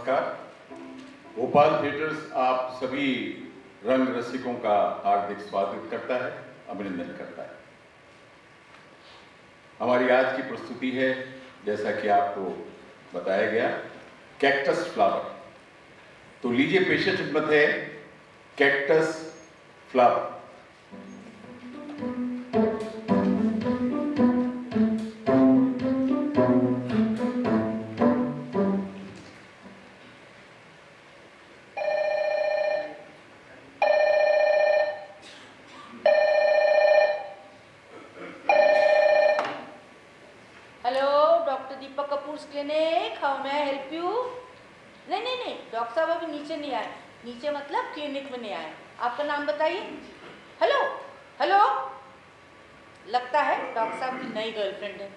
नमस्कार। भोपाल थिएटर्स आप सभी रंग रसिकों का हार्दिक स्वागत करता है, अभिनंदन करता है। हमारी आज की प्रस्तुति है, जैसा कि आपको बताया गया, कैक्टस फ्लावर। तो लीजिए पेशेंट खिदमत है cactus flower. Deepak Kapoor's clinic, how may I help you? नहीं, डॉक्टर साहब अभी नीचे नहीं आए। नीचे मतलब क्लिनिक में नहीं आए। आपका नाम बताइए। हेलो, लगता है डॉक्टर साहब की नई गर्लफ्रेंड है।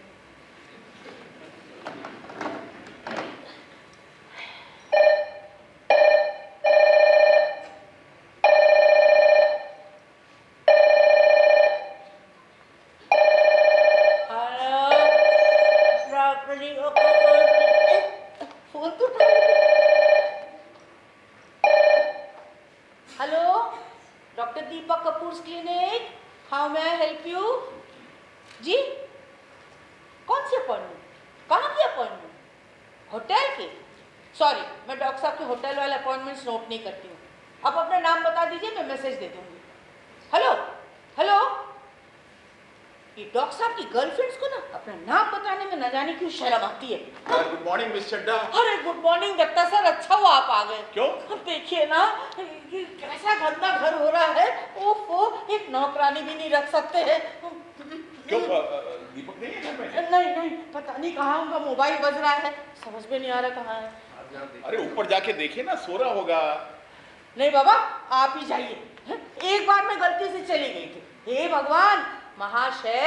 Doctor Deepak Kapoor's clinic, how may I help you? जी, कौन सी अपॉइंटमेंट? कहाँ की अपॉइंटमेंट? होटल की? सॉरी, मैं डॉक्टर साहब के होटल वाले अपॉइंटमेंट्स नोट नहीं करती हूँ। आप अपना नाम बता दीजिए, मैं मैसेज दे दूँगी। हेलो, ये डॉक्टर साहब की गर्लफ्रेंड्स को ना अपना नाम बताने में न जाने क्यों शर्म आती है। गुड मॉर्निंग मिस चड्डा। अरे गुड मॉर्निंग दत्ता सर, अच्छा हुआ आप आ गए। क्यों? अब देखिए ना, ये कैसा गंदा घर हो रहा है। ओफो, एक नौकरानी भी नहीं रख सकते हैं। क्यों दीपक नहीं है घर में? नहीं, पता नहीं कहाँ उनका मोबाइल बज रहा है, समझ में नहीं आ रहा कहाँ है। अरे ऊपर जाके देखिए ना, सो रहा होगा। नहीं बाबा, आप ही जाइए। एक बार मैं गलती से चली गई थी। हे भगवान, महाशय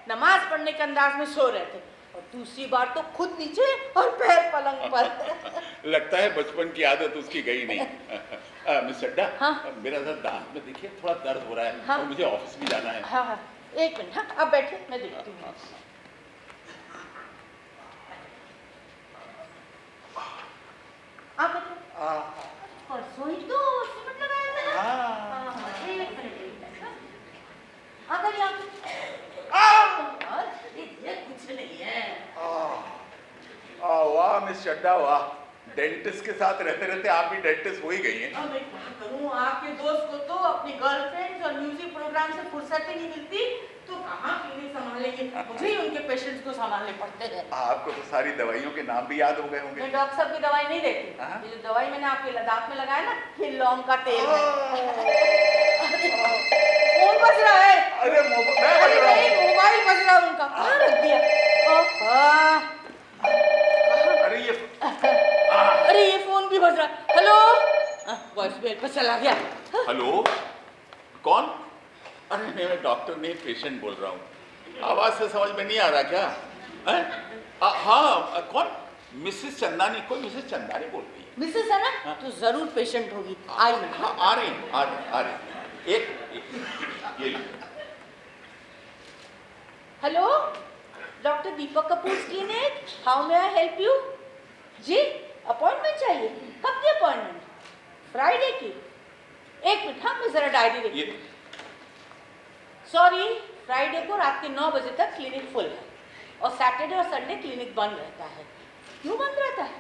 नमाज पढ़ने के अंदाज में सो रहे थे, और दूसरी बार तो खुद नीचे और पैर पलंग पर। लगता है बचपन की आदत उसकी गई नहीं। मिस चड्डा, हाँ? मेरा दांत में देखिए थोड़ा दर्द हो रहा है। हाँ? और मुझे ऑफिस भी जाना है। हाँ, एक मिनट। हाँ, आप बैठिए, मैं देखती हूँ। आप परसों ही तो सीमेंट लगाया था ना? एक मिनट। ये कुछ नहीं है। वाह मिस चड्डा, वाह। डेंटिस्ट के साथ रहते रहते आप भी डेंटिस्ट हो ही गई हैं। अब मैं क्या करूं, आपके दोस्त को तो अपनी गर्लफ्रेंड और म्यूजिक प्रोग्राम से फुर्सत ही नहीं मिलती, तो कहाँ क्लिनिक संभालेंगे। मुझे ही उनके पेशेंट्स को संभालने पड़ते हैं। आपको तो सारी दवाइयों के नाम भी याद हो गए होंगे। मैं डॉक्टर साहब की दवाई नहीं देती। ये जो दवाई मैंने आपके दांत में लगाया ना, ये लौंग का तेल है। फोन बज रहा है। अरे मोबाइल बज रहा है उनका, कहाँ रख दिया? अरे ये फोन भी बज रहा है। हेलो, वॉइसमेल पर चला गया। हेलो, कौन? अरे मैं डॉक्टर नहीं, पेशेंट बोल रहा हूँ। आवाज से समझ में नहीं आ रहा क्या? हाँ, कौन? मिसेस चंदानी। कोई मिसेस चंदानी बोल रही है? मिसेस है ना? तो जरूर पेशेंट होगी। आई मैं। हाँ, आ रही। एक ये hello, doctor Deepak Kapoor's clinic, how may I help you? जी, अपॉइंटमेंट चाहिए? कब की अपॉइंटमेंट? फ्राइडे की? एक मिनट, हाँ मैं जरा डायरी देखती हूँ। सॉरी, फ्राइडे को रात के 9 बजे तक क्लिनिक फुल है, और सैटरडे और संडे क्लिनिक बंद रहता है। क्यों बंद रहता है?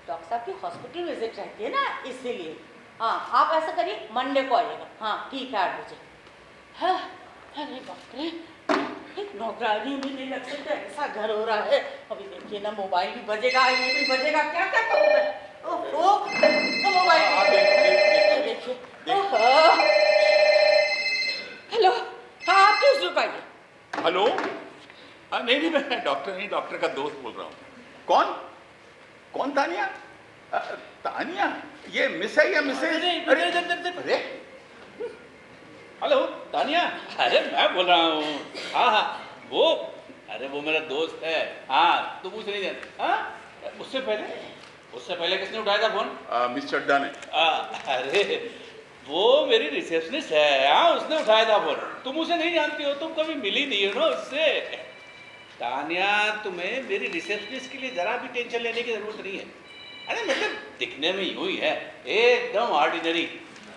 डॉक्टर साहब की हॉस्पिटल विजिट रहती है ना, इसीलिए। हाँ, आप ऐसा करिए, मंडे को आइएगा। हाँ ठीक है, 8 बजे। हाँ, अरे बाप रे, एक नौकरानी भी नहीं लग सकता, ऐसा घर हो रहा है। अभी देखिए ना, मोबाइल भी बजेगा, ये भी बजेगा, क्या करूँ मैं? ओहो, मोबाइल देखिए। हेलो, हाँ आप किस रुक आइए। हेलो, नहीं मैं डॉक्टर नहीं, डॉक्टर का दोस्त बोल रहा हूँ। कौन तानिया? तानिया, ये मिस है या मिसेज? अरे हेलो तानिया, अरे मैं बोल रहा हूँ। हाँ, वो मेरा दोस्त है। हाँ, तुम उसे नहीं जानते? हाँ, उससे पहले किसने उठाया था फोन? मिस चड्डा ने। अरे वो मेरी रिसेप्शनिस्ट है। हाँ, उसने उठाया था फोन। तुम उसे नहीं जानती हो, तुम कभी मिली नहीं हो ना उससे। तानिया, तुम्हें मेरी रिसेप्शनिस्ट के लिए जरा भी टेंशन लेने की जरूरत नहीं है। अरे मतलब दिखने में यूं ही है, एकदम ऑर्डिनरी,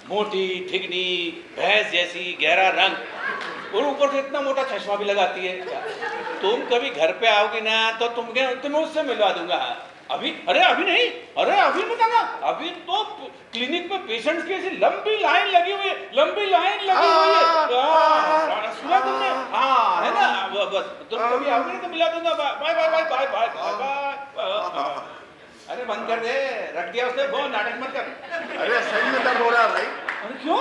मोटी ठिगनी, भैंस जैसी, गहरा रंग, और ऊपर से इतना मोटा चश्मा भी लगाती है। तुम कभी घर पे आओगी ना तो तुम्हें उससे मिलवा दूंगा। अभी अभी नहीं, अभी मत आना, अभी तो क्लिनिक में पेशेंट्स की ऐसी लंबी लाइन लगी हुई है, लंबी लाइन लगी हुई है। सुना तुमने? हाँ है ना, बस तुम कभी आओगे तो मिला दूंगा। Bye bye bye bye bye bye. अरे बंद कर दे, रख दिया उसने फोन, नाटक मत कर। अरे सही में दर्द हो रहा है भाई। अरे क्यों?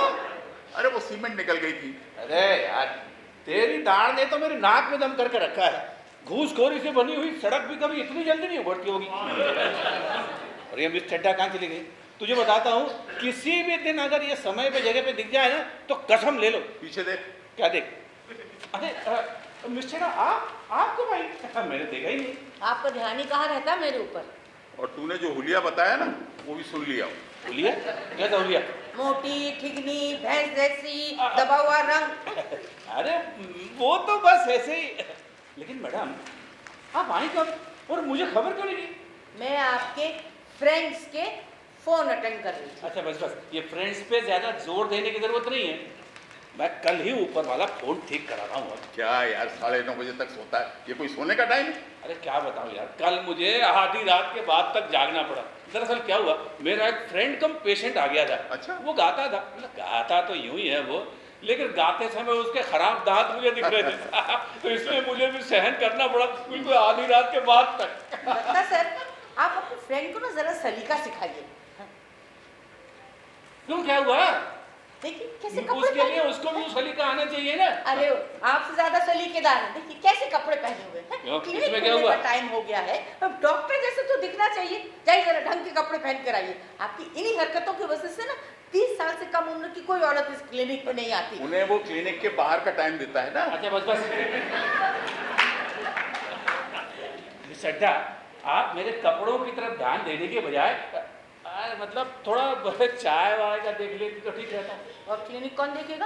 अरे वो सीमेंट निकल गई थी। अरे यार, तेरी दाढ़ ने तो मेरी नाक में दम करके रखा है। घूसखोरी से बनी हुई सड़क भी कभी इतनी जल्दी नहीं उभरती होगी। और ये मिस चड्डा कहाँ चली गई? तुझे बताता हूँ, किसी भी दिन अगर ये समय पे जगह पे दिख जाए ना तो कसम ले लो। पीछे देख। क्या देख? अरे मिस चड्डा, आपको भाई मैंने देखा ही नहीं। आपका ध्यान ही कहाँ रहता मेरे ऊपर। और तूने जो हुलिया बताया ना वो भी सुन लिया। हुलिया? कैसा हुलिया? मोटी ठिगनी, भैंस जैसी, दबा हुआ रंग। अरे वो तो बस ऐसे ही। लेकिन मैडम आप आई कब और मुझे खबर क्यों नहीं दी? मैं आपके फ्रेंड्स के फोन अटेंड कर रही थी। अच्छा बस बस, ये फ्रेंड्स पे ज्यादा जोर देने की जरूरत नहीं है। मैं कल ही ऊपर वाला फोन ठीक करा रहा हूँ। क्या यार 9:30 बजे तक सोता है? ये कोई सोने का टाइम है? अरे क्या बताऊँ यार, कल मुझे आधी रात के बाद तक जागना पड़ा। दरअसल क्या हुआ, मेरा एक फ्रेंड कम पेशेंट आ गया था। अच्छा। वो गाता था, मतलब गाता तो यूं ही है वो, लेकिन गाते समय उसके खराब दांत मुझे दिख रहे थे। तो इसलिए मुझे भी सहन करना पड़ा बिल्कुल आधी रात के बाद तक। बता सर, आप अपने फ्रेंड को ना जरा सलीका सिखाइए। क्यों, क्या हुआ? देखिए कैसे कपड़े उसके लिए उसको भी सलीका आना चाहिए ना। अरे आपसे ज्यादा सलीकेदार है। देखिए कैसे कपड़े पहने हुए हैं। क्लिनिक इसमें क्या खुलने हुआ? का टाइम हो गया है, अब डॉक्टर जैसे तो दिखना चाहिए। जाइए जरा ढंग के कपड़े पहन कर आइए। आपकी इन्हीं हरकतों की वजह से ना 30 साल से कम उम्र की कोई औरत इस क्लिनिक में नहीं आती। उन्हें वो क्लिनिक के बाहर का टाइम देता है ना। अच्छा बस बस मिस अड्डा, आप मेरे कपड़ों की तरफ ध्यान देने के बजाय मतलब थोड़ा चाय वाय का देख लेती तो ठीक रहता। और क्लिनिक कौन देखेगा?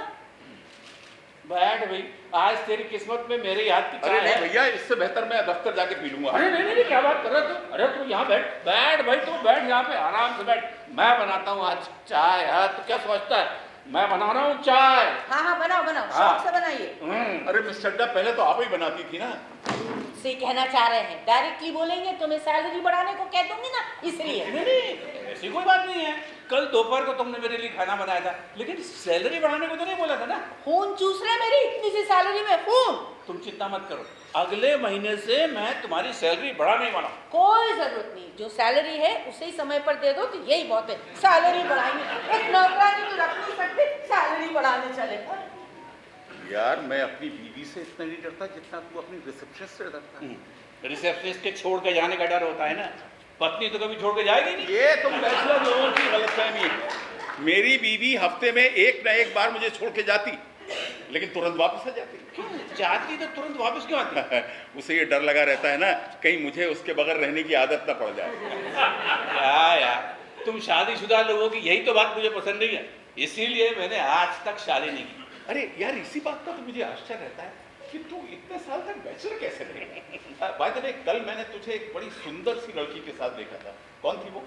बैठ भाई, आज तेरी किस्मत में मेरे याद की अरे चाय नहीं है। भैया, इससे बेहतर मैं दफ्तर जाके पी लूंगा। अरे नहीं नहीं, क्या बात कर रहा तू? अरे तू यहाँ बैठ, बैठ भाई, तू बैठ यहाँ पे आराम से बैठ। मैं बनाता हूँ आज चाय। हाँ तू क्या सोचता है, मैं बना रहा हूँ चाय। हाँ हाँ बनाओ बनाओ, हाँ। शौक से बनाइए। अरे मिस चड्डा, पहले तो आप ही बनाती थी ना। से कहना चाह रहे हैं, डायरेक्टली बोलेंगे तो मैं सैलरी बढ़ाने को कह दूंगी ना, इसलिए। नहीं ऐसी कोई बात नहीं है। कल दोपहर को तुमने मेरे लिए खाना बनाया था, लेकिन सैलरी बढ़ाने को तो नहीं बोला था ना। खून चूस रहे मेरी इतनी सी सैलरी में खून। तुम चिंता मत करो, अगले महीने से मैं तुम्हारी सैलरी बढ़ाने वाला हूं। कोई जरूरत नहीं, जो सैलरी है उसे ही समय पर दे दो तो यही बहुत है। सैलरी बढ़ाएंगे, एक नौकरानी तो रख नहीं सकते, सैलरी बढ़ाने चले। यार मैं अपनी बीवी से इतना नहीं डरता जितना तू अपनी रिसेप्शनिस्ट से डरता है। रिसेप्शनिस्ट के छोड़ के जाने का डर होता है ना, पत्नी तो कभी छोड़ के जाएगी नहीं। ये तो बैचलर लोगों की गलतफहमी है। मेरी बीवी हफ्ते में एक न एक बार मुझे छोड़ के जाती, लेकिन तुरंत वापस आ जाती। जाती तो तुरंत वापस क्यों आती? उसे ये डर लगा रहता है ना, कहीं मुझे उसके बगैर रहने की आदत ना पड़ जाए। क्या यार, तुम शादीशुदा लोगों की यही तो बात मुझे पसंद नहीं है, इसीलिए मैंने आज तक शादी नहीं की। अरे यार, इसी बात का तो मुझे आश्चर्य रहता है कि तू इतने साल तक बैचलर कैसे रहे। बाय द वे, कल मैंने तुझे एक बड़ी सुंदर सी लड़की के साथ देखा था। कौन थी वो?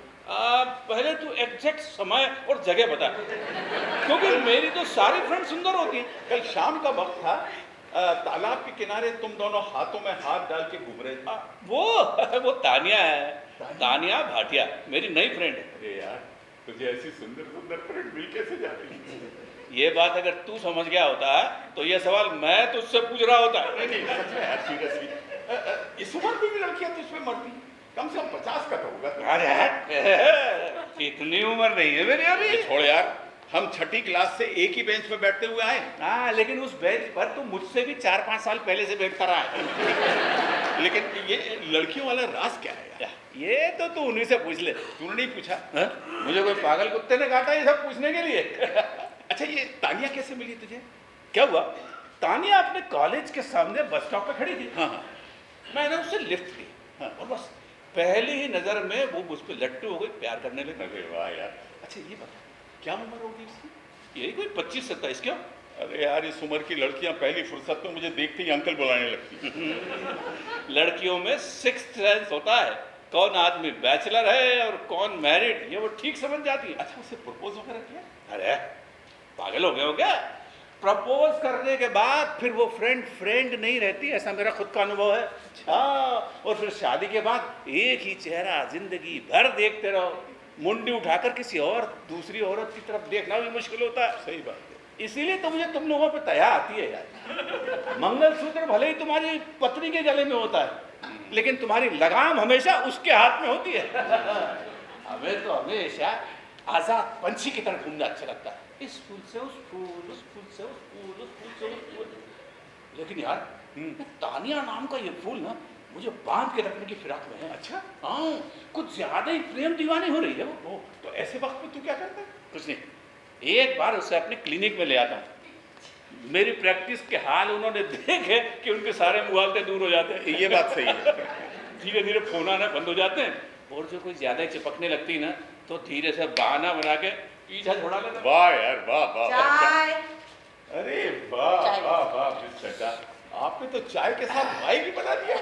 पहले तू एग्जैक्ट समय और जगह बता, क्योंकि मेरी तो सारी फ्रेंड सुंदर होती हैं। कल शाम का वक्त था, तालाब के किनारे तुम दोनों हाथों में हाथ डाल के घूम रहे थे। वो तानिया है, तानिया भाटिया, मेरी नई फ्रेंड है। अरे यार, तुझे ऐसी सुंदर सुंदर फ्रेंड मिल कैसे जाती? ये बात अगर तू समझ गया होता तो ये सवाल मैं तुझसे पूछ रहा होता। नहीं नहीं, सच में यार, सीरियसली इस उम्र की भी लड़कियां तुझ पे मरती, कम से कम 50 का तो होगा। अरे इतनी उम्र नहीं है मेरी अभी। छोड़ यार, हम 6ठी क्लास से एक ही बेंच पे बैठते हुए आए। हाँ, लेकिन उस बेंच पर तू मुझसे भी 4-5 साल पहले से बैठता रहा है। लेकिन ये लड़कियों वाला राज क्या है यार? ये तो तू उन्हीं से पूछ ले। तूने नहीं पूछा? हा? मुझे कोई पागल कुत्ते ने काटा ये सब पूछने के लिए? अच्छा, ये तानिया कैसे मिली तुझे? क्या हुआ, तानिया अपने कॉलेज के सामने बस स्टॉप पे खड़ी थी। हाँ हाँ। मैंने उससे लिफ्ट ली, और बस पहली ही नजर में वो मुझ पर लट्टू हो गई, प्यार करने लगी। अरे वाह यार। अच्छा ये बता, क्या उम्र होगी इसकी? यही कोई 25-27। क्यों? अरे यार, इस उम्र की लड़कियां पहली फुर्सत में मुझे देखते ही अंकल बुलाने लगती। लड़कियों में 6th सेंस होता है, कौन आदमी बैचलर है और कौन मैरिड, ये वो ठीक समझ जाती है। अच्छा, उसे प्रपोज वगैरह किया? अरे पागल हो गए हो क्या? प्रपोज करने के बाद फिर वो फ्रेंड नहीं रहती, ऐसा मेरा खुद का अनुभव है। हाँ, और फिर शादी के बाद एक ही चेहरा जिंदगी भर देखते रहो। मुंडी उठाकर किसी और दूसरी औरत की तरफ देखना भी मुश्किल होता है। सही बात है। इसीलिए तो मुझे तुम लोगों पे दया आती है यार। मंगलसूत्र भले ही तुम्हारी पत्नी के गले में होता है, लेकिन तुम्हारी लगाम हमेशा उसके हाथ में होती है। हमें तो हमेशा आजाद पंछी की तरह घूमना अच्छा लगता है, इस फूल से उस फूल, उस फूल से उस फूल, उस फूल से उस फूल। लेकिन यार तानिया नाम का ये फूल ना मुझे बांध के रखने की फिराक में है। अच्छा, हाँ, कुछ ज्यादा ही प्रेम दीवानी हो रही है वो। तो ऐसे वक्त में तू क्या करता है? कुछ नहीं, एक बार उसे अपने क्लिनिक में ले आता हूँ। मेरी प्रैक्टिस के हाल उन्होंने देखे कि उनके सारे मुहावते दूर हो जाते हैं। ये बात सही है। धीरे धीरे फोन आना बंद हो जाते हैं, और जो कोई ज्यादा चिपकने लगती ना तो धीरे से बहाना बना के पीछा छोड़ा लेता। वाह यार, वाह वाह वाह। चाय। अरे वाह चाय। वाह वाह मिस चड्ढा, आपने तो चाय के साथ भाई भी बना दिया।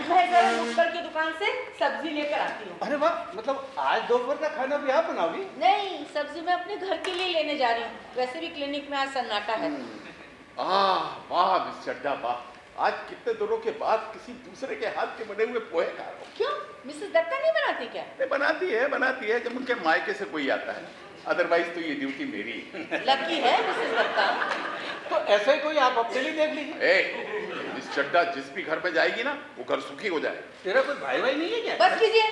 मैं जरा नुक्कड़ की दुकान से सब्जी लेकर आती हूँ। अरे वाह, मतलब आज दोपहर का खाना भी आप बनाओगी? नहीं, सब्जी मैं अपने घर के लिए लेने जा रही हूँ। वैसे भी क्लिनिक में आज सन्नाटा है। वाह मिस चड्ढा वाह, आज कितने दिनों के बाद किसी दूसरे के हाथ के बने हुए पोहे खा रहा हूँ। क्यों, मिसेस दत्ता नहीं बनाती क्या? नहीं, बनाती है जब उनके मायके से कोई आता है, अदरवाइज तो ये ड्यूटी मेरी है। लकी है मिसेस दत्ता। तो ऐसा ही कोई आप अपने लिए देख लीजिए। मिस चड्ढा जिस भी घर में जाएगी ना वो घर सुखी हो जाए। तेरा कोई भाई भाई नहीं है क्या? बस कीजिए,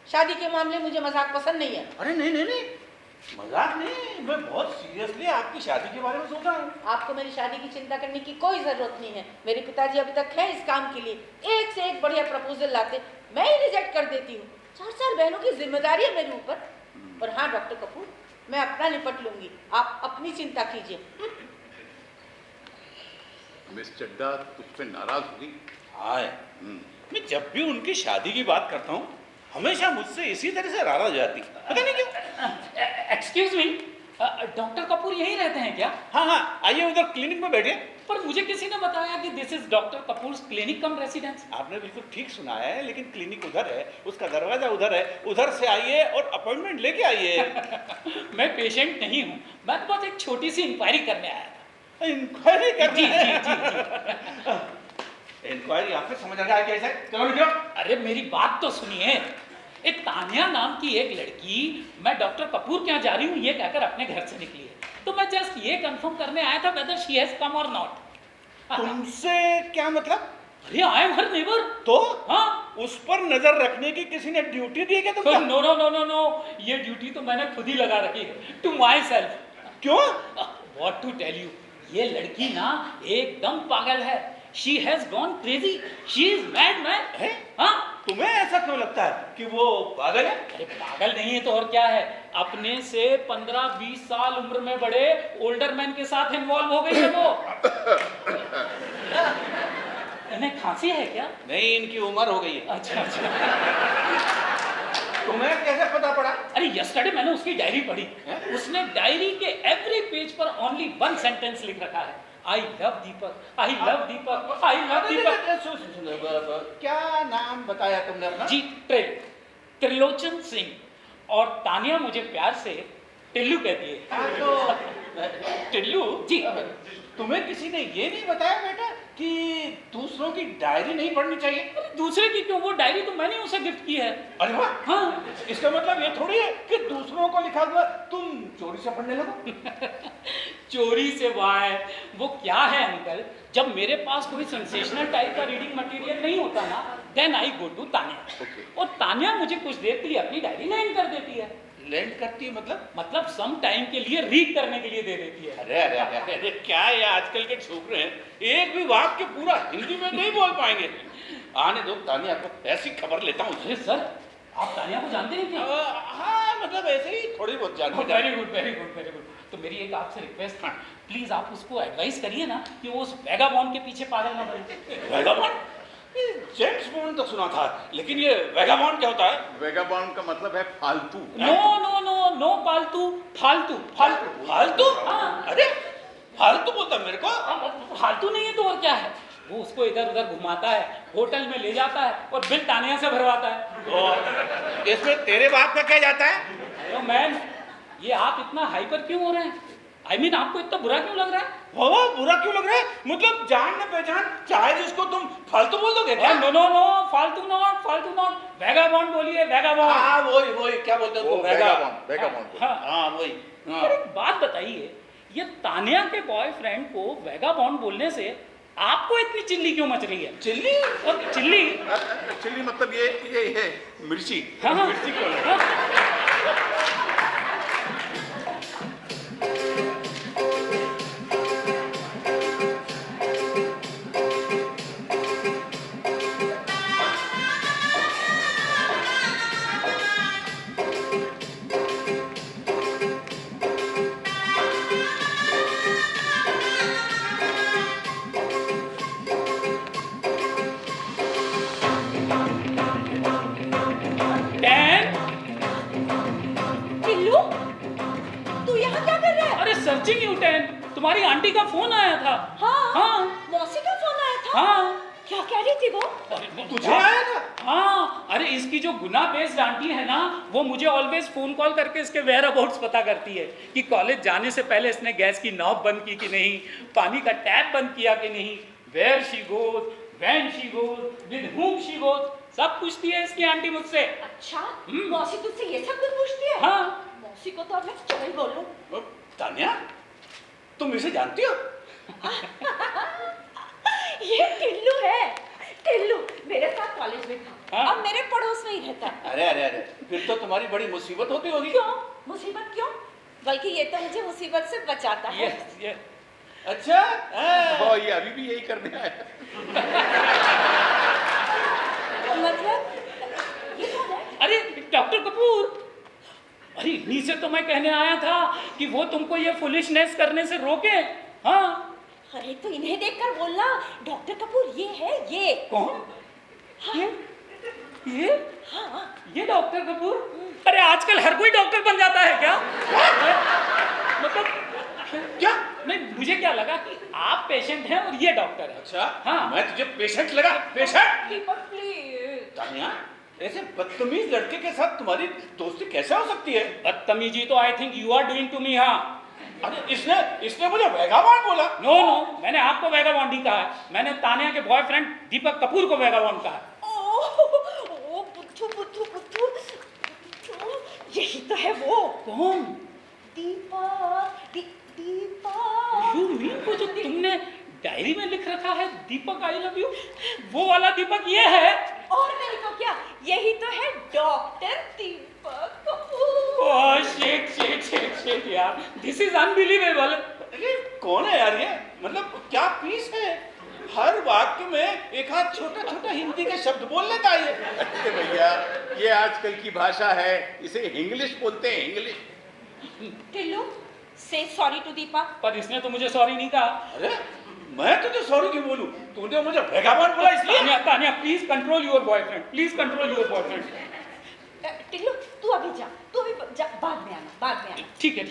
शादी के मामले मुझे मजाक पसंद नहीं है। अरे नहीं नहीं नहीं, मजाक नहीं, मैं बहुत सीरियसली आपकी शादी के बारे में सोच रहा हूँ। आपको मेरी शादी की चिंता करने की कोई जरूरत नहीं है। मेरे पिताजी अभी तक हैं इस काम के लिए, एक से एक बढ़िया प्रपोजल लाते, मैं ही रिजेक्ट कर देती हूँ। 4 बहनों की जिम्मेदारी है मेरे ऊपर। और हाँ डॉक्टर कपूर, मैं अपना निपट लूंगी, आप अपनी चिंता कीजिए। मिस चड्ढा तुझ पे नाराज होगी? हाँ, मैं जब भी उनकी शादी की बात करता हूँ हमेशा मुझसे इसी तरह से नाराज हो जाती, पता नहीं क्यों। एक्सक्यूज मी, डॉक्टर कपूर यहीं रहते हैं क्या? हाँ हाँ, आइए उधर क्लिनिक में बैठिए। पर मुझे किसी ने बताया कि this is doctor Kapoor clinic come residence. आपने बिल्कुल ठीक सुना है, लेकिन क्लिनिक उधर है, उसका दरवाजा उधर है, उधर से आइए और अपॉइंटमेंट लेके आइए। मैं पेशेंट नहीं हूँ, मैं तो बस एक छोटी सी इंक्वायरी करने आया था। इंक्वायरी करनी जी है? जी जी जी। इंक्वायरी आपसे समझ आ गया कैसे? चलो निकलो। अरे मेरी बात तो सुनिए। एक तानिया नाम की एक लड़की मैं डॉक्टर कपूर के यहाँ जा रही हूँ ये कहकर अपने घर से निकली है, तो मैं जस्ट ये कंफर्म करने आया था वेदर शी हैज कम और नॉट। तुमसे क्या मतलब? अरे आई एम हर नेबर। तो हाँ, उस पर नजर रखने की किसी ने ड्यूटी दी है क्या तुमको? No no no no no, ये ड्यूटी तो मैंने खुद ही लगा रखी है टू माई सेल्फ। क्यों? व्हाट टू टेल यू, ये लड़की ना एकदम पागल है। She has gone crazy, she is mad man. है? हाँ, तुम्हें ऐसा क्यों लगता है कि वो पागल है? अरे पागल नहीं है तो और क्या है, अपने से 15-20 साल उम्र में बड़े ओल्डर मैन के साथ इन्वॉल्व हो गई है वो। इन्हें खांसी है क्या? नहीं, इनकी उम्र हो गई है। अच्छा अच्छा। तुम्हें कैसे पता पड़ा? अरे यस्टरडे मैंने उसकी डायरी पढ़ी, उसने डायरी के एवरी पेज पर ओनली 1 सेंटेंस लिख रखा है, I love Deepak, I love Deepak, I love Deepak. क्या नाम बताया तुमने अपना? जी, त्रिलोचन सिंह। और तानिया मुझे प्यार से टिल्लू कहती है। हाँ, तो टिल्लू जी। तुम्हें किसी ने ये नहीं बताया बेटा कि दूसरों की डायरी नहीं पढ़नी चाहिए? अरे दूसरे की क्यों, वो डायरी तो मैंने उसे गिफ्ट की है। अरे वाह, हाँ, इसका मतलब ये थोड़ी है कि दूसरों को लिखा हुआ तुम चोरी से पढ़ने लगो। चोरी से वाह, वो क्या है अंकल, जब मेरे पास कोई सेंसेशनल टाइप का रीडिंग मटेरियल नहीं होता ना, then I go to Tania. और तानिया मुझे कुछ देर के लिए अपनी डायरी लैंड कर देती है। लैंड करती है मतलब सम टाइम के लिए रीड करने के लिए दे देती है। अरे अरे अरे अरे, क्या ये आजकल के छोकरे हैं, एक भी वाक्य पूरा हिंदी में नहीं बोल पाएंगे। आने दो, तानिया को ऐसी खबर लेता हूँ। अरे सर, आप तानिया को जानते हैं क्या? हाँ, मतलब ऐसे ही थोड़ी बहुत जानकारी। Very good very good very good. तो मेरी एक आपसे रिक्वेस्ट है, प्लीज आप उसको एडवाइस करिए ना कि वो उस वेगाबॉन्ड के पीछे पागल ना बने। वेगाबॉन्ड? जेम्स बॉन्ड तो सुना था, लेकिन ये वेगाबॉन्ड क्या होता है? वेगाबॉन्ड का मतलब है फालतू। नो नो नो नो, फालतू फालतू फालतू फालतू? हाँ। अरे फालतू बोलता मेरे को? फालतू नहीं है तो और क्या है, वो उसको इधर उधर घुमाता है, होटल में ले जाता है और बिल तानिया से भरवाता है। तो इसमें तेरे बाप का क्या जाता है? अरे मैन, ये आप इतना हाइपर क्यों हो रहे हैं? I mean, आपको इतना बुरा क्यों लग रहा है? बुरा क्यों लग रहा है? मतलब जान न पहचान चाहे जिसको तुम फालतू बोल दोगे क्या? नो नो नो, फालतू नॉट, वैगाबॉन्ड बोलिए, वैगाबॉन्ड। हाँ वही क्या बोलते हो? वैगाबॉन्ड। हाँ वही। पर एक बात बताइए, ये तानिया के बॉयफ्रेंड को वैगाबॉन्ड बोलने से आपको इतनी चिल्ली क्यों मच रही है? चिल्ली? और चिल्ली? एक्चुअली मतलब ये है मिर्ची। हाँ, हाँ, मिर्ची क्यों? हाँ। टिल्लू, तू यहाँ क्या कर रहा है? अरे सर्चिंग यू टैन, तुम्हारी आंटी का फोन आया था। हाँ, मौसी का फोन आया था। हाँ। क्या कह रही थी वो? तुझे आया था? हाँ, अरे इसकी जो गुना बेस्ड आंटी है ना, वो मुझे ऑलवेज फोन कॉल करके इसके वेयर अबाउट्स पता करती है कि कॉलेज जाने से पहले इसने गैस की नॉब बंद की कि नहीं, पानी का टैप बंद किया कि नहीं, where she goes, when she goes, with whom she goes, सब पूछती है इसकी आंटी मुझसे। अच्छा, मौसी तुझसे ये सब कुछ पूछती है? हाँ। मौसी को तो अब मैं क्या ही बोलूं? तानिया, तुम इसे जानती हो? ये टिल्लू है। टिल्लू मेरे साथ कॉलेज में था। हाँ? अब मेरे पड़ोस में ही रहता है। अरे फिर तो तुम्हारी बड़ी मुसीबत होती होगी। क्यों? मुसीबत क्यों? बल्कि ये तो मुझे मुसीबत से बचाता है। ये अच्छा। हाँ, ये अभी भी यही करने आया। मतलब ये कौन है? अरे डॉक्टर कपूर, अरे नीचे तो मैं कहने आया था कि वो तुमको ये फुलिशनेस करने से रोके। हाँ। अरे तो इन्हें देखकर बोलना, डॉक्टर कपूर ये है ये। कौन? हाँ। ये हाँ। ये डॉक्टर कपूर? अरे आजकल हर कोई डॉक्टर बन जाता है क्या? मतलब क्या? नहीं, मुझे क्या लगा कि आप पेशेंट हैं और ये डॉक्टर है। अच्छा। हाँ। मैं तुझे पेशेंट लगा? पेशेंट? Deepak please. तानिया, ऐसे बदतमीज लड़के के साथ तुम्हारी दोस्ती कैसे हो सकती है? बदतमीजी तो I think you are doing to me. हाँ। अरे इसने मुझे वैगाबॉन्ड बोला। नो, मैंने आपको वैगाबॉन्ड नहीं कहा है, मैंने तानिया के बॉयफ्रेंड दीपक कपूर को वैगाबॉन्ड कहा है। ओ बुद्धू बुद्धू बुद्धू, यही तो है वो। कौन? दीपक दीपक। यू मीन वो जो तुमने डायरी में लिख रखा है दीपक आई लव यू, वो वाला दीपक ये है? और नहीं तो क्या, यही तो है doctor Deepak Kapoor. Oh shit यार, दिस इज अनबिलीवेबल। अरे कौन है यार ये? मतलब क्या पीस है? हर वाक्य में एक आध छोटा हिंदी के शब्द बोल लेता है ये। अरे भैया, ये आजकल की भाषा है, इसे इंग्लिश बोलते हैं, इंग्लिश। टिल्लू, से सॉरी टू दीपक। पर इसने तो मुझे सॉरी नहीं कहा। अरे मैं तुझे सॉरी क्यों बोलूं? तूने मुझे वैगाबॉन्ड बोला इसलिए। Tania please control your boyfriend, please control your boyfriend. Tillu तू अभी जा, तू अभी जा, बाद में आना। ठीक है,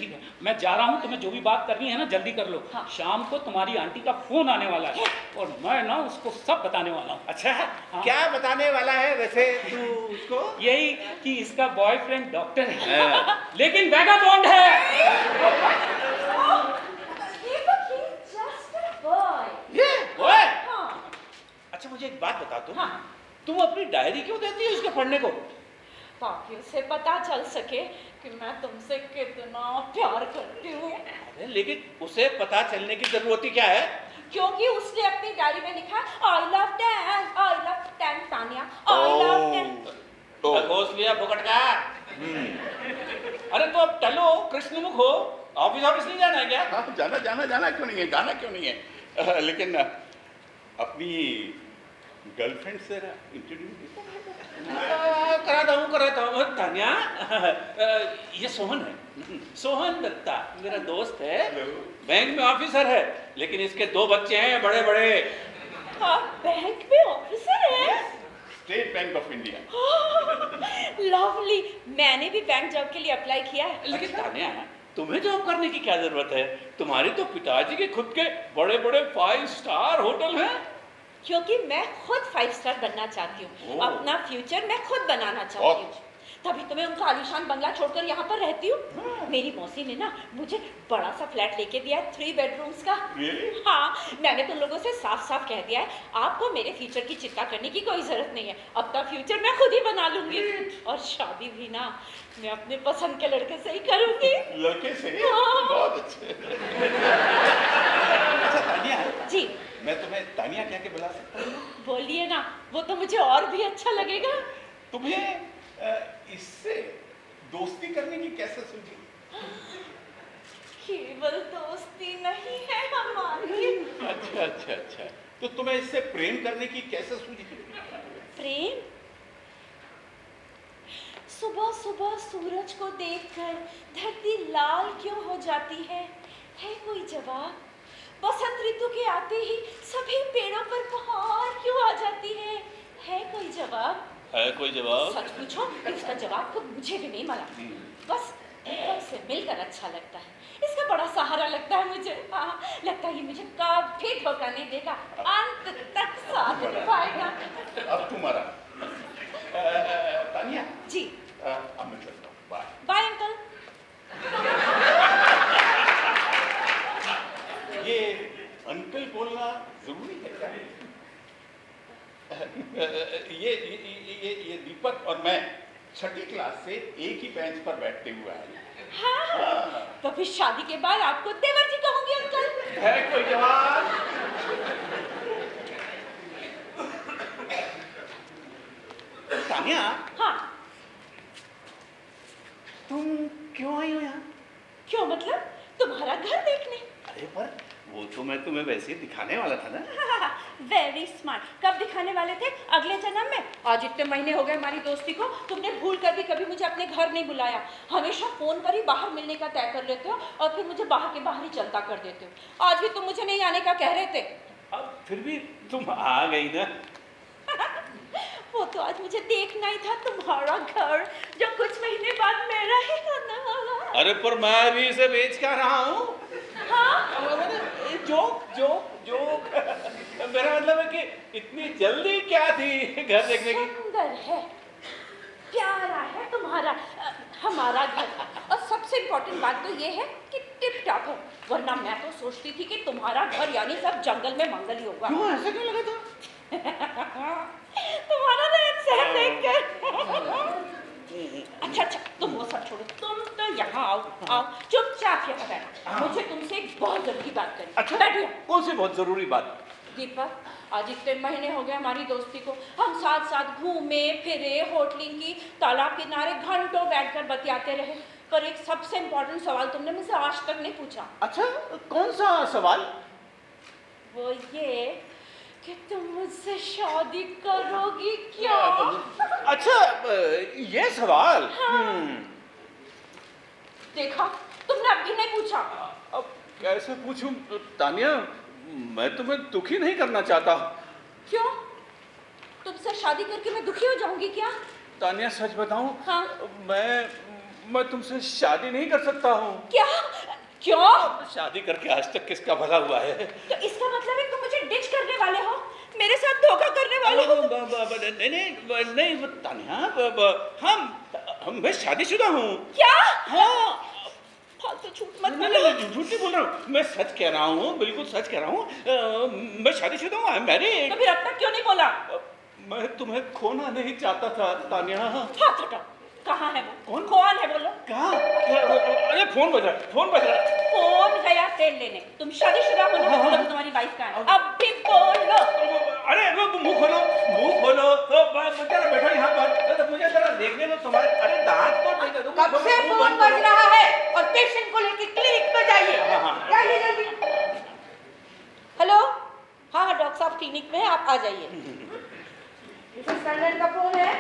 मैं जा रहा हूँ, तुम्हें जो भी बात करनी है ना जल्दी कर लो। हाँ। शाम को तुम्हारी आंटी का फोन आने वाला है और मैं ना उसको सब बताने वाला हूँ। अच्छा हाँ। क्या बताने वाला है वैसे तू उसको? यही कि इसका बॉयफ्रेंड डॉक्टर है लेकिन वैगाबॉन्ड है। ये ओए। हाँ। अच्छा मुझे एक बात बता तू, हाँ। तुम अपनी डायरी क्यों देती है उसके पढ़ने को? ताकि उसे पता चल सके कि मैं तुमसे कितना प्यार करती हूँ। अरे लेकिन उसे पता चलने की जरूरत ही क्या है? क्योंकि उसने अपनी डायरी में लिखा I love tan Tania, I love tan. Ghosh लिया फुकट का। अरे तो अब चलो कृष्णमुख हो, ऑफिस नहीं जाना है क्या? हाँ, जाना क्यों नहीं है, जाना क्यों नहीं है? लेकिन अपनी गर्लफ्रेंड से इंट्रोड्यूस कराता हूँ। तानिया, ये सोहन है, सोहन दत्ता मेरा दोस्त है, बैंक में ऑफिसर है, लेकिन इसके 2 बच्चे हैं बड़े बड़े। आप बैंक में ऑफिसर हैं? State bank of India. Lovely, मैंने भी बैंक जॉब के लिए अप्लाई किया है। लेकिन तानिया, तुम्हें जॉब करने की क्या जरूरत है? तुम्हारे तो पिताजी के खुद के बड़े बड़े 5 स्टार होटल हैं। क्योंकि मैं खुद 5 स्टार बनना चाहती हूँ। ओह। अपना फ्यूचर मैं खुद बनाना चाहती बहुत हूँ, तभी तो मैं उनका आलीशान बंगला छोड़कर यहाँ पर रहती हूँ। मेरी मौसी ने ना मुझे बड़ा सा फ्लैट लेके दिया है, 3 बेडरूम्स का। Really? हाँ, मैंने तुम लोगों से साफ साफ कह दिया है, आपको मेरे फ्यूचर की चिंता करने की कोई जरूरत नहीं है। अपना फ्यूचर मैं खुद ही बना लूंगी, और शादी भी ना मैं अपने पसंद के लड़के से ही करूंगी। लड़के से? हाँ। बहुत अच्छे। अच्छा तानिया, जी मैं तुम्हें तानिया कह के बुला सकता हूँ? बोलिए ना, वो तो मुझे और भी अच्छा लगेगा। तुम्हें इससे दोस्ती करने की कैसे सूझी? केवल दोस्ती नहीं है हमारी। अच्छा अच्छा अच्छा, तो तुम्हें इससे प्रेम करने की कैसे सूझी? प्रेम? सुबह सुबह सूरज को देखकर धरती लाल क्यों हो जाती है कोई जवाब? बसंत ऋतु के आते ही सभी पेड़ों पर बहार क्यों आ जाती है कोई जवाब? है कोई जवाब? सच पूछो तो इसका जवाब खुद मुझे भी नहीं मिला। बस दीपक से मिलकर अच्छा लगता है, इसका बड़ा सहारा लगता है मुझे। हाँ, लगता है ये मुझे कभी धोखा नहीं देगा, अंत तक साथ निभाएगा। अब तुम्हारा तानिया जी अब मैं चलता हूँ, बाय। Bye uncle. ये अंकल बोलना जरूरी है क्या? ये दीपक और मैं 6ठी क्लास से एक ही बेंच पर बैठते हुए आए। हाँ, तो फिर शादी के बाद आपको देवर जी कहूंगी अंकल। है कोई जवाब? तानिया, हाँ, तुम क्यों आई हो यहाँ? क्यों मतलब? तुम्हारा घर देखने। अरे पर वो तो मैं तुम्हें वैसे ही दिखाने वाला था ना। Very smart. कब दिखाने वाले थे? अगले जन्म में। आज इतने महीने हो गए हमारी दोस्ती को, तुमने भूल कर भी कभी मुझे अपने घर नहीं बुलाया। हमेशा फोन पर ही बाहर मिलने का तय कर लेते हो और फिर मुझे बाहर के बाहर ही चलता कर देते हो। आज भी तुम मुझे नहीं आने का कह रहे थे। अब फिर भी तुम आ गई ना। वो तो आज मुझे देखना ही था तुम्हारा घर, जो कुछ महीने बाद मेरा ही होने वाला है। अरे पर मैं भी इसे बेच क्या रहा हूँ। हाँ? Joke joke joke. मेरा मतलब है कि इतनी जल्दी क्या थी घर देखने की? सुंदर है, प्यारा है तुम्हारा हमारा घर, और सबसे इम्पोर्टेंट बात तो ये है कि टिप टॉप है। वरना मैं तो सोचती थी कि तुम्हारा घर यानी सब जंगल में मंगल ही होगा। क्यों, ऐसा क्यों लगा था? तुम्हारा रहन सहन देखकर। अच्छा अच्छा, तुम वो सब छोड़ो, तुम तो यहाँ आओ आओ, चुपचाप यहाँ बैठो। मुझे तुमसे एक बहुत जरूरी बात करनी। अच्छा, बैठिए। कौन सी बहुत जरूरी बात? दीपक, आज इतने महीने हो गए हमारी दोस्ती को, हम साथ साथ घूमे फिरे, होटलिंग की, तालाब किनारे घंटों बैठकर बतियाते रहे, पर एक सबसे इम्पोर्टेंट सवाल तुमने मुझसे आज तक नहीं पूछा। अच्छा, कौन सा सवाल? वो ये कि तुम मुझसे शादी करोगी क्या? अच्छा, ये सवाल। हाँ। देखा, तुमने अभी नहीं पूछा। अब कैसे पूछूं तानिया, मैं तुम्हें दुखी नहीं करना चाहता। क्यों? तुमसे शादी करके मैं दुखी हो जाऊंगी क्या? तानिया सच बताऊं, हाँ? मैं तुमसे शादी नहीं कर सकता हूँ। क्या? क्यों? शादी करके आज तक किसका भला हुआ है? तो इसका मतलब है तुम मुझे डिच करने वाले हो, मेरे साथ धोखा करने वाले हो। नहीं तानिया, मैं शादीशुदा हूँ। क्या? हाँ। फालतू झूठ मत नहीं बोलो। नहीं, झूठ नहीं बोल रहा हूँ, मैं सच कह रहा हूँ, बिल्कुल सच कह रहा हूँ। मैं शादीशुदा हूँ, आई एम मैरिड। तो फिर अब तक क्यों नहीं बोला? मैं तुम्हें खोना नहीं चाहता था तानिया। हाथ हटाओ। कहाँ है वो? कौन? कौन है बोलो? कहाँ? अरे फोन बज रहा, फोन बज रहा। फोन गया तेल लेने। तुम शादीशुदा हो ना? हाँ। तब तुम्हारी वाइफ कहाँ है? अब भी बोलो। अरे मुंह खोलो, मुंह खोलो। तो जरा बैठो यहाँ पर, तो मुझे जरा देखने दो तुम्हारे। अरे दांत तो नहीं दे दूँ। कब से फोन बज रहा है और पेशेंट को लेके क्लिनिक पे जाइए। हाँ। जाइए जल्दी। हेलो, हाँ डॉक्टर साहब क्लिनिक में है, आप आ जाइए। स्टैंडर्ड का फोन है,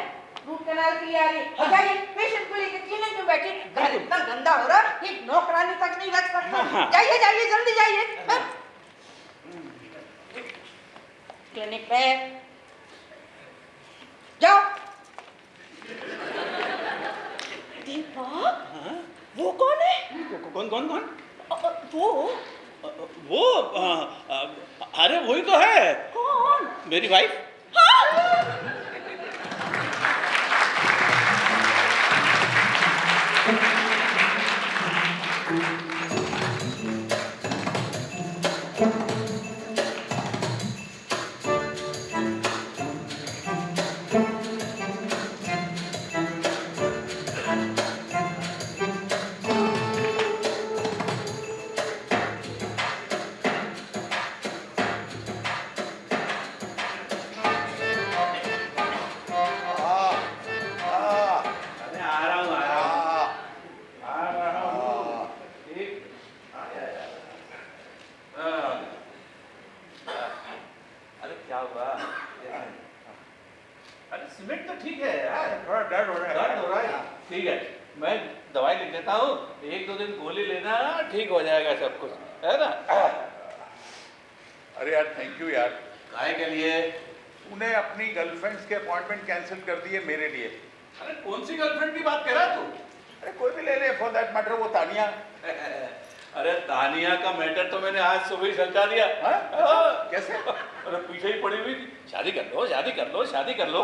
रूट कैनाल की आ रही है। जाइए, पेशेंट को लेके क्लिनिक में बैठे। घर इतना गंदा हो रहा है, एक नौकरानी तक नहीं रख सकता। जाइए जाइए जल्दी जाइए। क्लिनिक पे जाओ। दीपक, वो कौन है? कौन कौन कौन? वो वो अरे वही तो है। कौन? मेरी वाइफ। सीमेंट तो ठीक है यार, थोड़ा दर्द हो रहा है। ठीक है, मैं दवाई लिख देता हूँ, 1-2 दिन गोली लेना, ठीक हो जाएगा सब कुछ, है ना? अरे यार थैंक यू यार, काहे के लिए? तूने अपनी गर्लफ्रेंड्स के अपॉइंटमेंट कैंसिल कर दिए मेरे लिए। अरे कौन सी गर्लफ्रेंड की बात कर रहा तू? अरे कोई भी ले ले, फॉर दैट मैटर वो तानिया। अरे तानिया का मैटर तो मैंने आज सुबह ही समझा दिया। कैसे? अरे पीछे ही पड़ी हुई थी, शादी कर लो, शादी कर लो, शादी कर लो।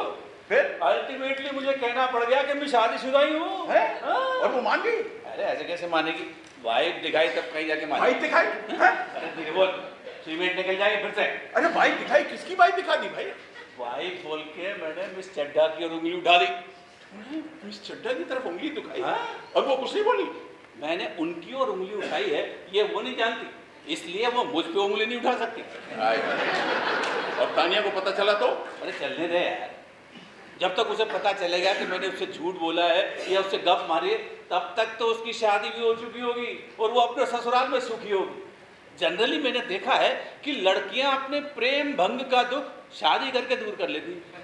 फिर अल्टीमेटली मुझे कहना पड़ गया कि मैं शादीशुदा ही हूँ। और वो मान गई? अरे ऐसे कैसे मानेगी? वाइफ दिखाई तब कहीं जाके मानेगी। वाइफ दिखाई? अरे धीरे बोल, सीमेंट निकल जाएगी फिर से। अरे वाइफ दिखाई? किसकी वाइफ दिखा दी भाई? वाइफ बोल के मैंने मिस चड्ढा की और उंगली उठा दी। मिस चड्ढा की तरफ उंगली दिखाई? हाँ? और वो कुछ नहीं बोली? मैंने उनकी और उंगली उठाई है, ये वो नहीं जानती, इसलिए वो मुझ पे उंगली नहीं उठा सकती। और तानिया को पता चला तो? अरे चलने दे यार, जब तक उसे पता चलेगा कि मैंने उससे झूठ बोला है या उससे गप मारी है, तब तक तो उसकी शादी भी हो चुकी होगी और वो अपने ससुराल में सुखी होगी। जनरली मैंने देखा है कि लड़कियां अपने प्रेम भंग का दुख शादी करके दूर कर लेती हैं।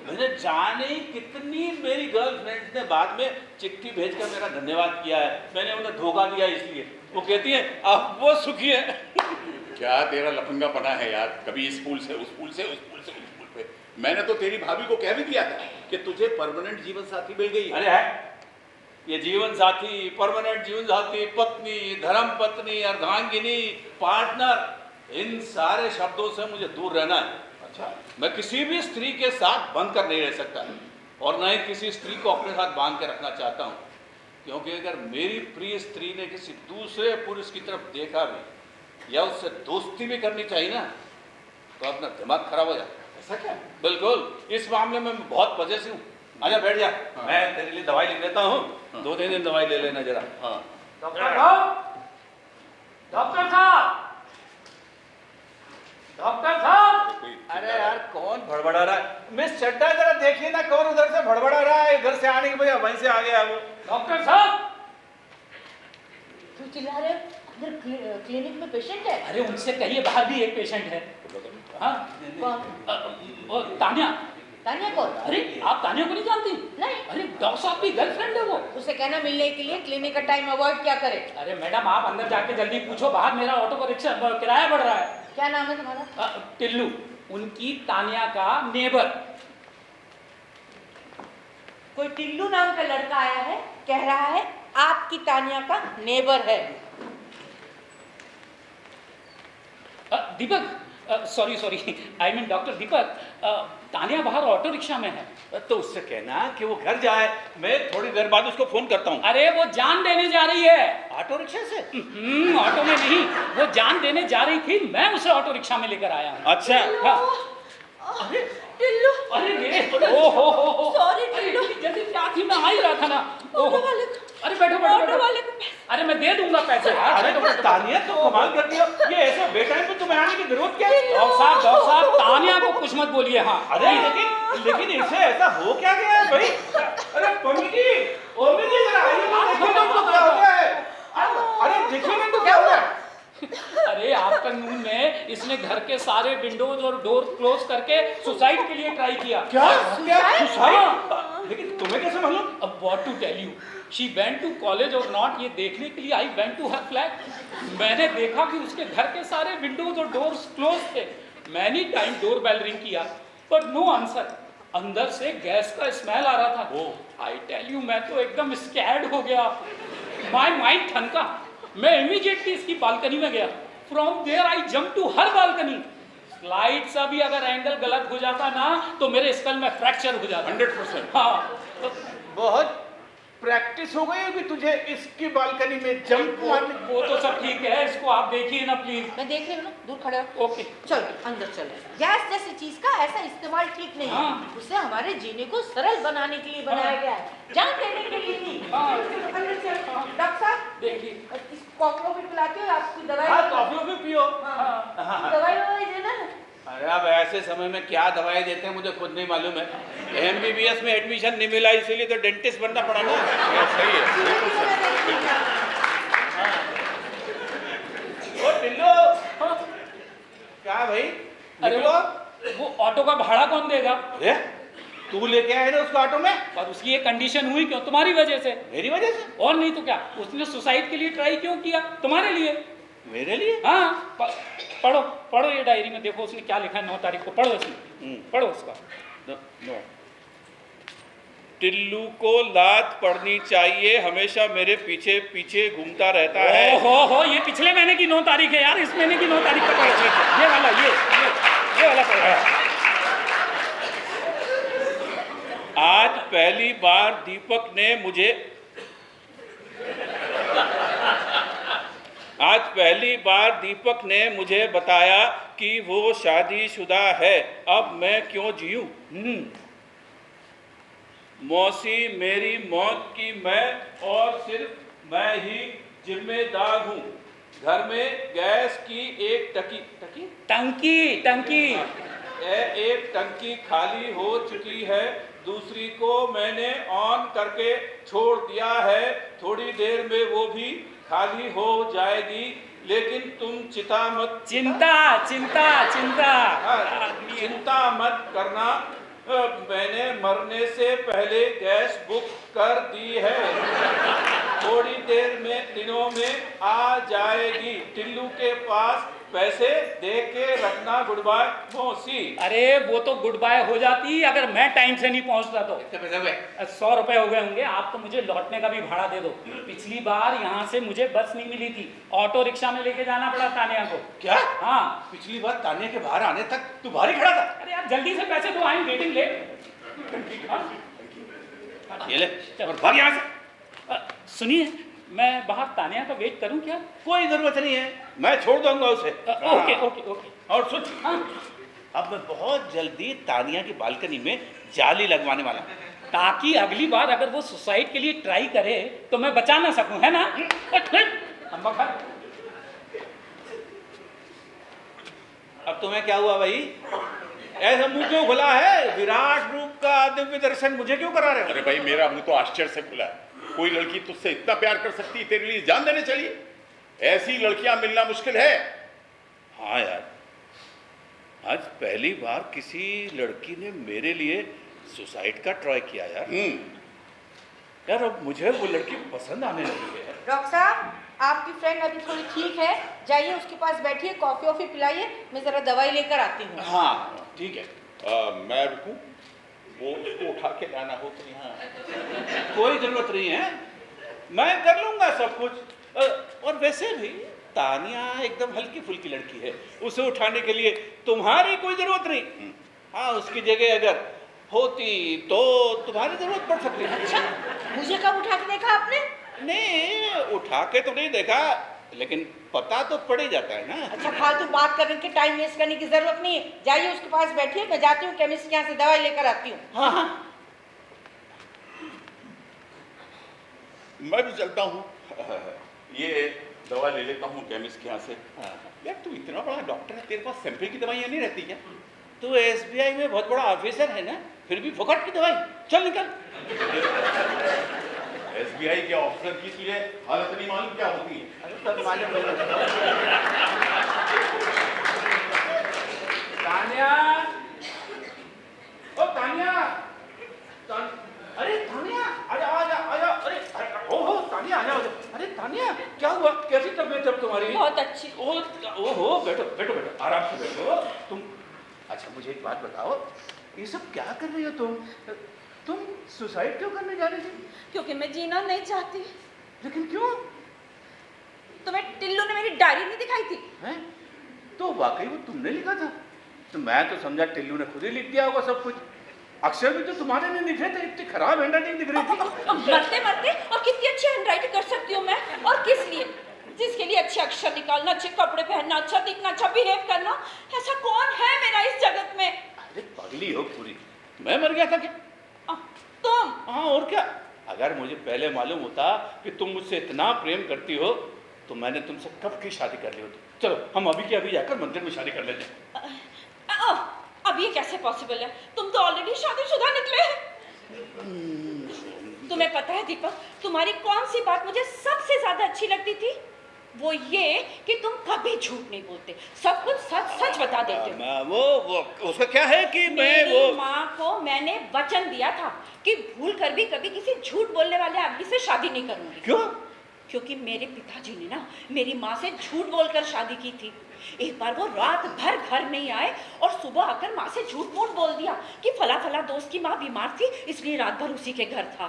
मैंने जाने ही कितनी मेरी गर्लफ्रेंड्स ने बाद में चिट्ठी भेजकर मेरा धन्यवाद किया है, मैंने उन्हें धोखा दिया इसलिए। वो कहती है अब वो सुखी है। क्या तेरा लफंगा पना है यार, कभी इस पुल से उस पुल से उस पुल से उस पुल पे। मैंने तो तेरी भाभी को कह भी दिया था कि तुझे परमानेंट जीवन साथी मिल गई। अरे है ये जीवन साथी, परमानेंट जीवन साथी, पत्नी, धर्म पत्नी, अर्धांगिनी, पार्टनर, इन सारे शब्दों से मुझे दूर रहना है। अच्छा, मैं किसी भी स्त्री के साथ बंध कर नहीं रह सकता और न ही किसी स्त्री को अपने साथ बांध के रखना चाहता हूँ, क्योंकि अगर मेरी प्रिय स्त्री ने किसी दूसरे पुरुष की तरफ देखा भी या उससे दोस्ती भी करनी चाहिए ना, तो अपना दिमाग खराब हो जाता है। ऐसा क्या? बिल्कुल, इस मामले में मैं बहुत पजेसिव हूँ। आजा बैठ जा। हाँ। मैं तेरे लिए दवाई लिख देता हूँ, हाँ। 2-3 दिन दवाई ले लेना जरा। हाँ। डॉक्टर साहब, डॉक्टर साहब, डॉक्टर साहब। अरे यार कौन भड़बड़ा रहा है? मिस चड्ढा जरा देखिए ना, कौन उधर से भड़बड़ा रहा है? इधर से आने के बजाय वहीं से आ गया वो। डॉक्टर साहब, क्यों चिल्ला रहे हो? अंदर क्लिनिक में पेशेंट है। अरे उनसे कहिए बाहर भी एक पेशेंट है। हाँ, कौन? वो तान्या। तानिया कौन? अरे आप तान्या को नहीं जानती? नहीं। अरे डॉक्टर साहब की गर्लफ्रेंड है वो। उसे कहना मिलने के लिए क्लिनिक का टाइम अवॉइड क्या करे। अरे मैडम आप अंदर जाके जल्दी पूछो, बाहर मेरा ऑटो का रिक्शा किराया बढ़ रहा है। क्या नाम है तुम्हारा? टिल्लू, उनकी तान्या का नेबर। कोई टिल्लू नाम का लड़का आया है, कह रहा है आपकी तानिया का नेबर है। Deepak, sorry sorry, I mean doctor Deepak, Tanya बाहर ऑटो रिक्शा में है। तो उससे कहना कि वो घर जाए, मैं थोड़ी देर बाद उसको फोन करता हूँ। अरे वो जान देने जा रही है। ऑटो रिक्शा से? ऑटो में नहीं, वो जान देने जा रही थी, मैं उसे ऑटो रिक्शा में लेकर आया हूँ। अच्छा। हाँ। अरे टिल्लू, अरे मेरे ओ Sorry, टिल्लू। जल्दी क्या थी, मैं आ ही रहा था ना। ऑटो वाले को, अरे बैठो बैठो ऑटो बैठो। वाले को। अरे मैं दे दूंगा पैसे यार। अरे बैठो, बैठो, तानिया तो कमाल कर दिया, ये ऐसे बेटाइम पे तुम्हें आने की जरूरत क्या है? डॉक्टर साहब तानिया को कुछ मत बोलिए। हाँ अरे लेकिन इसे ऐसा हो क्या गया है भाई? अरे मम्मी जी, मम्मी जी जरा आइए ना, देखिए ना इनको क्या हो गया है। अरे देखिए ना इनको क्या हो गया है। अरे आफ्टरनून में इसने घर के सारे विंडोज और डोर क्लोज करके सुसाइड के लिए ट्राई किया। क्या सुसाइड? हाँ। लेकिन तुम्हें कैसे मालूम? अब what to tell you, she went to college और नॉट, ये देखने के लिए I went to her flat. मैंने देखा कि उसके घर के सारे विंडोज और डोर्स क्लोज थे। Many time door bell ring किया बट नो आंसर। अंदर से गैस का स्मेल आ रहा था। आई टेल यू, मैं तो एकदम स्कैर्ड हो गया, माय माइंड ठनका। मैं इमीडिएटली इसकी बालकनी में गया, from there I jump to her balcony. Slide सा भी अगर एंगल गलत हो जाता ना तो मेरे स्कल में फ्रैक्चर हो जाता। 100%। हाँ तो बहुत प्रैक्टिस हो गई होगी तुझे इसकी बालकनी में जंप मारने। वो तो सब ठीक है, इसको आप देखिए ना प्लीज। मैं देख रही हूँ ना, दूर खड़े हो। ओके चलो अंदर चलो। गैस जैसी चीज का ऐसा इस्तेमाल ठीक नहीं है। हाँ। उसे हमारे जीने को सरल बनाने के लिए बनाया गया है, जान देने के लिए नहीं। हाँ। अंदर चलो। डॉक्टर साहब देखिए। इस कॉफी भी पिलाती हो, आपकी दवाई। हाँ कॉफी भी पियो। हाँ। दवाई ववाई देना ना। अरे अब ऐसे समय में क्या दवाई देते हैं मुझे खुद नहीं मालूम है। MBBS में एडमिशन नहीं मिला इसीलिए तो डेंटिस्ट बनना पड़ा ना। ये सही है, बिल्कुल सही। ओ टिल्लो, क्या भाई अरे निकलो। वो ऑटो का भाड़ा कौन देगा? अरे तू लेके आए ना उसको ऑटो में? और उसकी ये कंडीशन हुई क्यों? तुम्हारी वजह से। मेरी वजह से? और नहीं तो क्या, उसने सुसाइड के लिए ट्राई क्यों किया? तुम्हारे लिए। मेरे लिए? हाँ पढ़ो पढ़ो ये डायरी में, देखो उसने क्या लिखा है 9 तारीख को। पढ़ो इसमें, पढ़ो उसका। नो। टिल्लू को लात पड़नी चाहिए, हमेशा मेरे पीछे पीछे घूमता रहता है। हो ये पिछले महीने की 9 तारीख है यार, इस महीने की 9 तारीख का पढ़ो। ये वाला ये वाला पढ़ो। आज पहली बार दीपक ने मुझे बताया कि वो शादीशुदा है। अब मैं क्यों जीऊं? मौसी मेरी मौत की मैं और सिर्फ मैं ही जिम्मेदार हूँ। घर में गैस की एक टंकी एक टंकी खाली हो चुकी है, दूसरी को मैंने ऑन करके छोड़ दिया है। थोड़ी देर में वो भी खाली हो जाएगी, लेकिन तुम चिंता मत करना। मैंने मरने से पहले गैस बुक कर दी है, थोड़ी देर में दिनों में आ जाएगी। टिल्लू के पास पैसे दे के रखना। गुड बाय मौसी। अरे वो तो गुड बाय हो जाती अगर मैं टाइम से नहीं पहुंचता तो। कितने पैसे हुए? 100 रुपए हो गए होंगे। आप तो मुझे लौटने का भी भाड़ा दे दो। पिछली बार यहाँ से मुझे बस नहीं मिली थी, ऑटो रिक्शा में लेके जाना पड़ा तानिया को। क्या? हाँ पिछली बार तानिया के बाहर आने तक तू बाहर ही खड़ा था? अरे यार जल्दी से पैसे दो, आई एम वेटिंग लेट। ये ले और भाग यहाँ से। सुनिए, मैं बाहर तानिया का वेट करूं क्या? कोई जरूरत नहीं है, मैं छोड़ दूंगा उसे। ओके। और सुन, अब मैं बहुत जल्दी तानिया की बालकनी में जाली लगवाने वाला हूं, ताकि अगली बार अगर वो सुसाइड के लिए ट्राई करे तो मैं बचा ना सकूं, है ना? अब तुम्हें क्या हुआ भाई? ऐसा मुंह क्यों खुला है? विराट रूप का दिव्य दर्शन मुझे क्यों करा रहे हो? अरे भाई मेरा मुंह तो आश्चर्य से खुला है। कोई लड़की तुझसे इतना प्यार कर सकती है, तेरे लिए जान देने चलिए? ऐसी लड़कियां मिलना मुश्किल है। हाँ यार, आज पहली बार किसी लड़की ने मेरे लिए सुसाइड का ट्राई किया यार। यार अब मुझे वो लड़की पसंद आने लगी है। डॉक्टर साहब, आपकी फ्रेंड अभी थोड़ी ठीक है, जाइए उसके पास बैठिए, कॉफी वॉफी पिलाइए, मैं जरा दवाई लेकर आती हूँ। हाँ ठीक है। मैं रुकूं? वो उसको उठा के लाना हो तो यहाँ। कोई जरूरत नहीं है, मैं कर लूंगा सब कुछ। और वैसे भी तानिया एकदम हल्की फुल्की लड़की है, उसे उठाने के लिए तुम्हारी कोई जरूरत नहीं। हाँ, उसकी जगह अगर होती तो तुम्हारी जरूरत पड़ सकती है। अच्छा, मुझे कब उठा के देखा आपने? नहीं, उठा के तो नहीं देखा, लेकिन पता तो पड़ ही जाता है ना। अच्छा, फालतू बात करने के टाइम वेस्ट करने की जरूरत नहीं है, जाइए उसके पास बैठिए, मैं जाती हूँ केमिस्ट के यहाँ से दवाई लेकर आती हूँ। हाँ हाँ, मैं भी चलता हूँ। ये दवा ले लेता हूँ केमिस्ट के यहाँ से। यार तू इतना बड़ा डॉक्टर है, तेरे पास सैंपल की दवाइयाँ नहीं रहती क्या? तू SBI में बहुत बड़ा ऑफिसर है ना, फिर भी फुकट की दवाई। चल निकल। SBI के ऑफिसर की तुझे हालत नहीं मालूम क्या होती है? अरे सब मालूम है। तानिया, ओ तानिया, अरे तानिया, आजा आजा आजा। अरे ओहो तानिया, आजा आजा। अरे तानिया, क्या हुआ? कैसी तबीयत है तुम्हारी? बहुत अच्छी। ओहो, बैठो बैठो बैठो, आराम से बैठो तुम। अच्छा मुझे एक बात बताओ, ये सब क्या कर रही हो तुम सुसाइड क्यों करने जा रही थी? क्योंकि मैं जीना नहीं चाहती। लेकिन क्यों? तुम्हें टिल्लू ने मेरी डायरी नहीं दिखाई थी? हैं? वाकई वो तुमने लिखा था? तो मैं तो समझा टिल्लू ने खुद ही लिख दिया होगा सब कुछ। अक्षर भी तो तुम्हारे ने लिखे थे, इतनी खराब हैंडराइटिंग दिख रही थी। मरते मरते और कितनी अच्छी हैंडराइटिंग कर सकती हूँ मैं, और किस लिए? जिसके लिए अच्छे अक्षर निकालना, अच्छे कपड़े पहनना, अच्छा दिखना, अच्छा बिहेव करना, ऐसा कौन है मेरा इस जगत में? अरे पगली हो पूरी, मैं मर गया था क्या? तुम? हाँ और क्या। अगर मुझे पहले मालूम होता कि तुम मुझसे इतना प्रेम करती हो तो मैंने तुमसे कब की शादी कर ली होती। चलो हम अभी के अभी जाकर मंदिर में शादी कर लेते हैं। अब ये कैसे पॉसिबल है? तुम तो ऑलरेडी शादीशुदा निकले। तुम्हें पता है दीपक, तुम्हारी कौन सी बात मुझे सबसे ज्यादा अच्छी लगती थी? वो ये कि तुम कभी झूठ नहीं बोलते, सब कुछ सच सच बता देते हो। वो उसका क्या है कि मैं मेरी वो माँ को मैंने वचन दिया था कि भूल कर भी कभी किसी झूठ बोलने वाले आदमी से शादी नहीं करूंगी। क्यों? क्योंकि मेरे पिताजी ने ना मेरी माँ से झूठ बोलकर शादी की थी। एक बार वो रात भर घर नहीं आए और सुबह आकर माँ से झूठ मूठ बोल दिया कि फला फला दोस्त की माँ बीमार थी, इसलिए रात भर उसी के घर था।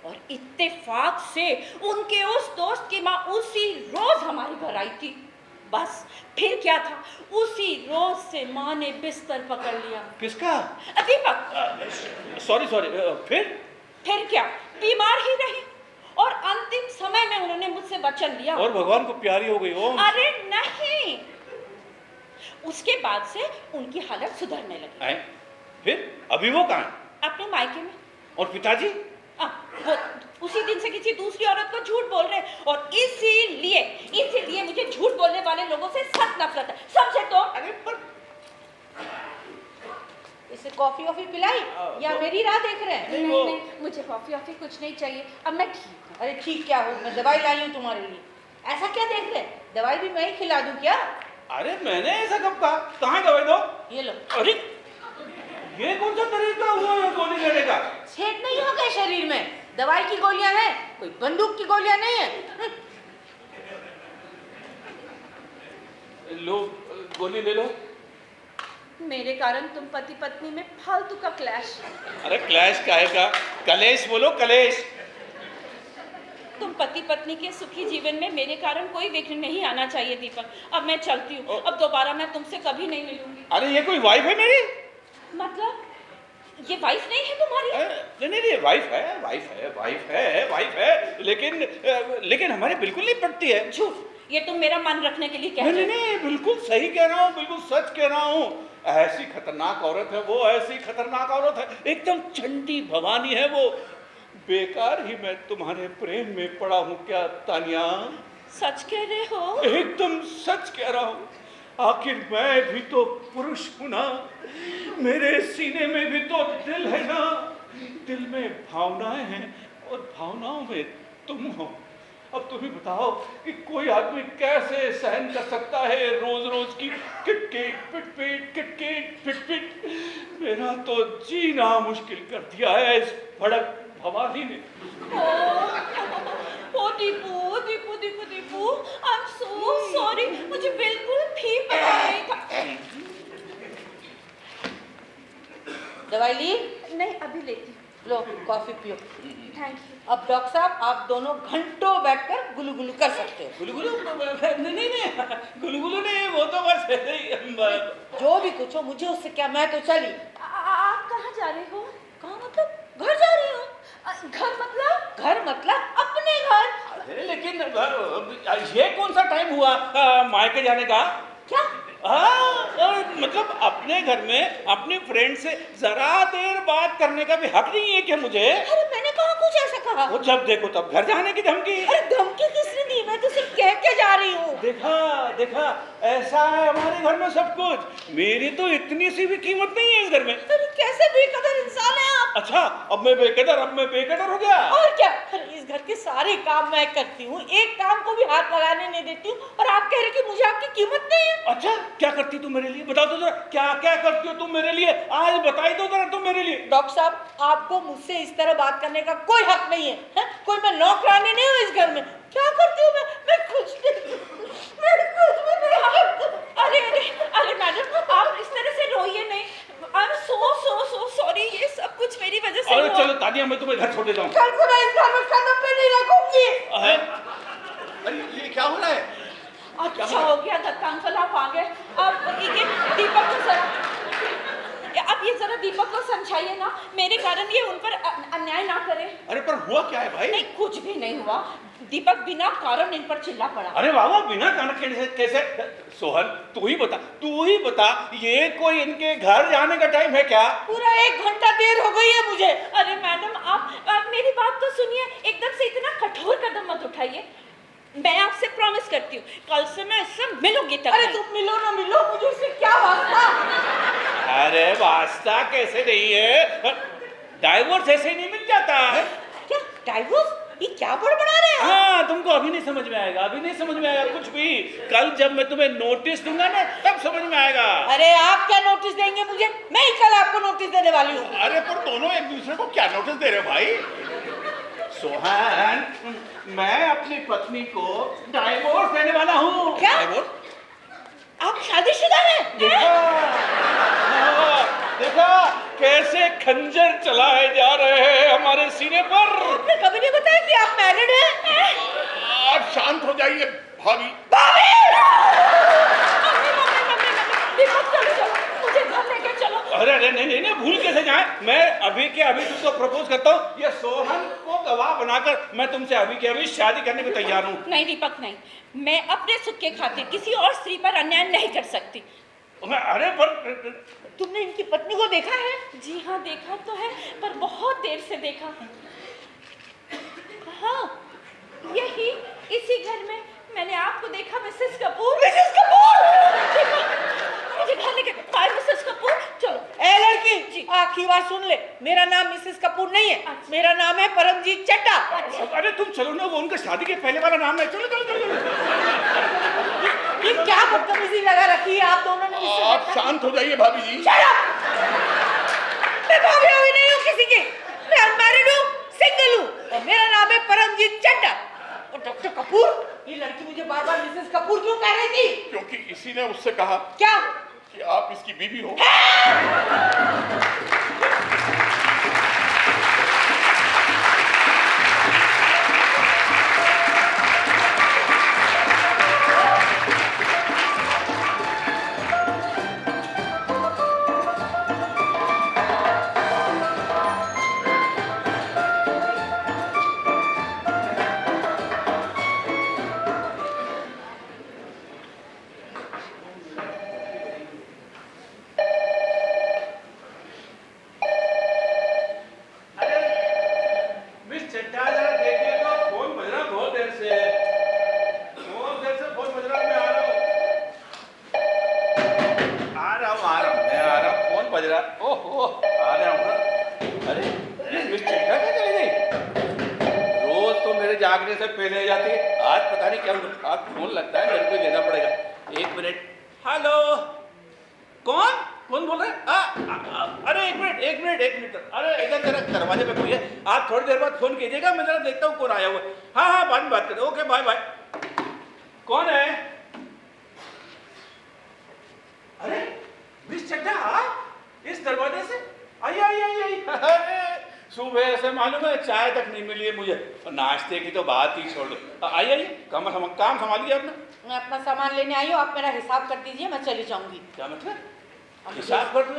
और इत्तेफाक से उनके उस दोस्त की माँ उसी रोज हमारे घर आई थी। बस फिर क्या था, उसी रोज से माँ ने बिस्तर पकड़ लिया। किसका? दीपक, सॉरी फिर क्या, बीमार ही रही और अंतिम समय में उन्होंने मुझसे वचन लिया और भगवान को प्यारी हो गई। ओम। अरे नहीं, उसके बाद से उनकी हालत सुधरने लगी। फिर अभी वो कहाँ है? अपने मायके में। और पिताजी? वो उसी दिन से किसी दूसरी औरत को झूठ बोल रहे हैं, और इसीलिए मुझे झूठ बोलने वाले लोगों से सख्त नफरत है, समझे तो? अरे पर इसे कॉफी वॉफी पिलाई या मेरी राह देख रहे हैं? नहीं, मुझे कॉफी वॉफी कुछ नहीं चाहिए, अब मैं ठीक हूँ। अरे ठीक क्या हो, मैं दवाई लाई हूँ तुम्हारे लिए। ऐसा क्या देख रहे हैं, दवाई भी मैं ही खिला दूँ क्या? अरे मैंने ऐसा कब कहा? कहाँ दवाई दो? ये लो। अरे ये कौन सा तरीका हुआ है गोली लेने का? छेद नहीं हो गए शरीर में, दवाई की गोलियां हैं, कोई बंदूक की गोलियां नहीं है। लो गोली ले लो। मेरे कारण तुम पति पत्नी में फालतू का क्लैश। अरे क्लैश काहे का? कलेश बोलो, कलेश। तुम पति पत्नी के सुखी जीवन में मेरे कारण कोई विघ्न नहीं आना चाहिए दीपक। अब मैं चलती हूँ, अब दोबारा मैं तुमसे कभी नहीं मिलूंगी। अरे ये कोई वाइफ है मेरी? मतलब ये वाइफ नहीं है तुम्हारी? नहीं वाइफ है लेकिन हमारी बिल्कुल नहीं पटती है। झूठ, ये तुम मेरा मन रखने के लिए कह रहे हो। नहीं बिल्कुल सही कह रहा हूँ, बिल्कुल सच कह रहा हूँ। ऐसी खतरनाक औरत है वो, ऐसी खतरनाक औरत है, एकदम चंडी भवानी है वो। बेकार ही मैं तुम्हारे प्रेम में पड़ा हूँ क्या तानिया? सच कह रहे हो? एकदम सच कह रहा हूँ। आखिर मैं भी तो पुरुष हूं ना, मेरे सीने में भी तो दिल है ना, दिल में भावनाएं हैं और भावनाओं में तुम हो। अब तुम ही बताओ कि कोई आदमी कैसे सहन कर सकता है रोज रोज की किटकिट पिटपिट पिटपिट। मेरा तो जीना मुश्किल कर दिया है इस भड़क भवानी ने। ओ Deepu Deepu Deepu Deepu, I am so sorry, मुझे बिल्कुल भी पता नहीं था। दवाई ली? नहीं, अभी लेती हूँ। लो कॉफी पियो। Thank you. अब डॉक्टर साहब आप दोनों घंटों बैठकर गुलुगुलु कर सकते हो। गुलगुलू नहीं गुलगुलू नहीं, वो तो बस ऐसे ही। जो भी कुछ हो मुझे उससे क्या, मैं तो चली। आप कहाँ जा रहे हो? कहाँ मतलब? घर जा रही हो? घर मतलब अपने घर। अरे लेकिन ये कौन सा टाइम हुआ मायके जाने का? क्या? मतलब अपने घर में अपनी फ्रेंड से जरा देर बात करने का भी हक नहीं है क्या मुझे? अरे मैंने कहाँ कुछ ऐसा कहा? वो जब देखो तब घर जाने की धमकी। अरे धमकी किसने दी? मैं तो सिर्फ कह के जा रही हूँ। देखा ऐसा है हमारे घर में सब कुछ। मेरी तो इतनी सी भी कीमत नहीं है इस घर में। अरे कैसे बेकदर इंसान है आप? अच्छा अब मैं बेकदर हो गया? और क्या? अरे इस घर के सारे काम मैं करती हूँ, एक काम को भी हाथ लगाने नहीं देती हूँ, और आप कह रहे कि मुझे आपकी कीमत नहीं है। अच्छा क्या करती तुम मेरे लिए? बताओ तो जरा, क्या क्या करती हो तुम मेरे लिए? आज बताई दो जरा तुम मेरे लिए। डॉक्टर साहब आपको मुझसे इस तरह बात करने का कोई हक नहीं है, कोई मैं नौकरानी नहीं हूँ इस घर में। क्या करती हूँ मैं कुछ नहीं। अरे मैडम आप इस तरह से रोइए नहीं। आई एम सो सॉरी, ये सब कुछ मेरी वजह से अरे हुआ। चलो तानिया मैं तुम्हें घर छोड़ देता हूँ। कल को मैं इस घर में कदम भी नहीं रखूंगी। अरे ये क्या हो रहा है? अच्छा हो गया दत्ता अंकल आप आ गए। अब ये दीपक को जरा, अब ये जरा दीपक को समझाइए ना, मेरे कारण ये उन पर अन्याय ना करे। अरे पर हुआ क्या है भाई? नहीं कुछ भी नहीं हुआ, दीपक बिना कारण इन पर चिल्ला पड़ा। अरे बाबा बिना कारण कैसे? सोहन तू ही बता, ये कोई इनके घर जाने का टाइम है क्या? पूरा 1 घंटा देर हो गई है मुझे। अरे मैडम आप मेरी बात तो सुनिए, एकदम से इतना कठोर कदम मत उठाइए। मैं आपसे प्रॉमिस करती हूँ कल से मैं इससे मिलूंगी तक। अरे तुम मिलो ना मिलो, मुझे इससे क्या वास्ता? अरे वास्ता कैसे नहीं है, डाइवोर्स ऐसे ही नहीं मिल जाता है। क्या डाइवोर्स? ये क्या बड़बड़ा रहे हैं? हाँ तुमको अभी नहीं समझ में आएगा, कुछ भी। कल जब मैं तुम्हें नोटिस दूंगा ना तब समझ में आएगा। अरे आप क्या नोटिस देंगे मुझे? मैं ही कल आपको नोटिस देने वाली हूँ। अरे पर दोनों एक दूसरे को क्या नोटिस दे रहे हो भाई? सोहन मैं अपनी पत्नी को डाइवोर्स देने वाला हूँ। क्या? डाइवोर्स? आप शादीशुदा हैं? देखा कैसे खंजर चलाए जा रहे हैं हमारे सीने पर। आपने कभी नहीं बताया कि आप मैरिड हैं? आप शांत हो जाइए भाभी। दीपक चलो, मुझे घर लेके चलो। अरे नहीं, भूल कैसे जाए? मैं अभी के अभी तुमको प्रपोज करता हूँ, ये सोहन को गवाह बनाकर मैं तुमसे अभी के अभी शादी करने को तैयार हूँ। नहीं दीपक नहीं, मैं अपने सुख के खातिर किसी और स्त्री पर अन्याय नहीं कर सकती। अरे पर तुमने इनकी पत्नी को देखा है? जी हाँ देखा तो है, पर बहुत देर से देखा है। हाँ यही इसी घर में मैंने आपको देखा मिसेस कपूर। मिसेस कपूर! मुझे घर लेके बाय मिसेस कपूर चलो। ए लड़की जी, आखिरी बार सुन ले, मेरा नाम मिसेस कपूर नहीं है। अच्छा। मेरा नाम है परमजीत चड्डा। अच्छा। अरे तुम चलो ना, वो उनका शादी के पहले वाला नाम है। चलो। ये क्या बदतमीजी लगा रखी है आप दोनों ने? आप शांत हो जाइए भाभी जी। मैं भाभी नहीं हूँ किसी की, मैं अनमैरिड हूँ, सिंगल हूँ, और मेरा नाम है परमजीत चड्डा। और डॉक्टर कपूर, ये लड़की मुझे बार बार मिसेस कपूर क्यों कह रही थी? क्योंकि इसी ने उससे कहा क्या कि आप इसकी बीवी हो। जागने से पहले जाती है, आज पता नहीं क्या हुआ। फोन लगता है, मेरे को लेना पड़ेगा। 1 मिनट। हेलो, कौन बोल रहे हैं? अरे एक मिनट। अरे इधर जरा दरवाजे पे कोई है, आप थोड़ी देर बाद फोन कीजिएगा, मैं जरा देखता हूँ कौन आया हुआ है। हाँ बाद में बात करते। Okay bye. कौन है? अरे मिस चड्डा, इस दरवाजे से आई। सुबह से मालूम है चाय तक नहीं मिली है मुझे, और नाश्ते की तो बात ही छोड़ दो। आइए काम संभालिए आपने। मैं अपना सामान लेने आई हूँ, आप मेरा हिसाब कर दीजिए, मैं चली जाऊंगी। क्या मतलब? हिसाब कर दो।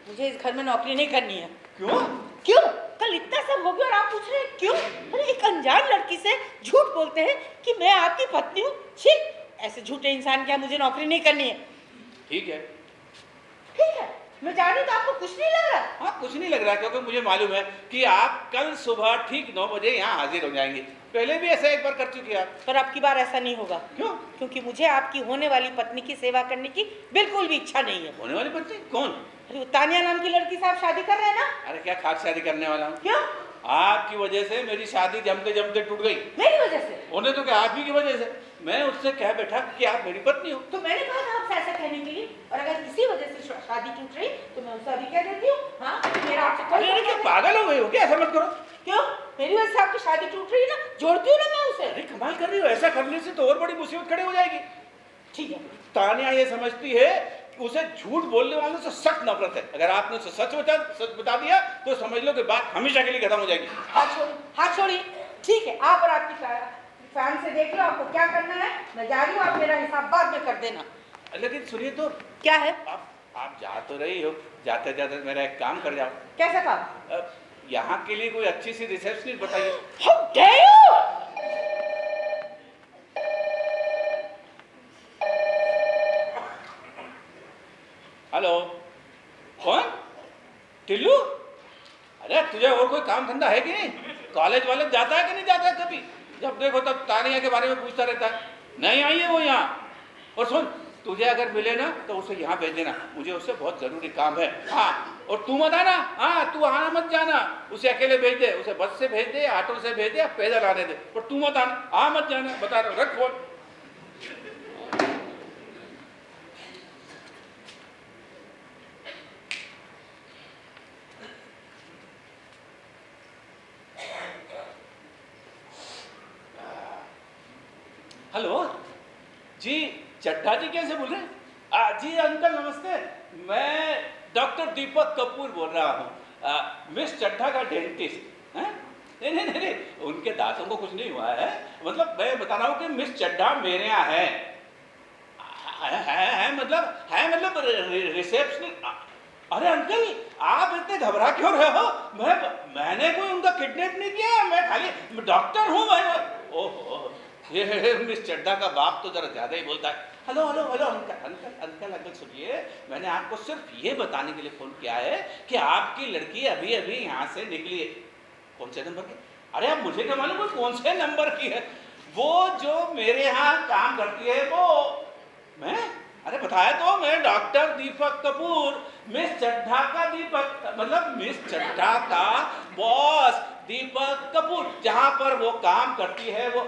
मुझे इस घर में नौकरी नहीं करनी है। क्यों? कल इतना सब हो गया और आप पूछ रहे हैं क्यों? अरे एक अनजान लड़की से झूठ बोलते हैं कि मैं आपकी पत्नी हूँ। छी, ऐसे झूठे इंसान क्या मुझे नौकरी नहीं करनी है। ठीक है, मैं जा रही हूँ तो आपको कुछ नहीं लग रहा? हाँ कुछ नहीं लग रहा, क्योंकि मुझे मालूम है कि आप कल सुबह ठीक 9 बजे यहाँ हाजिर हो जाएंगे। पहले भी ऐसा एक बार कर चुकी आप। पर आपकी बार ऐसा नहीं होगा। क्यों? क्योंकि मुझे आपकी होने वाली पत्नी की सेवा करने की बिल्कुल भी इच्छा नहीं है। होने वाली पत्नी? कौन? अरे तानिया नाम की लड़की से आप शादी कर रहे हैं ना? अरे क्या खास शादी करने वाला हूँ? क्यों? आपकी वजह से मेरी शादी जमते जमते टूट गई। मेरी वजह से? उन्हें तो क्या, आप ही की वजह से। मैं उससे कह बैठा कि आप मेरी पत्नी हो। तो मैंने कहा था आपसे ऐसा कहने के लिए, और अगर इसी वजह से शादी टूट रही तो मैं उससे अभी कह देती हूँ। हाँ मेरा आपसे कोई अरे क्या पागल हो गई हो क्या? ऐसा मत करो। क्यों? मेरी वजह से आपकी शादी टूट रही है ना, जोड़ती हूँ ना मैं उसे। अरे कमाल कर रही हो, ऐसा करने से तो और बड़ी मुसीबत खड़ी हो जाएगी। ठीक है, तानिया ये समझती है कि उसे झूठ बोलने वालों से सख्त नफरत है। अगर आपने उसे सच बता दिया तो समझ लो कि बात हमेशा के लिए खत्म हो जाएगी। हाथ छोड़िए। ठीक है, आप और आपकी फैन से देख लो आपको क्या करना है, मैं जा रही हूँ, आप मेरा हिसाब बाद में कर देना। लेकिन सुनिए तो, क्या है? आप जा तो रही हो, जाते जाते मेरा एक काम कर जाओ। कैसा काम? यहाँ के लिए कोई अच्छी सी रिसेप्शनिस्ट बताइए। How dare you! हेलो, कौन? टिल्लू? अरे तुझे और कोई काम धंधा है कि नहीं? कॉलेज वाले जाता है कि नहीं जाता है कभी? जब देखो तब तानिया के बारे में पूछता रहता है। नहीं आई है वो यहाँ। और सुन, तुझे अगर मिले ना तो उसे यहाँ भेज देना, मुझे उससे बहुत जरूरी काम है। हाँ, और तू मत आना। हाँ, तू आना मत जाना, उसे अकेले भेज दे, उसे बस से भेज दे, ऑटो से भेज दे या पैदल आने दे, और तू मत आना। हाँ मत जाना, बता रहा हूँ, रख फोन। हेलो जी, चड्ढा जी कैसे बोल रहे हैं? जी अंकल नमस्ते, मैं डॉक्टर दीपक कपूर बोल रहा हूँ, मिस चड्ढा का डेंटिस्ट। हैं? नहीं नहीं नहीं, उनके दांतों को कुछ नहीं हुआ है, मतलब मैं बता रहा हूँ कि मिस चड्ढा मेरे यहाँ है मतलब रिसेप्शनिस्ट। अरे अंकल, आप इतने घबरा क्यों रहे हो? मैंने कोई उनका किडनैप नहीं किया, मैं खाली डॉक्टर हूँ। ओहो, ये मिस चड्ढा का बाप तो जरा ज्यादा ही बोलता है। हेलो हेलो हेलो अंकल सुनिए, मैंने आपको सिर्फ ये बताने के लिए फोन किया है कि आपकी लड़की अभी अभी यहाँ से निकली है। कौन से नंबर की? अरे आप मुझे क्या मालूम कौन से नंबर की है? वो जो मेरे यहाँ काम करती है वो मैं, अरे बताया तो, मैं डॉक्टर दीपक कपूर, मिस चड्ढा का दीपक, मतलब मिस चड्ढा का बॉस दीपक कपूर, जहाँ पर वो काम करती है वो।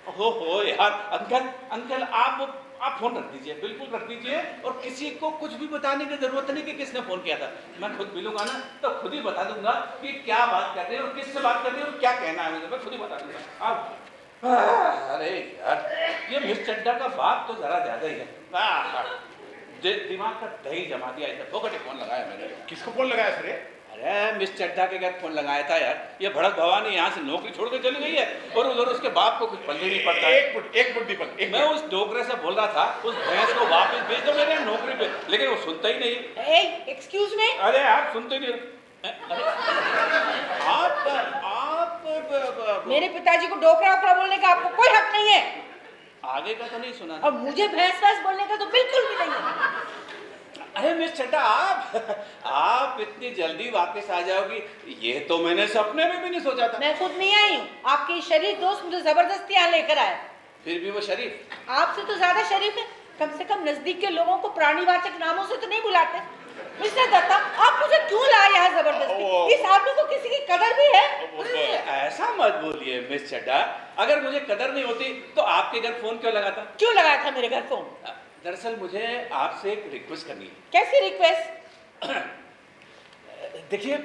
हो यार अंकल आप फोन रख दीजिए, बिल्कुल रख दीजिए, और किसी को कुछ भी बताने की जरूरत नहीं कि किसने फोन किया था। मैं खुद मिलूंगा ना तो खुद ही बता दूंगा कि क्या बात कर रहे हैं और किससे बात कर रहे हैं और क्या कहना है मुझे, मैं खुद ही बता दूंगा। आप अरे यार, ये मिस चड्ढा का बाप तो जरा ज्यादा ही है। दिमाग का दही जमा दिया, इधर फोकट फोन लगाया मैंने। किसको फोन लगाया सर? अरे मिस चड्ढा के घर फोन लगाया था यार, ये भड़क भवानी यहाँ से नौकरी छोड़ के चली गई है और उधर उसके बाप को कुछ पल्ले नहीं पड़ता है। एक मिनट दीपक, मैं उस डोगरे से बोल रहा था उस भैंस को वापस भेज दो मेरे नौकरी पे, लेकिन वो सुनता ही नहीं। Excuse me. अरे आप सुनते नहीं। अरे आप मेरे पिताजी को डोकरा ओकरा बोलने का आपको कोई हक नहीं है। आगे का तो नहीं सुना और मुझे भैंस वैस बोलने का तो बिल्कुल भी नहीं है। अरे मिस चड्ढा, आप इतनी जल्दी वापस आ जाओगी ये तो मैंने सपने में भी नहीं सोचा था। मैं खुद नहीं आई हूँ, आपके शरीफ दोस्त मुझे जबरदस्ती यहाँ लेकर आए। फिर भी वो शरीफ आपसे तो ज्यादा शरीफ है, कम से कम नजदीक के लोगों को प्राणीवाचक नामों से तो नहीं बुलाते। मिस्टर दत्ता, आप मुझे क्यों लाए यहाँ जबरदस्ती? इस आदमी को किसी की कदर भी है? ऐसा मत बोलिए मिस चड्ढा, अगर मुझे कदर नहीं होती तो आपके घर फोन क्यों लगाता? क्यों लगाया था मेरे घर फोन? दरअसल मुझे आपसे एक रिक्वेस्ट करनी है। कैसी रिक्वेस्ट? देखिए,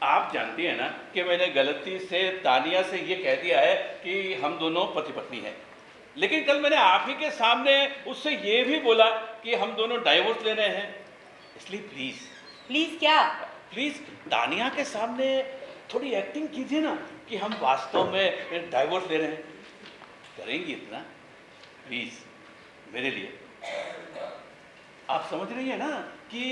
आप जानती हैं ना कि मैंने गलती से तानिया से ये कह दिया है कि हम दोनों पति पत्नी हैं, लेकिन कल मैंने आप ही के सामने उससे ये भी बोला कि हम दोनों डाइवोर्स ले रहे हैं, इसलिए प्लीज क्या? प्लीज तानिया के सामने थोड़ी एक्टिंग कीजिए ना कि हम वास्तव में डाइवोर्स ले रहे हैं। करेंगी इतना प्लीज मेरे लिए? आप समझ रही है ना कि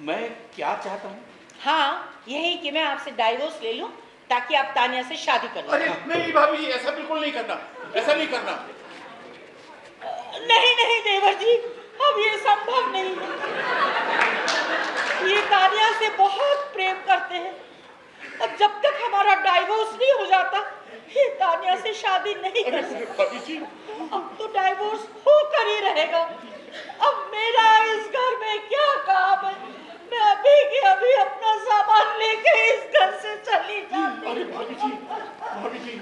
मैं क्या चाहता हूँ? हाँ, यही कि मैं आपसे डाइवोर्स ले लूं ताकि आप तानिया से शादी कर लें। अरे नहीं भाभी, ऐसा बिल्कुल नहीं करना, ऐसा नहीं करना। नहीं देवर जी, अब ये संभव नहीं है। ये तानिया से बहुत प्रेम करते हैं और जब तक हमारा डाइवोर्स नहीं हो जाता ये तानिया से शादी नहीं कर सकते। भाभी जी, अब तो डाइवोर्स होकर ही रहेगा। अब मेरा इस घर में क्या काम है? मैं अभी के अभी अपना सामान लेके इस घर से चली जाती। अरे भाभी जी, अरे भाभी जी।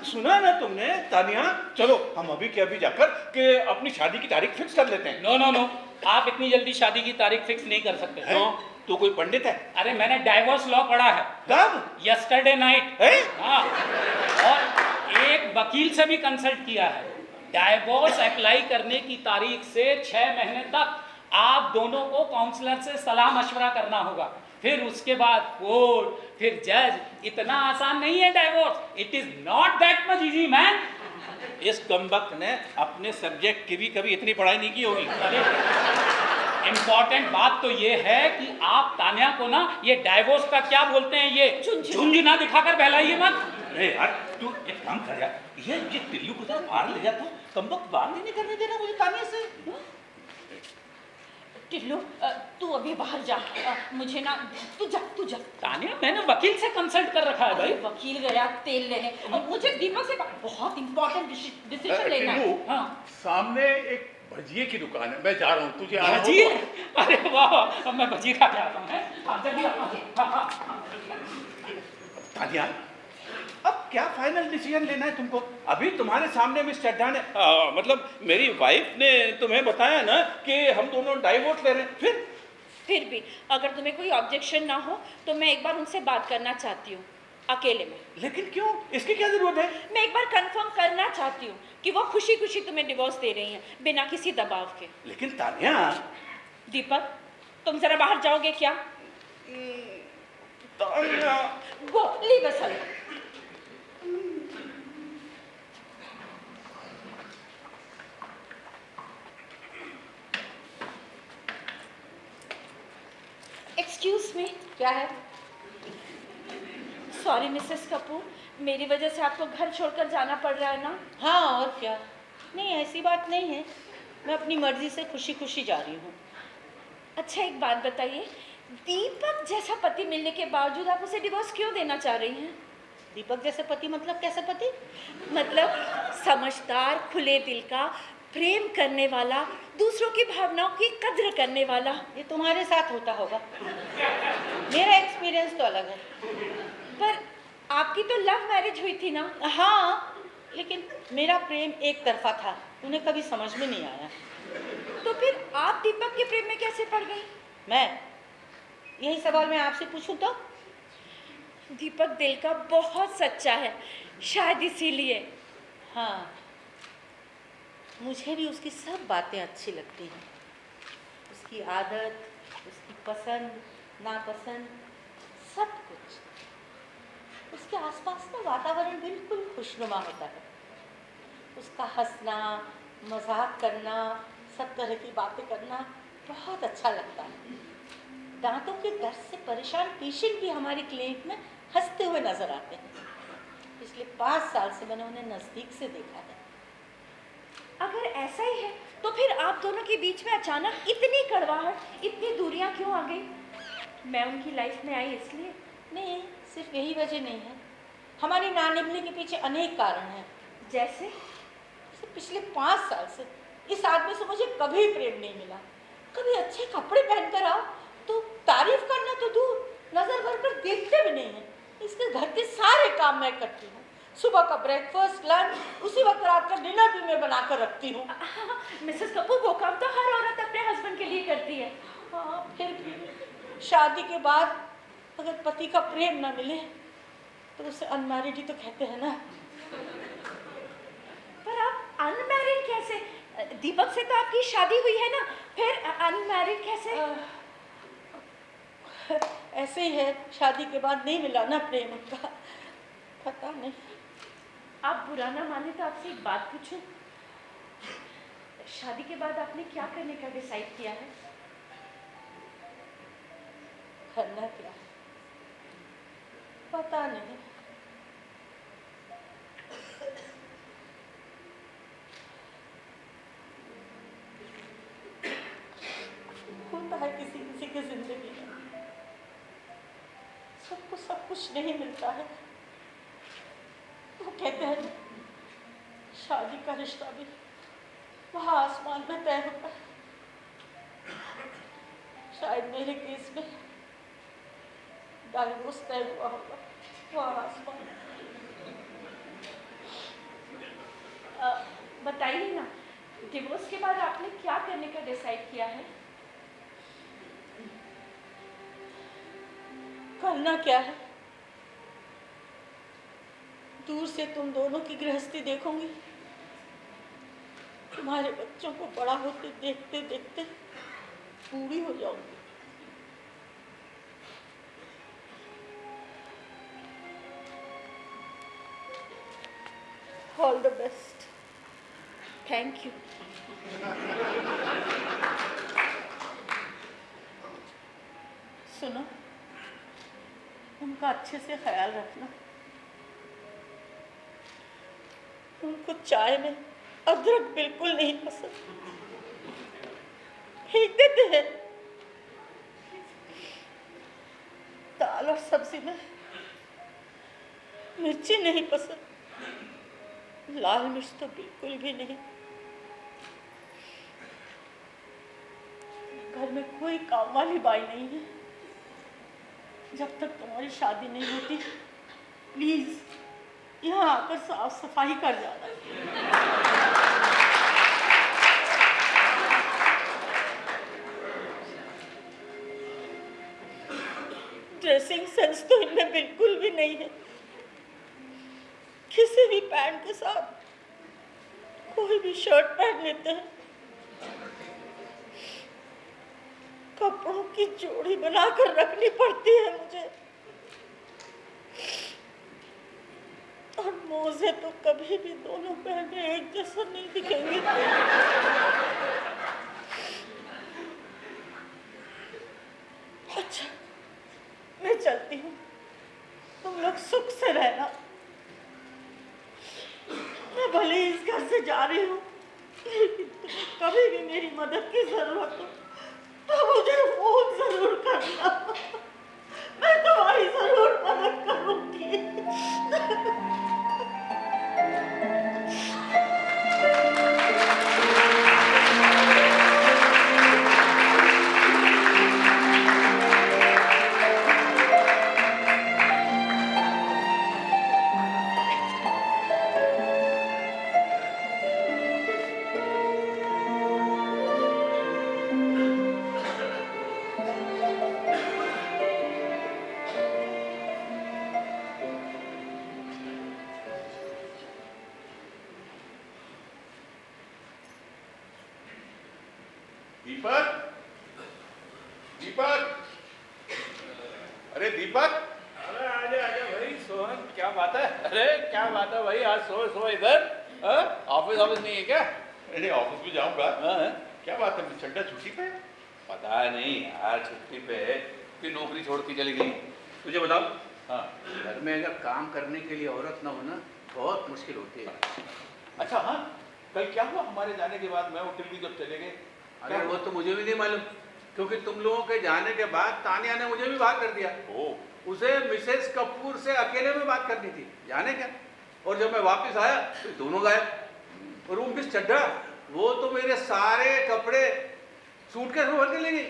सुना ना तुमने तानिया? चलो हम अभी के अभी जाकर के अपनी शादी की तारीख फिक्स कर लेते हैं। नो, आप इतनी जल्दी शादी की तारीख फिक्स नहीं कर सकते। क्यों? तू कोई पंडित है? अरे मैंने डाइवोर्स लॉ पढ़ा है। कब? Yesterday night. है? हाँ, और एक वकील से भी कंसल्ट किया है। डाइवोर्स अप्लाई करने की तारीख से 6 महीने तक आप दोनों को काउंसलर से सलाह मशवरा करना होगा, फिर उसके बाद कोर्ट, फिर जज। इतना आसान नहीं है divorce. It is not that much easy man. इस कमबख्त ने अपने सब्जेक्ट की भी कभी इतनी पढ़ाई नहीं की होगी। इम्पॉर्टेंट बात तो ये है कि आप तान्या को ना ये डाइवोर्स का क्या बोलते हैं, ये झुंझुना दिखाकर बहलाइए मत। अरे यार तू एक काम कर यार, ये टिल्लू को बाहर ले जा। तू कमबख्त बाहर नहीं करने देना मुझे तान्या से। टिल्लू तू अभी बाहर जा। मुझे ना, तू जा। तान्या मैंने वकील से कंसल्ट कर रखा है भाई। वकील गया तेल लेने। मुझे दीपक से बहुत इंपॉर्टेंट डिसीजन लेना है। टिल्लू, हाँ। सामने एक भजिए की दुकान है, मैं जा रहा हूँ, तुझे आना हो भजिए? तो- अरे वाह, अब मैं भजिए खा के आता हूँ। हाँ, जल्दी आता हूँ। हाँ। तान्या, अब क्या फाइनल डिसीजन लेना है तुमको? अभी तुम्हारे सामने मिस चड्ढा ने मतलब मेरी वाइफ ने तुम्हें बताया ना कि हम दोनों डाइवोर्स ले रहे हैं। फिर भी अगर तुम्हें कोई ऑब्जेक्शन ना हो तो मैं एक बार उनसे बात करना चाहती हूँ, अकेले में। लेकिन क्यों? इसकी क्या जरूरत है? मैं एक बार कंफर्म करना चाहती हूँ कि वो खुशी खुशी तुम्हें डिवोर्स दे रही हैं, बिना किसी दबाव के। लेकिन तान्या। दीपक, तुम जरा बाहर जाओगे क्या? Tanya. Go, leave us alone. Excuse me. क्या है? सॉरी मिसेस कपूर, मेरी वजह से आपको घर छोड़कर जाना पड़ रहा है ना? हाँ, और क्या। नहीं, ऐसी बात नहीं है, मैं अपनी मर्जी से खुशी खुशी जा रही हूँ। अच्छा एक बात बताइए, दीपक जैसा पति मिलने के बावजूद आप उसे डिवोर्स क्यों देना चाह रही हैं? दीपक जैसे पति मतलब कैसे पति? मतलब समझदार, खुले दिल का, प्रेम करने वाला, दूसरों की भावनाओं की कद्र करने वाला। ये तुम्हारे साथ होता होगा, मेरा एक्सपीरियंस तो अलग है। पर आपकी तो लव मैरिज हुई थी ना? हाँ, लेकिन मेरा प्रेम एक तरफा था, उन्हें कभी समझ में नहीं आया। तो फिर आप दीपक के प्रेम में कैसे पड़ गई? मैं यही सवाल मैं आपसे पूछूं तो? दीपक दिल का बहुत सच्चा है, शायद इसीलिए। हाँ, मुझे भी उसकी सब बातें अच्छी लगती हैं। उसकी आदत, उसकी पसंद नापसंद, सब कुछ। उसके आसपास का वातावरण बिल्कुल खुशनुमा होता है। उसका हंसना, मजाक करना, सब तरह की बातें करना बहुत अच्छा लगता है। दांतों के दर्द से परेशान पेशेंट भी हमारी क्लिनिक में हंसते हुए नजर आते हैं। पिछले 5 साल से मैंने उन्हें नज़दीक से देखा है। अगर ऐसा ही है तो फिर आप दोनों के बीच में अचानक इतनी कड़वाहट, इतनी दूरियां क्यों आ गई? मैं उनकी लाइफ में आई इसलिए? नहीं, सिर्फ यही वजह नहीं है। हमारी ना निभने के पीछे अनेक कारण हैं। जैसे? पिछले 5 साल से इस आदमी से मुझे कभी प्रेम नहीं मिला। कभी अच्छे कपड़े पहनकर आओ तो तारीफ करना तो दूर, नजर भर कर देखते भी नहीं है। इसके घर के सारे काम मैं करती हूँ। सुबह का ब्रेकफास्ट, लंच, उसी वक्त रात का डिनर भी मैं बना कर रखती हूँ। मिसेस कपूर, वो काम तो हर औरत अपने हस्बैंड के लिए करती है। हाँ, फिर भी शादी के बाद अगर पति का प्रेम ना मिले तो उसे अनमैरिड ही तो कहते हैं ना। पर आप अनमैरिड कैसे? दीपक से तो आपकी शादी हुई है ना, फिर अनमैरिड कैसे? ऐसे ही है, शादी के बाद नहीं मिला ना प्रेम उनका, पता नहीं। आप बुरा ना माने तो आपसे एक बात पूछूं? शादी के बाद आपने क्या करने का डिसाइड किया है? करना क्या है पता नहीं। होता है किसी किसी की जिंदगी में, सबको सब कुछ नहीं मिलता है। वो कहते हैं शादी का रिश्ता भी वहाँ आसमान में तय होता है। शायद मेरे केस में डाइवोर्स तय हुआ होगा वहाँ आसमान में। बताइए ना, डिवोर्स के बाद आपने क्या करने का डिसाइड किया है? करना क्या है, दूर से तुम दोनों की गृहस्थी देखूंगी, तुम्हारे बच्चों को बड़ा होते देखते देखते बूढ़ी हो जाऊंगी। All the best, thank you. सुनो, उनका अच्छे से ख्याल रखना। उनको चाय में अदरक बिल्कुल नहीं पसंद, फेंक देते हैं। दाल और सब्जी में मिर्ची नहीं पसंद, लाल मिर्च तो बिल्कुल भी नहीं। घर में कोई काम वाली बाई नहीं है। जब तक तुम्हारी शादी नहीं होती, प्लीज यहाँ आकर साफ सफाई कर जाना। ड्रेसिंग सेंस तो इनमें बिल्कुल भी नहीं है। किसी भी पैंट के साथ कोई भी शर्ट पहन लेते हैं। कपड़ों की जोड़ी बनाकर रखनी पड़ती है मुझे, और मोजे तो कभी भी दोनों पहने एक जैसा नहीं दिखेंगे। अच्छा, मैं चलती हूँ, तुम लोग सुख से रहना। मैं भले इस घर से जा रही हूँ, लेकिन तुम्हें कभी भी मेरी मदद की जरूरत हो तो मुझे फोन जरूर करना। मैं तुम्हारी जरूर मदद करूंगी। दीपक, दीपक, अरे दीपक। अरे आजा आजा भाई सोहन, क्या बात है? अरे क्या बात है भाई, आज सो इधर। ऑफिस नहीं है क्या? अरे ऑफिस भी जाऊंगा। क्या बात है, चड्डा छुट्टी पे? पता नहीं यार, छुट्टी पे है कि नौकरी छोड़ के चली गई। तुझे बताओ, हाँ। घर में अगर काम करने के लिए औरत ना हो ना, बहुत मुश्किल होती है। अच्छा हाँ, कल क्या हुआ हमारे जाने के बाद? मैं और टिल्ली जब चले गए। अरे वो तो मुझे भी नहीं मालूम, क्योंकि तुम लोगों के जाने के बाद तानिया ने मुझे भी बात कर दिया। उसे मिसेस कपूर से अकेले में बात करनी थी, जाने क्या। और जब मैं वापस आया तो दोनों गायब। और वो मिस चड्ढा, वो तो मेरे सारे कपड़े सूटकेस में भर के ले गई।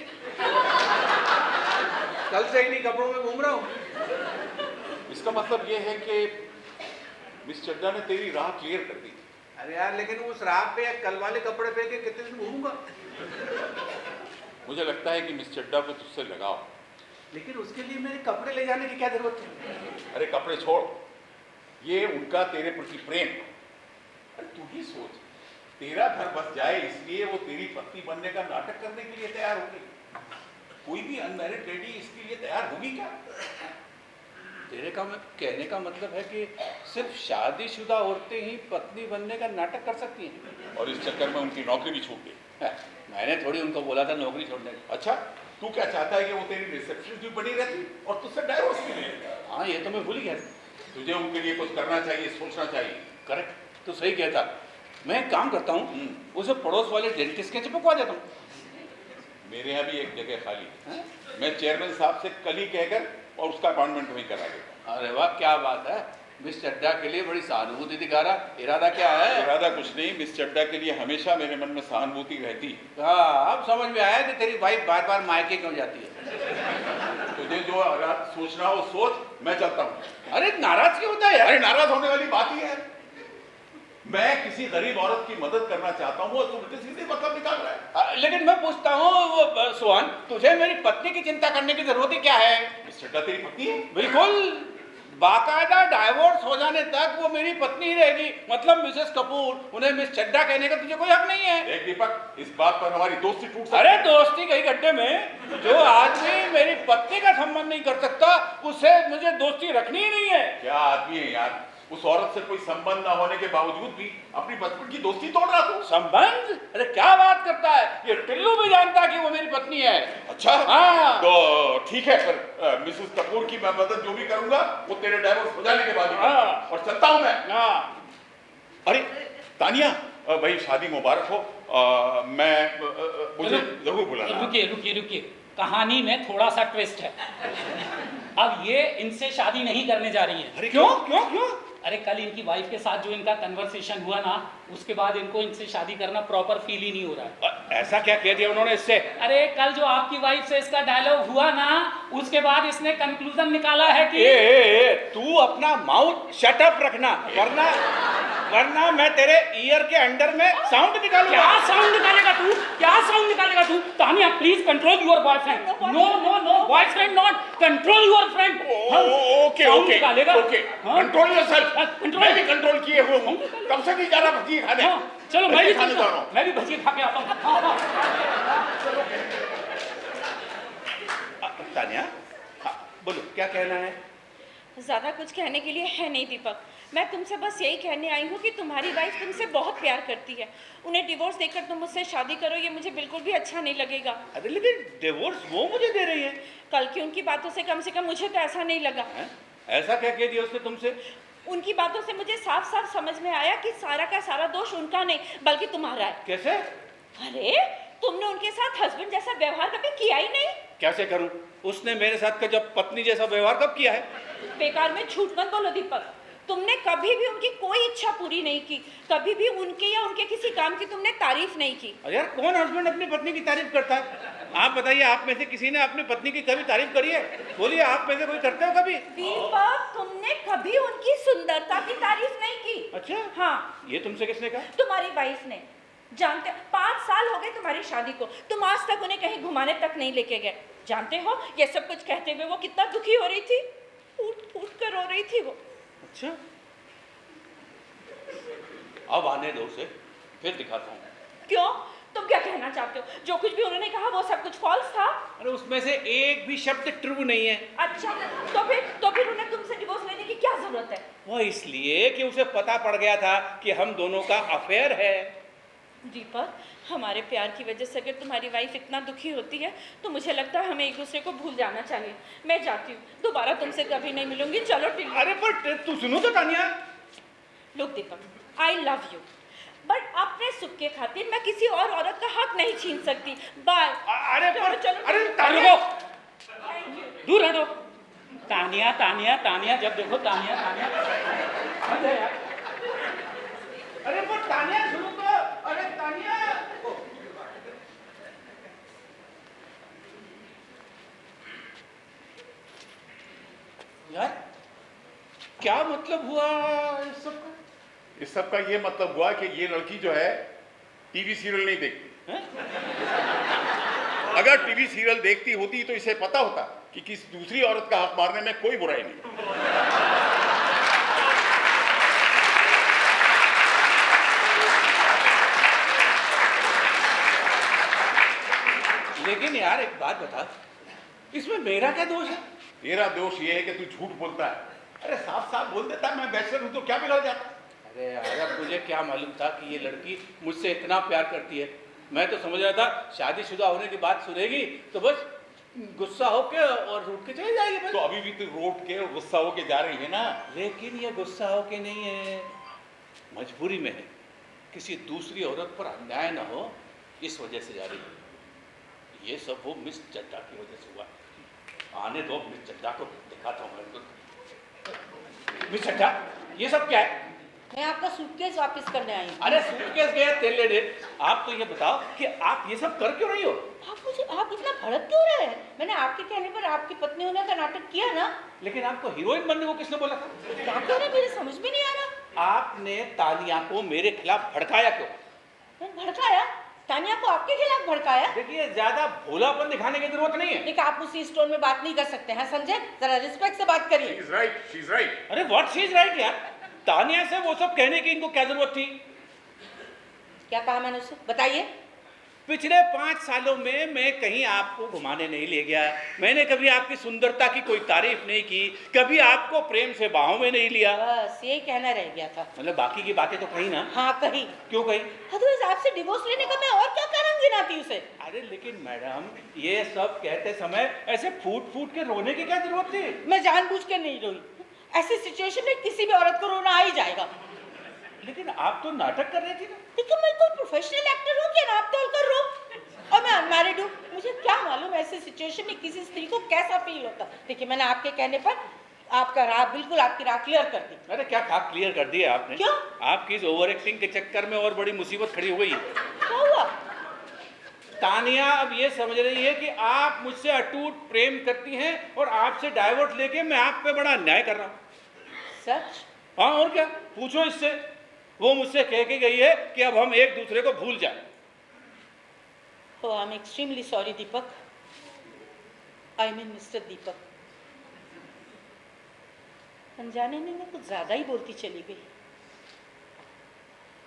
कल से इन्हीं कपड़ों में घूम रहा हूँ। इसका मतलब ये है कि मिस चड्ढा ने तेरी राह क्लियर कर दी। अरे यार, लेकिन उस राह पे कल वाले कपड़े पहन के कितने दिन घूमूंगा? मुझे लगता है कि मिस चड्ढा को तुझसे लगाओ। लेकिन उसके लिए मेरे कपड़े ले जाने की क्या जरूरत है? अरे कपड़े छोड़, ये उनका तेरे प्रति प्रेम। अरे तू ही सोच, तेरा घर बस जाए इसलिए वो तेरी पत्नी बनने का नाटक करने के लिए तैयार होगी। कोई भी अनमैरिड लेडी इसके लिए तैयार होगी क्या? तेरे का कहने का मतलब है कि सिर्फ शादीशुदा औरतें ही पत्नी बनने का नाटक कर सकती हैं, और इस चक्कर में उनकी नौकरी भी छूट गई। मैंने थोड़ी उनको बोला था नौकरी छोड़ने का। अच्छा, तू क्या चाहता है कि वो तेरी रिसेप्शनिस्ट भी बनी रहती और तुझसे डाइवोर्स भी ले? हाँ, ये तो मैं भूल ही गया। तुझे उनके लिए कुछ करना चाहिए, सोचना चाहिए। करेक्ट, तो सही कहता। मैं एक काम करता हूँ, उसे पड़ोस वाले डेंटिस्ट के चिपकवा देता हूँ। मेरे यहाँ भी एक जगह खाली है, मैं चेयरमैन साहब से कल ही कहकर और उसका अपॉइंटमेंट वहीं करा देता हूँ। अरे वाह, क्या बात है। मिस चड्ढा के लिए बड़ी सहानुभूति दिखा रहा। इरादा क्या है? इरादा कुछ नहीं, मिस चड्ढा के लिए हमेशा मेरे मन में सहानुभूति रहती है। हाँ, अब समझ में आया कि तेरी वाइफ बार बार मायके क्यों जाती है। तुझे जो सोचना हो सोच, मैं चलता हूँ। अरे नाराज क्यों होता है यार? अरे नाराज होने वाली बात ही है। मैं किसी गरीब औरत की मदद करना चाहता हूँ, वो उल्टे सीधे मतलब निकाल रहा है। लेकिन मैं पूछता हूँ वो सोहन, तुझे मेरी पत्नी की चिंता करने की जरूरत ही क्या है? मिस चड्ढा तेरी पत्नी है? बिल्कुल, बाकायदा डाइवोर्स हो जाने तक वो मेरी पत्नी ही रहेगी। मतलब मिसेस कपूर, उन्हें मिस चड्ढा कहने का तुझे कोई हक नहीं है। देख दीपक, इस बात पर हमारी दोस्ती टूट सकती है। अरे दोस्ती कहीं गड्ढे में। जो आदमी मेरी पत्नी का सम्मान नहीं कर सकता, उससे मुझे दोस्ती रखनी ही नहीं है। क्या आदमी है यार, उस औरत से कोई संबंध ना होने के बावजूद भी अपनी बचपन की दोस्ती तोड़ रहा तू। संबंध? अरे क्या बात करता है, ये टिल्लू भी जानता है कि वो मेरी पत्नी है। अच्छा हाँ। तो ठीक है, फिर मिसेस कपूर की मैं मदद जो भी करूंगा वो तेरे डाइवोर्स हो जाने के बाद ही करूंगा। हाँ। और चलता हूं मैं। हाँ। अरे तानिया, भाई शादी मुबारक हो। मुझे जरूर बुलाना। रुकिए रुकिए रुकिए, कहानी में थोड़ा सा ट्विस्ट है। अब ये इनसे शादी नहीं करने जा रही है। अरे क्यों क्यों क्यों? अरे कल इनकी वाइफ के साथ जो इनका कन्वर्सेशन हुआ ना, उसके बाद इनको इनसे शादी करना प्रॉपर फील ही नहीं हो रहा है। ऐसा क्या कह दिया उन्होंने इससे? अरे कल जो आपकी वाइफ से इसका डायलॉग हुआ ना, उसके बाद इसने कंक्लूजन निकाला है कि तू अपना माउथ शट अप रखना, वरना मैं तेरे ईयर के अंडर में साउंड निकालूंगा। क्या साउंड निकालेगा तू? क्या साउंड निकालेगा तू? Tania please control your boyfriend. No no no, boyfriend not, control your friend. Okay okay okay, control yourself. Control. मैं भी कंट्रोल किए हुए हूँ, कब से नहीं जा रहा भजी खाने। चलो मैं भी खाने जा रहा हूँ। मैं भी भजिए खा के आता हूँ। तानिया, बोलो क्या कहना है? ज़्यादा कुछ कहने के लिए है नहीं दीपक, मैं तुमसे बस यही कहने आई हूँ कि तुम्हारी वाइफ तुमसे बहुत प्यार करती है। उन्हें डिवोर्स देकर तुम मुझसे शादी करो, ये मुझे बिल्कुल भी अच्छा नहीं लगेगा। अरे लेकिन डिवोर्स वो मुझे दे रही है। कल की उनकी बातों से कम मुझे तो ऐसा नहीं लगा। ऐसा क्या कह दिया उसने तुमसे? उनकी बातों से मुझे साफ साफ समझ में आया कि सारा का सारा दोष उनका नहीं बल्कि तुम्हारा है। कैसे? अरे तुमने उनके साथ हस्बैंड जैसा व्यवहार कभी किया ही नहीं। कैसे करूं? उसने मेरे साथ का जब पत्नी जैसा व्यवहार कब किया है? बेकार में झूठ मत बोलो दीपक, तुमने कभी भी उनकी कोई इच्छा पूरी नहीं की, कभी भी उनके या उनके किसी काम की तुमने तारीफ नहीं की। अरे यार, कौन हस्बैंड अपनी पत्नी की तारीफ करता है? आप बताइए, आप में से किसी ने अपनी पत्नी की कभी तारीफ करी है? बोलिए, आप में से कोई करते हो कभी? दीपक, तुमने कभी उनकी सुंदरता की तारीफ नहीं की। अच्छा हाँ, ये तुमसे किसने कहा? तुम्हारी वाइफ ने। जानते हो, 5 साल हो गए तुम्हारी शादी को, तुम आज तक उन्हें कहीं घुमाने तक नहीं लेके गए। जानते हो ये सब कुछ कहते हुए वो कितना दुखी हो रही थी, फूट फूट कर रो रही थी वो। अच्छा, अब आने दो उसे, फिर दिखाता हूँ। क्यों? तुम क्या कहना चाहते हो? जो कुछ भी उन्होंने कहा वो सब कुछ फॉल्स था। अरे उसमें से एक भी शब्द ट्रू नहीं है। अच्छा, तो फिर उन्हें तुमसे डिवोर्स लेने की क्या जरूरत है? वो इसलिए कि उसे पता पड़ गया था कि हम दोनों का अफेयर है। दीपक, हमारे प्यार की वजह से अगर तुम्हारी वाइफ इतना दुखी होती है तो मुझे लगता है हमें एक दूसरे को भूल जाना चाहिए। मैं जाती हूँ, दोबारा तुमसे कभी नहीं मिलूंगी। चलो टिल्लू। अरे पर तू सुनो तो Tania. Look Deepak, I love you, but अपने सुख के खातिर मैं किसी और औरत का हक नहीं छीन सकती। बाय। अरे पर चलो अरे रुको, तानिया, दूर हटो। तानिया तानिया तानिया, जब देखो तानिया तानिया। हद है यार। अरे पर तानिया सुनो तो। अरे तानिया, यार क्या मतलब हुआ इस सब का? इस सब का ये मतलब हुआ कि ये लड़की जो है टीवी सीरियल नहीं देखती। अगर टीवी सीरियल देखती होती तो इसे पता होता कि किसी दूसरी औरत का हक मारने में कोई बुराई नहीं। लेकिन यार एक बात बता, इसमें मेरा क्या दोष है? तेरा दोष ये है कि तू झूठ बोलता है। अरे साफ साफ बोल देता मैं बैचलर हूं तो क्या बिगड़ जाता। अरे यार, अब मुझे क्या मालूम था कि ये लड़की मुझसे इतना प्यार करती है। मैं तो समझ रहा था शादीशुदा होने की बात सुनेगी तो बस गुस्सा होके और रूठ के चले जाएगी बस। तो अभी भी तू रोट के और गुस्सा होके जा रही है ना। लेकिन ये गुस्सा होके नहीं है, मजबूरी में है। किसी दूसरी औरत पर अन्याय ना हो इस वजह से जा रही है। ये सब वो मिस चड्डा की वजह से हुआ। आने दो मिस चड्डा को, दिखाता हूँ। मिस चड्डा, ये सब क्या है? मैं आपका सूटकेस वापस करने आई हूँ। अरे सूटकेस गया तेल लेने। आप तो ये बताओ कि आप ये सब कर क्यों रही हो? आप इतना भड़क क्यों रहे हैं? मैंने आपके कहने पर आपकी पत्नी होने का नाटक किया ना। लेकिन आपको हीरोइन बनने को किसने बोला था? क्या कह रहे, मेरी समझ में नहीं आ रहा। आपने तानिया को मेरे खिलाफ भड़काया क्यों? भड़काया? तानिया को आपके खिलाफ भड़काया? देखिए, ज्यादा भोलापन दिखाने की जरूरत नहीं है। देखिए, आप उसी स्टोन में बात नहीं कर सकते हैं, समझे? जरा रिस्पेक्ट से बात करिए। She's right, she's right. अरे व्हाट शी इज राइट यार। तानिया से वो सब कहने की इनको क्या जरूरत थी? क्या कहा मैंने उससे, बताइए। पिछले 5 सालों में मैं कहीं आपको घुमाने नहीं ले गया, मैंने कभी आपकी सुंदरता की कोई तारीफ नहीं की, कभी आपको प्रेम से बाहों में नहीं लिया। बस ये कहना रह गया था। मतलब बाकी की बातें तो कही ना? हाँ कही। क्यों कही? अदरवाइज आपसे डिवोर्स लेने का मैं और क्या कारण गिनाती उसे। अरे लेकिन मैडम, ये सब कहते समय ऐसे फूट फूट के रोने की क्या जरूरत थी? मैं जानबूझ के नहीं रोई, ऐसी सिचुएशन में किसी भी औरत को रोना आ ही जाएगा। लेकिन आप तो नाटक कर रही थी ना। लेकिन मैं कोई प्रोफेशनल एक्टर हूँ क्या नाप तोल कर रो? और मैं अनमैरिड हूँ, मुझे क्या मालूम ऐसे सिचुएशन में किसी स्त्री को कैसा फील होता। देखिए मैंने आपके कहने पर आपका राह बिल्कुल आपकी राह क्लियर कर दी। अरे क्या कहा क्लियर कर दिया आपने? क्यों? आपकी इस ओवर एक्टिंग के चक्कर में और बड़ी मुसीबत खड़ी हो गई है। क्या हुआ? तानिया अब ये समझ रही है कि आप मुझसे अटूट प्रेम करती हैं और आपसे डाइवोर्स लेके मैं आप पे बड़ा अन्याय कर रहा हूँ। सच? हाँ और क्या, पूछो इससे। वो मुझसे कह के गई है कि अब हम एक दूसरे को भूल जाएं। Oh, I'm extremely sorry, Deepak. I mean mister Deepak. अनजाने में मैं कुछ ज्यादा ही बोलती चली गई।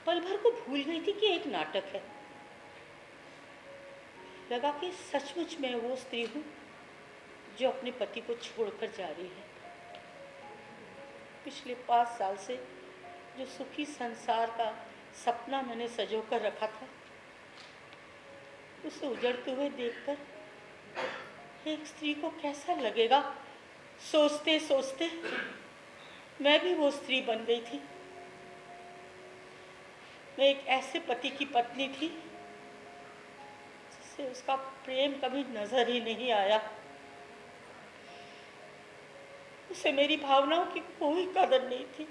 पल भर को भूल गई थी कि एक नाटक है। लगा कि सचमुच मैं वो स्त्री हूँ जो अपने पति को छोड़कर जा रही है। पिछले 5 साल से जो सुखी संसार का सपना मैंने संजो कर रखा था, उसे उजड़ते हुए देखकर एक स्त्री को कैसा लगेगा, सोचते सोचते मैं भी वो स्त्री बन गई थी। मैं एक ऐसे पति की पत्नी थी जिससे उसका प्रेम कभी नजर ही नहीं आया। उसे मेरी भावनाओं की कोई कदर नहीं थी।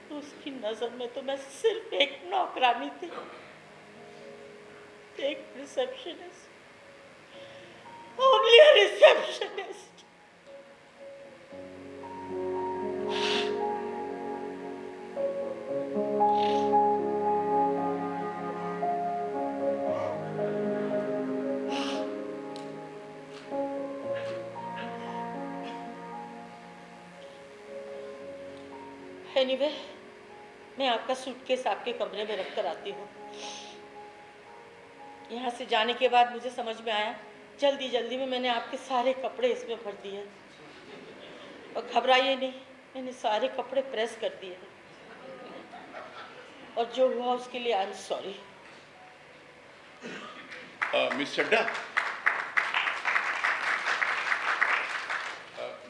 तो उसकी नजर में तो मैं सिर्फ एक नौकरानी थी, एक रिसेप्शनिस्ट, ओनली अ रिसेप्शनिस्ट। एनीवे, मैं आपका सूटकेस आपके कमरे में रख कर आती हूँ। यहाँ से जाने के बाद मुझे समझ में आया जल्दी जल्दी में मैंने आपके सारे कपड़े इसमें भर दिए। और घबराइए नहीं, मैंने सारे कपड़े प्रेस कर दिए और जो हुआ उसके लिए I am sorry. Miss Chadda,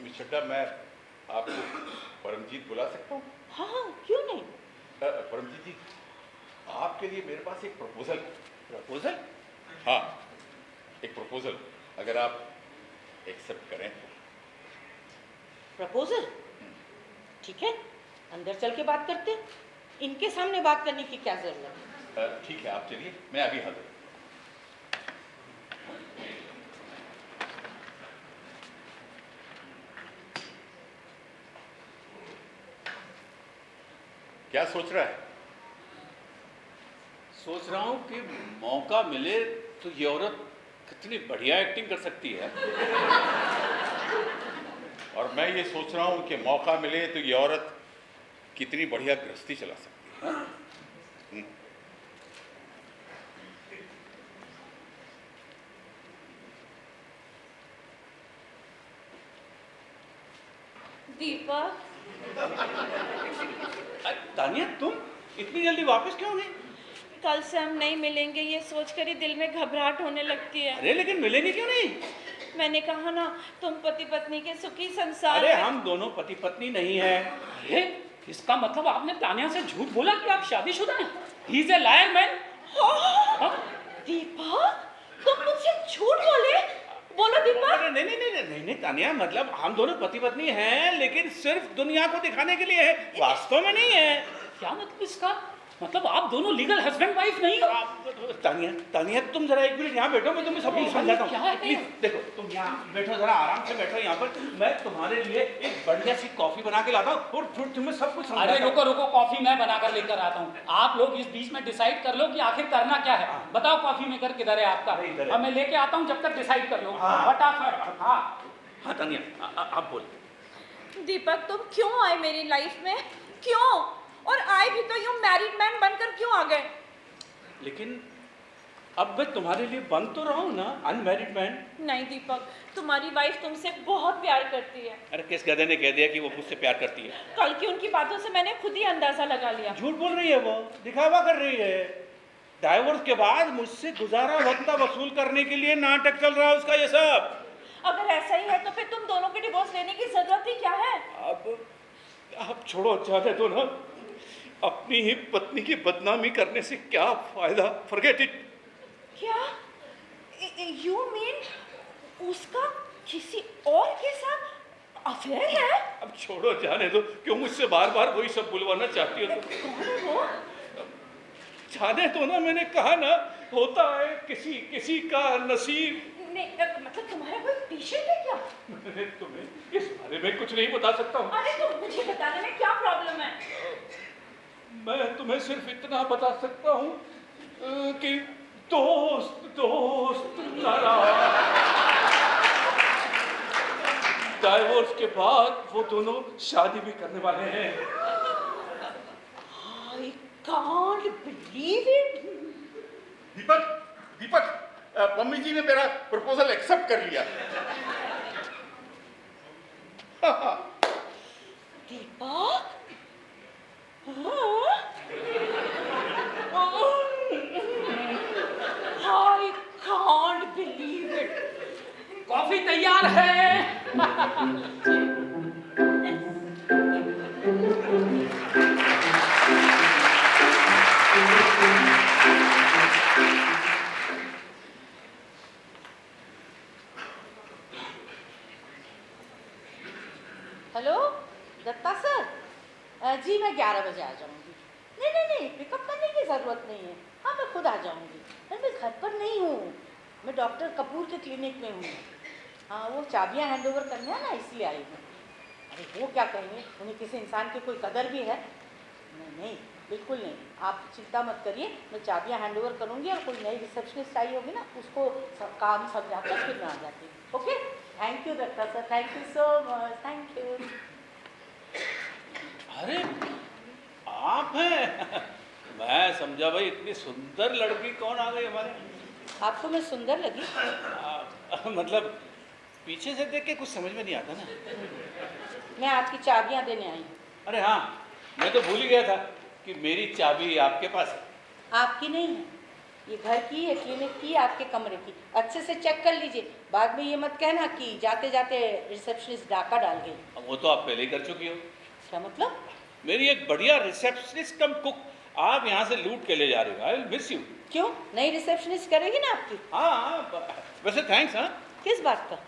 miss Chadda, मैं आपको परमजीत बुला सकता हूँ? हाँ हाँ, क्यों नहीं। परमजीत जी, आपके लिए मेरे पास एक प्रपोजल। प्रपोजल? हाँ, एक प्रपोजल, अगर आप एक्सेप्ट करें तो। प्रपोजल? ठीक है, अंदर चल के बात करते हैं। इनके सामने बात करने की क्या जरूरत है। ठीक है, आप चलिए, मैं अभी हाजिर हूँ। क्या सोच रहा है? सोच रहा हूँ कि मौका मिले तो ये औरत कितनी बढ़िया एक्टिंग कर सकती है। और मैं ये सोच रहा हूँ कि मौका मिले तो ये औरत कितनी बढ़िया गृहस्थी चला सकती है। दीपक, तानिया, तुम इतनी जल्दी वापस क्यों गई? कल से हम नहीं मिलेंगे ये सोचकर ही दिल में घबराहट होने लगती है। अरे लेकिन मिलेंगे क्यों नहीं? मैंने कहा ना, तुम पति पत्नी के सुखी संसार अरे में। हम दोनों पति पत्नी नहीं है। अरे इसका मतलब आपने तानिया से झूठ बोला कि आप शादीशुदा हैं? He is a liar man. Deepak, तुम मुझसे झूठ बोले? बोलो दीपक। अरे नहीं नहीं नहीं नहीं नहीं तानिया, मतलब हम दोनों पति पत्नी हैं, लेकिन सिर्फ दुनिया को दिखाने के लिए है, वास्तव में नहीं है। क्या मतलब इसका? मतलब आप दोनों लीगल हस्बैंड वाइफ नहीं हो? तानिया, तानिया तुम जरा एक मिनट यहाँ बैठो, मैं तुम्हें सब कुछ समझाता हूँ। क्या है? प्लीज देखो, तुम यहाँ बैठो, जरा आराम से बैठो यहाँ पर। मैं तुम्हारे लिए एक बढ़िया सी कॉफी बना के लाता हूँ और फिर तुम्हें सब कुछ अरे रुको रुको, कॉफी मैं बनाकर लेकर आता हूँ। आप लोग इस बीच में डिसाइड कर लो कि आखिर करना क्या है। बताओ कॉफी मेकर किधर है आपका? अरे इधर है। अब मैं लेके आता हूँ, जब तक डिसाइड कर लो हाँ। फटाफट। हाँ हाँ तानिया, आप बोल। दीपक, तुम क्यों आए मेरी लाइफ में? क्यों? और आए भी तो यूं मैरिड मैन बनकर क्यों आ गए? लेकिन अब मैं तुम्हारे लिए बन तो रहा हूँ ना, अनमैरिड मैन। नहीं दीपक, तुम्हारी वाइफ तुमसे बहुत प्यार करती है। अरे किस गधे ने कह दिया कि वो मुझसे प्यार करती है? कल की उनकी बातों से मैंने खुद ही अंदाजा लगा लिया। झूठ बोल रही है वो, दिखावा कर रही है। डाइवोर्स के बाद मुझसे गुजारा भत्ता वसूल करने के लिए नाटक चल रहा है उसका ये सब। अगर ऐसा ही है तो फिर तुम दोनों के डिवोर्स लेने की जरूरत ही क्या है? अब छोड़ो, जाने दो ना। अपनी ही पत्नी की बदनामी करने से क्या फायदा? Forget it. क्या? यू मीन उसका किसी और के साथ अफेयर है? अब छोड़ो, जाने दो। क्यों मुझसे बार बार वही सब बुलवाना चाहती हो? कौन है वो? जाने दो ना, मैंने कहा ना, होता है किसी किसी का नसीब। नहीं, मतलब तुम्हारा कोई पेशेंट है क्या? मैंने तुम्हें इस बारे में कुछ नहीं बता सकता हूँ। अरे तो मुझे बताने में क्या प्रॉब्लम है? मैं तुम्हें सिर्फ इतना बता सकता हूँ कि दोस्त दोस्त ना रहा। डाइवोर्स के बाद वो दोनों शादी भी करने वाले हैं। I can't believe it. Deepak, Deepak, mummy ji ने मेरा प्रपोजल एक्सेप्ट कर लिया। Deepak? I can't believe it. Coffee तैयार है। हेलो दत्ता सर, जी मैं 11 बजे आ जाऊंगी। नहीं, पिकअप करने की ज़रूरत नहीं है। हाँ, मैं खुद आ जाऊंगी। मैं घर पर नहीं हूँ, मैं डॉक्टर कपूर के क्लिनिक में हूँ। हाँ, वो चाबियाँ हैंड ओवर करने हैं ना, इसलिए आई हूँ। अरे वो क्या कहेंगे, उन्हें किसी इंसान की कोई कदर भी है? नहीं, बिल्कुल नहीं। आप चिंता मत करिए, मैं चाबियाँ हैंड ओवर करूँगी और कोई नई रिसेप्शनिस्ट आई होगी ना, उसको सब काम समझाकर फिर मैं आ जाती हूँ। Okay, thank you Datta sir, thank you so much, thank you. अरे आप हैं? मैं समझा भाई इतनी सुंदर लड़की कौन आ गई हमारे। आपको मैं सुंदर लगी? मतलब पीछे से देख के कुछ समझ में नहीं आता ना। मैं आपकी चाबियाँ देने आई हूँ। अरे हाँ, मैं तो भूल ही गया था कि मेरी चाबी आपके पास है। आपकी नहीं है, ये घर की है, क्लिनिक की, आपके कमरे की। अच्छे से चेक कर लीजिए, बाद में ये मत कहना कि जाते जाते रिसेप्शनिस्ट डाका डाल गई। अब वो तो आप पहले ही कर चुकी हो। क्या मतलब? मेरी एक बढ़िया रिसेप्शनिस्ट कम कुक आप यहाँ से लूट के ले जा रहे हो। I will miss you. क्यों, नई रिसेप्शनिस्ट करेगी ना आपकी? हाँ, वैसे थैंक्स। हाँ, किस बात का?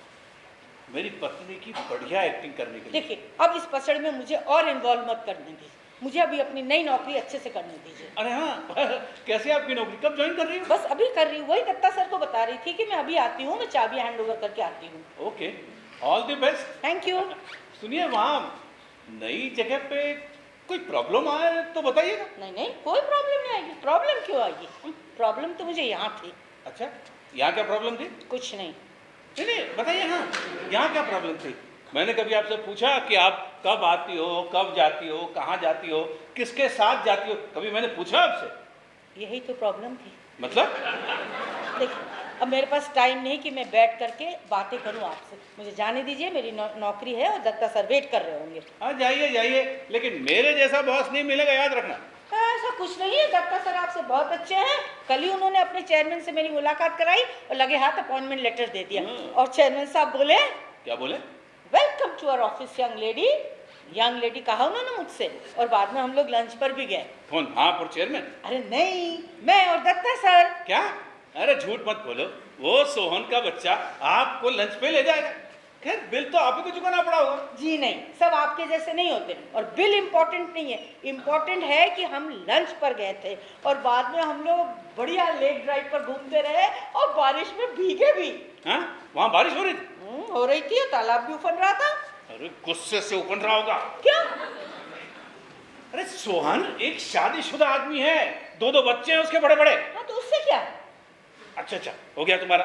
मेरी पत्नी की बढ़िया एक्टिंग करने के लिए। देखिए, अब इस पसड़ में मुझे और इन्वॉल्व मत करने दीजिए। मुझे अभी अपनी नई नौकरी अच्छे से करने दीजिए। अरे हाँ, कैसे आपकी नौकरी कब ज्वाइन कर रही हो? बस अभी कर रही हूँ, वही दत्ता सर को बता रही थी कि मैं अभी आती हूँ, मैं चाबियाँ हैंड ओवर करके आती हूँ। Okay, all the best. Thank you. सुनिए, वहाँ नई जगह पे कोई प्रॉब्लम आए तो बताइएगा। नहीं, कोई प्रॉब्लम नहीं आएगी। प्रॉब्लम क्यों आएगी? प्रॉब्लम तो मुझे यहाँ थी। अच्छा, यहाँ क्या प्रॉब्लम थी? कुछ नहीं। नहीं, बताइए। हाँ, यहाँ क्या प्रॉब्लम थी? मैंने कभी आपसे पूछा कि आप कब आती हो, कब जाती हो, कहाँ जाती हो, किसके साथ जाती हो? कभी मैंने पूछा आपसे? यही तो प्रॉब्लम थी। मतलब? देखिए, अब मेरे पास टाइम नहीं कि मैं बैठ करके बातें करूं आपसे। मुझे जाने दीजिए, मेरी नौकरी है और दत्ता सर वेट कर रहे होंगे। हाँ, जाइए जाइए, लेकिन मेरे जैसा बॉस नहीं मिलेगा, याद रखना। ऐसा कुछ नहीं है, दत्ता सर आपसे बहुत अच्छे हैं। कल ही उन्होंने अपने चेयरमैन से मेरी मुलाकात कराई और लगे हाथ अपॉइंटमेंट लेटर दे दिया। और चेयरमैन साहब बोले, क्या बोले? Welcome to our office young lady. Young lady कहा उन्होंने मुझसे, और बाद में हम लोग लंच पर भी गए। कौन, आप और चेयरमैन? अरे नहीं, मैं और दत्ता सर। क्या? अरे झूठ मत बोलो, वो सोहन का बच्चा आपको लंच पे ले जाएगा। खैर, बिल तो आप ही को चुकाना पड़ा होगा। जी नहीं, सब आपके जैसे नहीं होते। और बिल इम्पोर्टेंट नहीं है, इम्पोर्टेंट है कि हम लंच पर गए थे और बाद में हम लोग बढ़िया लेक ड्राइव पर घूमते रहे और बारिश में भीगे भी। हाँ, वहाँ बारिश हो रही थी? हो रही थी, और तालाब भी उफन रहा था। अरे गुस्से से उफन रहा होगा। क्या? अरे सोहन एक शादीशुदा आदमी है, दो बच्चे हैं उसके बड़े बड़े। हाँ, तो उससे क्या? अच्छा, हो गया तुम्हारा।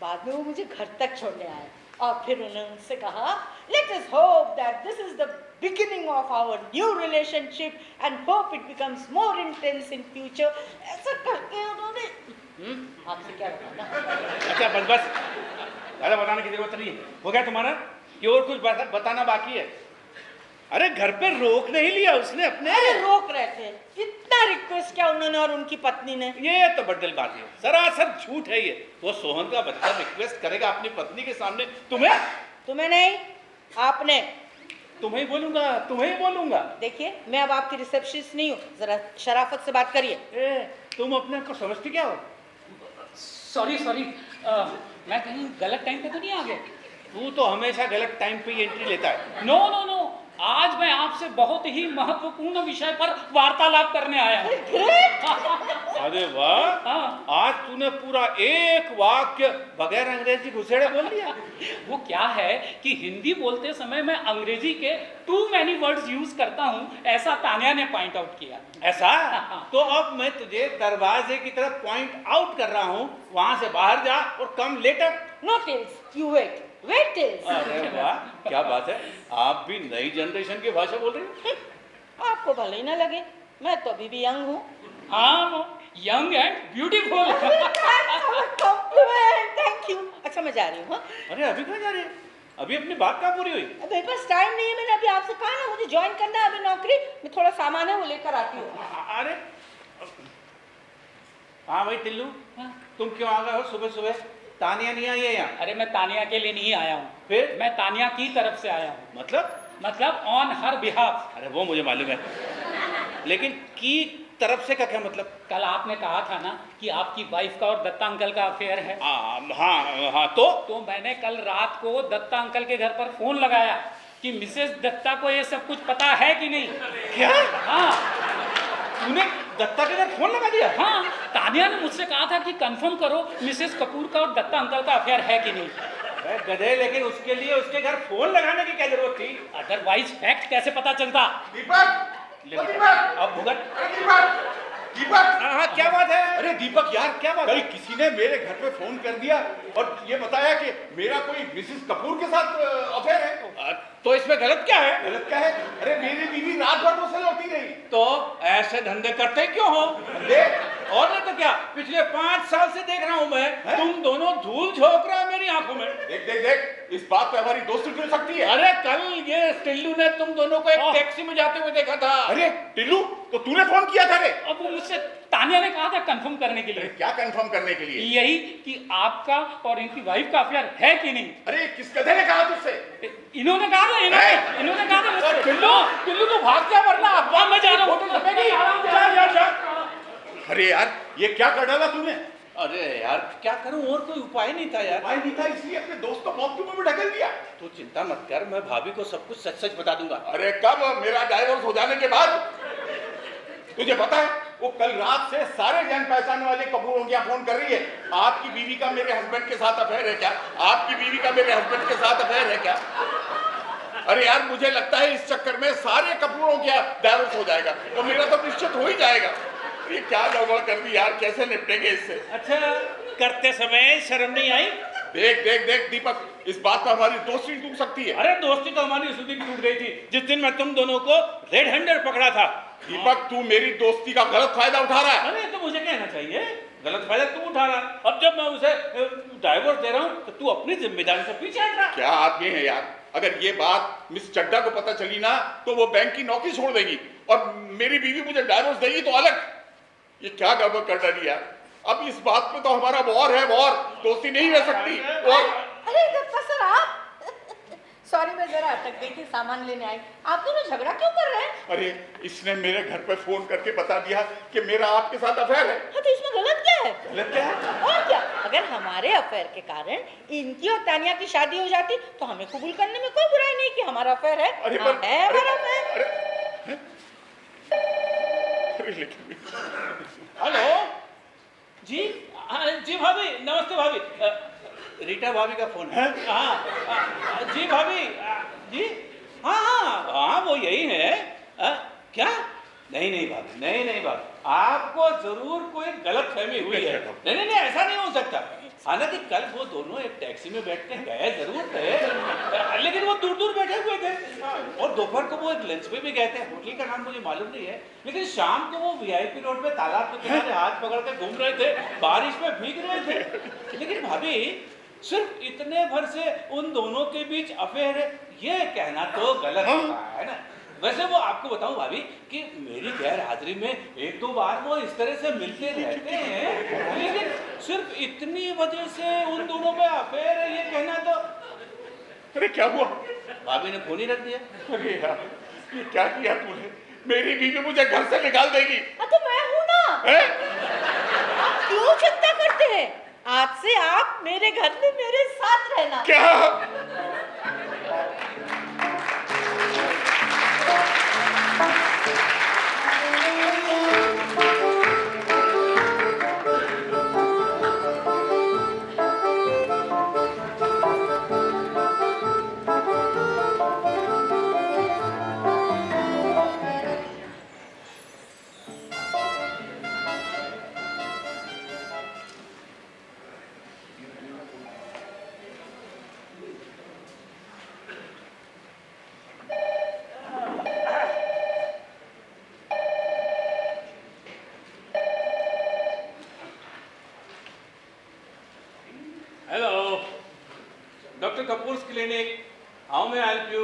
बाद में वो मुझे घर तक छोड़ने आया और फिर उन्होंने उनसे कहा, let us hope that this is the beginning of our new relationship and hope it becomes more intense in future. ऐसा करके उन्होंने आपसे क्या बताना। अच्छा बस बस, ज़्यादा बताने की जरूरत नहीं है। हो गया तुम्हारा कि और कुछ बताना बाकी है? अरे घर पे रोक नहीं लिया उसने अपने? अरे रोक रहे थे, इतना रिक्वेस्ट किया उन्होंने और उनकी पत्नी ने। ये तो बड़ी बात है, सरासर झूठ है ये। वो सोहन का बच्चा रिक्वेस्ट करेगा अपनी पत्नी के सामने? तुम्हें नहीं, आपने। तुम्हें ही बोलूंगा। देखिए मैं अब आपकी रिसेप्शनिस्ट नहीं हूँ, जरा शराफत से बात करिए। तुम अपने आप को समझती क्या हो? सॉरी मैं कहीं गलत टाइम पे तो नहीं आ गया? तू तो हमेशा गलत टाइम पे ही एंट्री लेता है। नो, आज मैं आपसे बहुत ही महत्वपूर्ण विषय पर वार्तालाप करने आया हूँ। अरे वाह, हाँ। आज तूने पूरा एक वाक्य बगैर अंग्रेजी घुसेड़े बोल दिया। वो क्या है कि हिंदी बोलते समय मैं अंग्रेजी के टू मैनी वर्ड्स यूज करता हूँ, ऐसा तान्या ने पॉइंट आउट किया। ऐसा? तो अब मैं तुझे दरवाजे की तरफ पॉइंट आउट कर रहा हूँ, वहां से बाहर जा और come later. No tills, you wait tills. अरे वाह, क्या बात है, आप भी नई जनरेशन की भाषा बोल रही हो। आपको भले ही ना लगे, मैं तो अभी भी यंग हूँ। हाँ, young and beautiful. Compliment, thank you. अच्छा मैं जा रही हूँ। अरे अभी कहाँ जा रही है? अभी अपनी बात कहाँ पूरी हुई? मेरे पास टाइम नहीं है, मैंने अभी आपसे कहा ना मुझे ज्वाइन करना है अभी नौकरी में, थोड़ा सामान है वो लेकर आती हूँ। अरे हाँ भाई टिल्लू, तुम क्यों आ गए हो सुबह सुबह? तानिया नहीं आई है यहाँ? अरे मैं तानिया के लिए नहीं आया हूँ, फिर? मैं तानिया की तरफ से आया हूँ। मतलब ऑन हर बिहाफ। अरे वो मुझे मालूम है, लेकिन की तरफ से का क्या मतलब? कल आपने कहा था ना कि आपकी वाइफ का और दत्ता अंकल का अफेयर है। हाँ तो मैंने कल रात को दत्ता अंकल के घर पर फोन लगाया कि मिसेस दत्ता को ये सब कुछ पता है कि नहीं। क्या? हाँ, तूने दत्ता के घर फोन लगा दिया? हाँ, तानिया ने मुझसे कहा था कि कंफर्म करो मिसेस कपूर का और दत्ता अंकल का अफेयर है कि नहीं। गधे, लेकिन उसके लिए उसके घर फोन लगाने की क्या जरूरत थी? अदरवाइज फैक्ट कैसे पता चलता? दीपक, अब भुगत। दीपक, हाँ क्या बात है? अरे दीपक यार, क्या बात? कल किसी ने मेरे घर पे फोन कर दिया और ये बताया कि मेरा कोई मिसेस कपूर के साथ अफेयर है। तो इसमें गलत क्या है? गलत क्या है? अरे मेरी बीवी रात भर मुझसे लौटी रही। तो ऐसे धंधे करते क्यों हो? देख, और नहीं तो क्या, पिछले 5 साल से देख रहा हूँ मैं, तुम दोनों धूल झोंक रहा है मेरी आंखों में। देख, इस बात पे हमारी दोस्ती टूट सकती है। अरे कल ये टिल्लू ने तुम दोनों को एक टैक्सी में जाते हुए देखा था। अरे टिल्लू, तो तूने फोन किया था रे? अब वो मुझसे तानिया ने कहा था कंफर्म करने के अरे लिए। क्या कंफर्म करने के लिए? यही कि आपका और इनकी वाइफ का अफेयर है कि नहीं। अरे किस गधे ने कहा तुझसे? इन्होंने कहा था मुझसे। टिल्लू तो भाग गया, वरना अफवाह मैं जा रहा हूँ। अरे यार, ये क्या कर डाला तूने? अरे यार क्या करूं, और कोई उपाय नहीं था यार। उपाय नहीं था, इसलिए अपने दोस्त को मौत में ढकेल दिया। तू चिंता मत कर, मैं भाभी को सब कुछ सच सच बता दूंगा। अरे कब? मेरा डाइवोर्स हो जाने के बाद? तुझे पता है वो कल रात से सारे जान पहचान वाले कपूरों की फोन कर रही है, आपकी बीवी का मेरे हस्बैंड के साथ अफेयर है क्या? आपकी बीवी का मेरे हस्बैंड के साथ अफेयर है क्या? अरे यार मुझे लगता है इस चक्कर में सारे कपूरों का डाइवोर्स हो जाएगा और मेरा तो निश्चित हो ही जाएगा। ये क्या गड़बड़ कर दी यार, कैसे निपटेंगे इससे? अच्छा, करते समय शर्म नहीं आई? देख दीपक, इस बात पर हमारी दोस्ती टूट सकती है। अरे दोस्ती तो हमारी उस दिन टूट गई थी जिस दिन मैं तुम दोनों को रेड हैंडेड पकड़ा था। दीपक, तू मेरी दोस्ती का गलत फायदा उठा रहा है। अरे तो मुझे कहना चाहिए, गलत फायदा तू उठा रहा। अब जब मैं उसे डाइवोर्स दे रहा हूँ तो तू अपनी जिम्मेदारी से पीछे हट रहा। क्या आदमी है यार, अगर ये बात मिस चड्डा को पता चली ना तो वो बैंक की नौकरी छोड़ देगी और मेरी बीवी मुझे डाइवोर्स देगी तो अलग। ये क्या गड़बड़ कर डाली यार। अब इस बात पे तो हमारा वॉर है, वॉर, दोस्ती नहीं रह सकती। और अरे दत्ता सर आप सॉरी, मैं जरा अटक गई थी, सामान लेने आई। आप दोनों झगड़ा क्यों कर रहे हैं? अरे इसने मेरे घर पे फोन करके बता दिया कि मेरा आपके साथ अफेयर है। हाँ, तो इसमें गलत क्या है? गलत क्या है? और क्या, अगर हमारे अफेयर के कारण इनकी और तानिया की शादी हो जाती तो हमें कबूल करने में कोई बुराई नहीं कि हमारा अफेयर है। अरे हाँ, पर है हमारा अफेयर। हेलो जी भाभी, नमस्ते भाभी। रीटा भाभी का फोन है। हाँ जी भाभी, जी हाँ वो यही है। क्या? नहीं भाभी, नहीं भाभी, आपको जरूर कोई गलत फहमी हुई है। नहीं ऐसा नहीं हो सकता। हालांकि कल वो दोनों एक टैक्सी में बैठ के गए जरूर थे, लेकिन वो दूर दूर बैठे हुए थे। और दोपहर को वो एक लंच पे भी गए थे, होटल का नाम मुझे मालूम नहीं है, लेकिन शाम को वो वीआईपी रोड पे तालाब के किनारे हाथ पकड़ के घूम रहे थे, बारिश में भीग रहे थे। लेकिन भाभी सिर्फ इतने भर से उन दोनों के बीच अफेयर है, ये कहना तो गलत होता है ना। वैसे वो आपको बताऊं भाभी कि मेरी गैर हाजिरी में एक दो बार वो इस तरह से मिलते रहते हैं, लेकिन सिर्फ इतनी वजह से उन दोनों में अफेयर है ये कहना तो। अरे क्या हुआ? भाभी ने फोन ही रख दिया। अरे यार, ये क्या किया तूने? मेरी बीवी मुझे घर से निकाल देगी। तो मैं हूं ना। आप क्यों चिंता करते हैं? आज से आप मेरे घर में मेरे साथ रहना। क्या? Hello, doctor Kapoors clinic, how may I help you?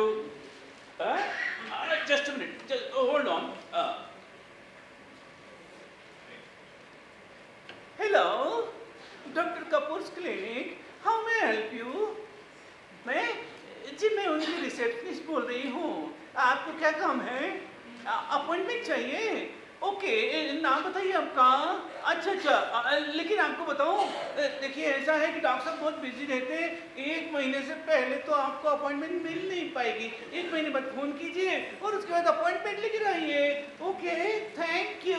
Just a minute, just hold on. Hello, doctor Kapoors clinic, how may I help you? मैं उनकी रिसेप्शनिस्ट बोल रही हूँ। आपको क्या काम है? अपॉइंटमेंट चाहिए? ओके, नाम बताइए आपका। अच्छा, लेकिन आपको बताऊं, देखिए ऐसा है कि डॉक्टर साहब बहुत बिजी रहते हैं, 1 महीने से पहले तो आपको अपॉइंटमेंट मिल नहीं पाएगी। 1 महीने बाद फोन कीजिए और उसके बाद अपॉइंटमेंट लेकर आइए। Okay, thank you.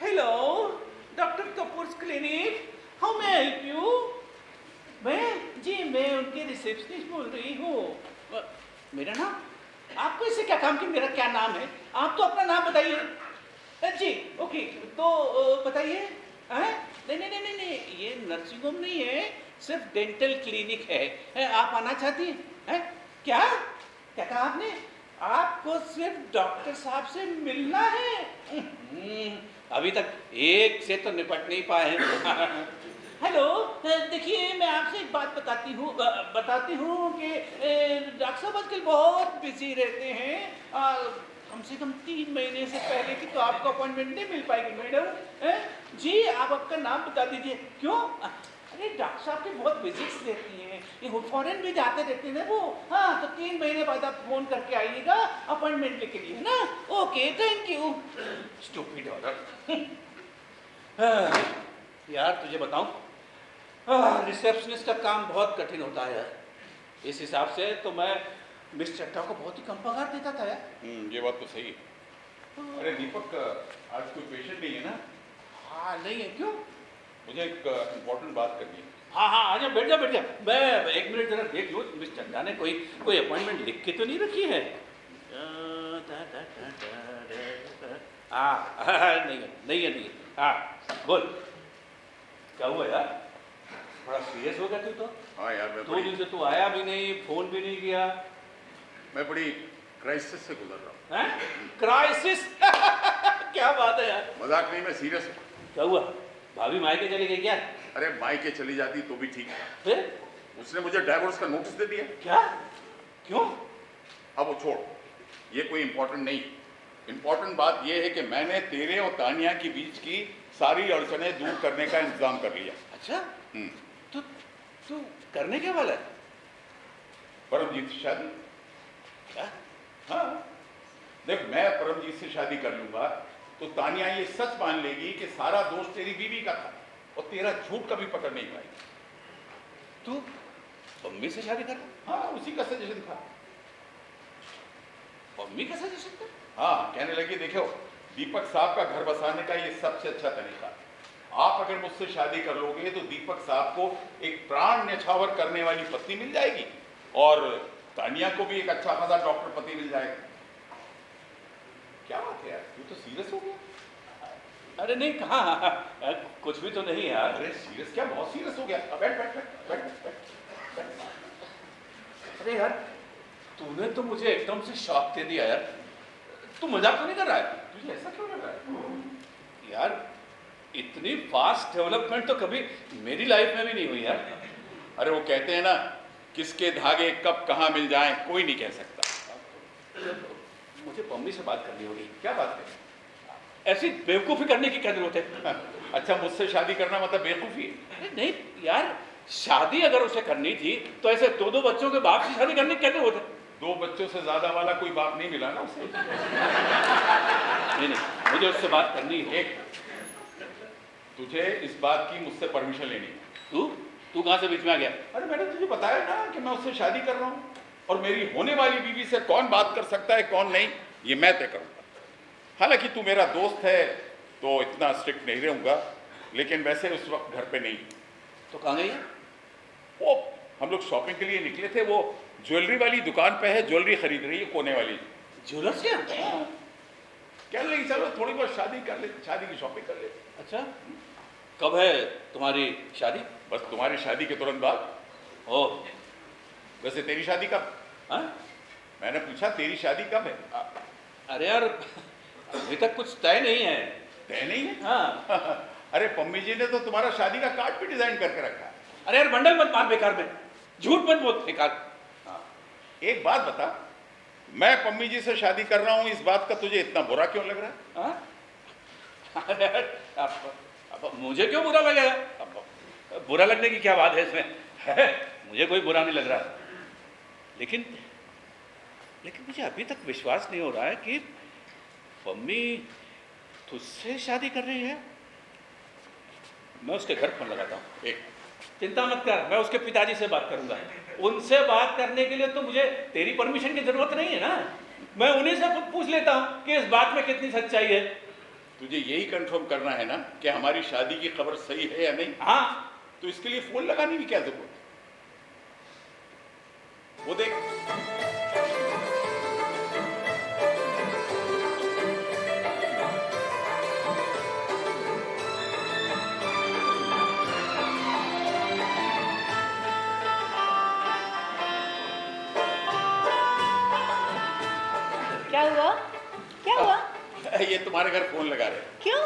Hello, doctor Kapoors clinic, how may I help you? मैं उनकी रिसेप्शनिस्ट बोल रही हूँ। मेरा नाम? आपको इससे क्या काम कि मेरा क्या नाम है? आप तो अपना नाम बताइए। जी ओके, तो बताइए। नहीं, ये नर्सिंग होम नहीं है, सिर्फ डेंटल क्लिनिक है। आप आना चाहती हैं? क्या कहा आपने? आपको सिर्फ डॉक्टर साहब से मिलना है? अभी तक एक से तो निपट नहीं पाए। हेलो, देखिए मैं आपसे एक बात बताती हूँ कि डॉक्टर साहब आजकल बहुत बिजी रहते हैं। कम से कम 3 महीने से पहले की तो आपको अपॉइंटमेंट नहीं मिल पाएगी मैडम। जी आप आपका नाम बता दीजिए। क्यों? अरे डॉक्टर साहब की बहुत विजिट्स रहती हैं, ये फॉरेन भी जाते रहते हैं वो। हाँ, तो 3 महीने बाद आप फोन करके आइएगा अपॉइंटमेंट लेके लिए, है ना? Okay, thank you. Stupid order. यार तुझे बताऊं, रिसेप्शनिस्ट का काम बहुत कठिन होता है यार। इस हिसाब से तो मैं मिस चट्टा को बहुत ही कम पगार देता था यार। ये बात तो सही है। अरे दीपक, आज कोई पेशेंट नहीं है ना? हाँ नहीं है, क्यों? मुझे एक इम्पोर्टेंट बात करनी है। हाँ आजा, बैठ जा। मैं 1 मिनट जरा देख लूँ मिस चट्टा ने कोई अपॉइंटमेंट लिख के तो नहीं रखी है। नहीं है। हाँ बोल, क्या हुआ यार? बड़ा सीरियस हो गया तू तो। हाँ यार, 2 दिन से तू आया भी नहीं, फोन भी नहीं किया। मैं बड़ी क्राइसिस से गुजर रहा हूँ। क्राइसिस? क्या बात है यार? मजाक नहीं, मैं सीरियस हूँ। क्या हुआ? भाभी मायके चली गई क्या? अरे मायके चली जाती तो भी ठीक है, फिर उसने मुझे डाइवोर्स का नोटिस दे दिया। क्या? क्यों? अब वो छोड़, ये कोई इंपॉर्टेंट नहीं। इंपॉर्टेंट बात ये है कि मैंने तेरे और तानिया के बीच की सारी अड़चने दूर करने का इंतजाम कर लिया। अच्छा, तो तू करने क्या वाला है? परमजीत से शादी। क्या? हाँ देख, मैं परमजीत से शादी कर लूंगा तो तानिया ये सच मान लेगी कि सारा दोष तेरी बीवी का था और तेरा झूठ कभी पकड़ नहीं पाएगी। तू मम्मी से शादी कर? हाँ, उसी का सजेशन था। मम्मी का सजेशन था? हाँ, कहने लगी देखो दीपक साहब का घर बसाने का ये सबसे अच्छा तरीका है। आप अगर मुझसे शादी कर लोगे तो दीपक साहब को एक प्राण न्यौछावर करने वाली पत्नी मिल जाएगी और तानिया को भी एक अच्छा खासा डॉक्टर पति मिल जाएगा। क्या बात है यार, तू तो सीरियस हो गया। अरे नहीं, कहाँ, कुछ भी तो नहीं यार। अरे सीरियस क्या, बहुत सीरियस हो गया। बैठ बैठ बैठ बैठ बैठ। अरे यार, तूने तो मुझे एकदम से शॉक दे दिया यार। तू मजाक तो नहीं कर रहा है? तुझे ऐसा क्यों लग रहा है? यार इतनी फास्ट डेवलपमेंट तो कभी मेरी लाइफ में भी नहीं हुई यार। अरे वो कहते हैं ना, किसके धागे कब कहाँ मिल जाएं कोई नहीं कह सकता। मुझे मम्मी से बात करनी होगी। क्या बात है? ऐसी बेवकूफ़ी करने की क्या जरूरत है? अच्छा, मुझसे शादी करना मतलब बेवकूफ़ी है? अरे नहीं यार, शादी अगर उसे करनी थी तो ऐसे दो दो बच्चों के बाप से शादी करने की क्या जरूरत है? 2 बच्चों से ज्यादा वाला कोई बाप नहीं मिला ना उसे। नहीं, मुझे उससे बात करनी है। एक, तुझे इस बात की मुझसे परमिशन लेनी है। तू कहाँ से बीच में आ गया? अरे मैंने तुझे बताया ना कि मैं उससे शादी कर रहा हूँ, और मेरी होने वाली बीवी से कौन बात कर सकता है कौन नहीं, ये मैं तय करूँगा। हालांकि तू मेरा दोस्त है तो इतना स्ट्रिक्ट नहीं रहूँगा, लेकिन वैसे उस वक्त घर पे नहीं। तो कहाँ गई है? वो हम लोग शॉपिंग के लिए निकले थे, वो ज्वेलरी वाली दुकान पे है, ज्वेलरी खरीद रही है, कोने वाली। ज्वेलर्स क्या? कह रही चलो थोड़ी बहुत शादी कर ले, शादी की शॉपिंग कर ले। अच्छा, कब है तुम्हारी शादी? बस तुम्हारी शादी के तुरंत बाद। ओह, वैसे तेरी शादी कब? हाँ? मैंने पूछा तेरी शादी कब है? अरे यार, अभी तक कुछ तय नहीं है। तय नहीं है? हाँ। अरे पम्मी जी ने तो तुम्हारा शादी का कार्ड भी डिजाइन करके रखा है। अरे यार, बंडल मत मार बेकार में, झूठ मत बोल बेकार। हाँ। एक बात बता, मैं पम्मी जी से शादी कर रहा हूं, इस बात का तुझे इतना बुरा क्यों लग रहा है? हाँ? अरे यार, अब मुझे क्यों बुरा लगेगा? अब बुरा लगने की क्या बात है इसमें? मुझे कोई बुरा नहीं लग रहा, लेकिन मुझे अभी तक विश्वास नहीं हो रहा है कि पम्मी तुझसे शादी कर रही है। मैं उसके घर फोन लगाता हूँ। एक, चिंता मत कर, मैं उसके पिताजी से बात करूंगा। उनसे बात करने के लिए तो मुझे तेरी परमिशन की जरूरत नहीं है ना। मैं उन्हीं से खुद पूछ लेता हूँ कि इस बात में कितनी सच्चाई है। तुझे यही कंफर्म करना है ना कि हमारी शादी की खबर सही है या नहीं? हाँ। तो इसके लिए फोन लगाने की क्या जरूरत है? वो देख, क्या हुआ? क्या हुआ? ये तुम्हारे घर फोन लगा रहे हैं। क्यों?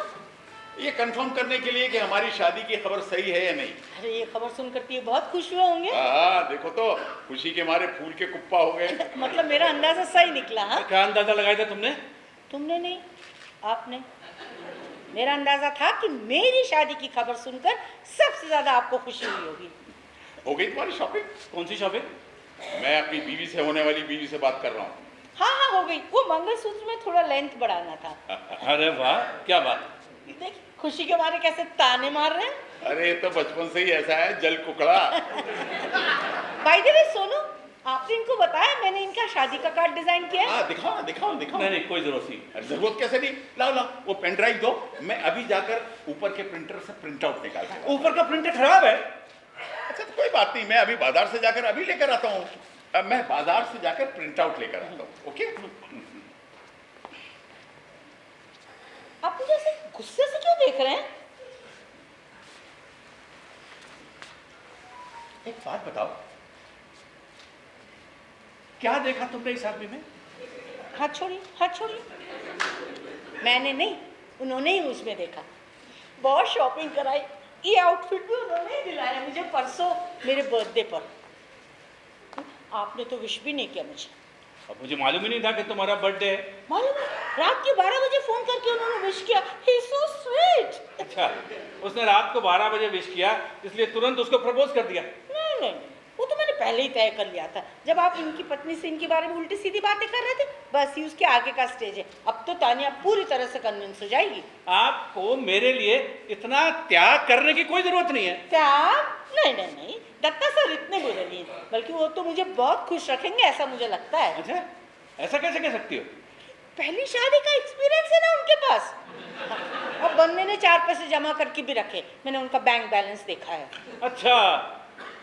ये कंफर्म करने के लिए कि हमारी शादी की खबर सही है या नहीं। अरे ये खबर सुनकर तो ये बहुत खुश हुए होंगे। हाँ, देखो तो खुशी के मारे फूल के कुप्पा हो गए। मतलब मेरा अंदाजा सही निकला। हाँ, क्या अंदाजा लगाया था तुमने? तुमने नहीं, आपने। मेरा अंदाजा था कि मेरी शादी की खबर सुनकर सबसे ज्यादा आपको खुशी हुई होगी। हो गई तुम्हारी शॉपिंग? कौन सी शॉपिंग? मैं अपनी बीवी से, होने वाली बीवी से बात कर रहा हूँ। हाँ हाँ, हो गई। वो मंगलसूत्र में थोड़ा लेंथ बढ़ाना था। अरे वाह, क्या बात। देख, खुशी के मारे कैसे ताने मार रहे हैं। अरे ये तो बचपन से ही ऐसा है, जल कुकड़ा। बाय द वे सोनू, आपने इनको बताया मैंने इनका शादी का कार्ड डिजाइन किया है? हाँ, दिखाओ ना, दिखाओ दिखाओ। नहीं, कोई जरूरत नहीं। अरे जरूरत कैसे नहीं? लाओ लाओ, वो पेन ड्राइव दो, मैं अभी जाकर ऊपर के प्रिंटर से प्रिंट आउट निकाल के। ऊपर का प्रिंटर खराब है। अच्छा तो कोई बात नहीं, मैं अभी बाजार से जाकर अभी लेकर आता हूँ। अब मैं बाजार से जाकर प्रिंट आउट लेकर आता हूँ। ओके? आप मुझे ऐसे गुस्से से क्यों देख रहे हैं? एक बात बताओ, क्या देखा तुमने इस आदमी में? हाथ छोड़िए, हाथ छोड़िए। मैंने नहीं, उन्होंने ही मुझमें देखा। बहुत शॉपिंग कराई, ये आउटफिट भी उन्होंने ही दिलाया मुझे परसों मेरे बर्थडे पर। आपने तो विश भी नहीं किया मुझे। अब मुझे मालूम ही नहीं था कि तुम्हारा बर्थडे है। मालूम है, रात के 12 बजे फोन करके उन्होंने विश किया। ही सो स्वीट। अच्छा, उसने रात को 12 बजे विश किया, इसलिए तुरंत उसको प्रपोज कर दिया? नहीं नहीं, वो तो मैंने पहले ही तय कर लिया था। जब आप इनकी पत्नी से इनके बारे में उल्टी सीधी बातें कर रहे थे, बस ही उसके आगे का स्टेज है। अब तो तानिया पूरी तरह से कन्विंस हो जाएगी। आपको मेरे लिए इतना त्याग करने की कोई जरूरत नहीं है। त्याग? नहीं नहीं नहीं, दत्ता सर इतने बुरे नहीं, बल्कि वो तो मुझे बहुत खुश रखेंगे, ऐसा मुझे लगता है। अच्छा, ऐसा कैसे कह सकती हो? पहली शादी का एक्सपीरियंस है ना उनके पास। और बंदे ने 4 पैसे जमा करके भी रखे, मैंने उनका बैंक बैलेंस देखा है। अच्छा,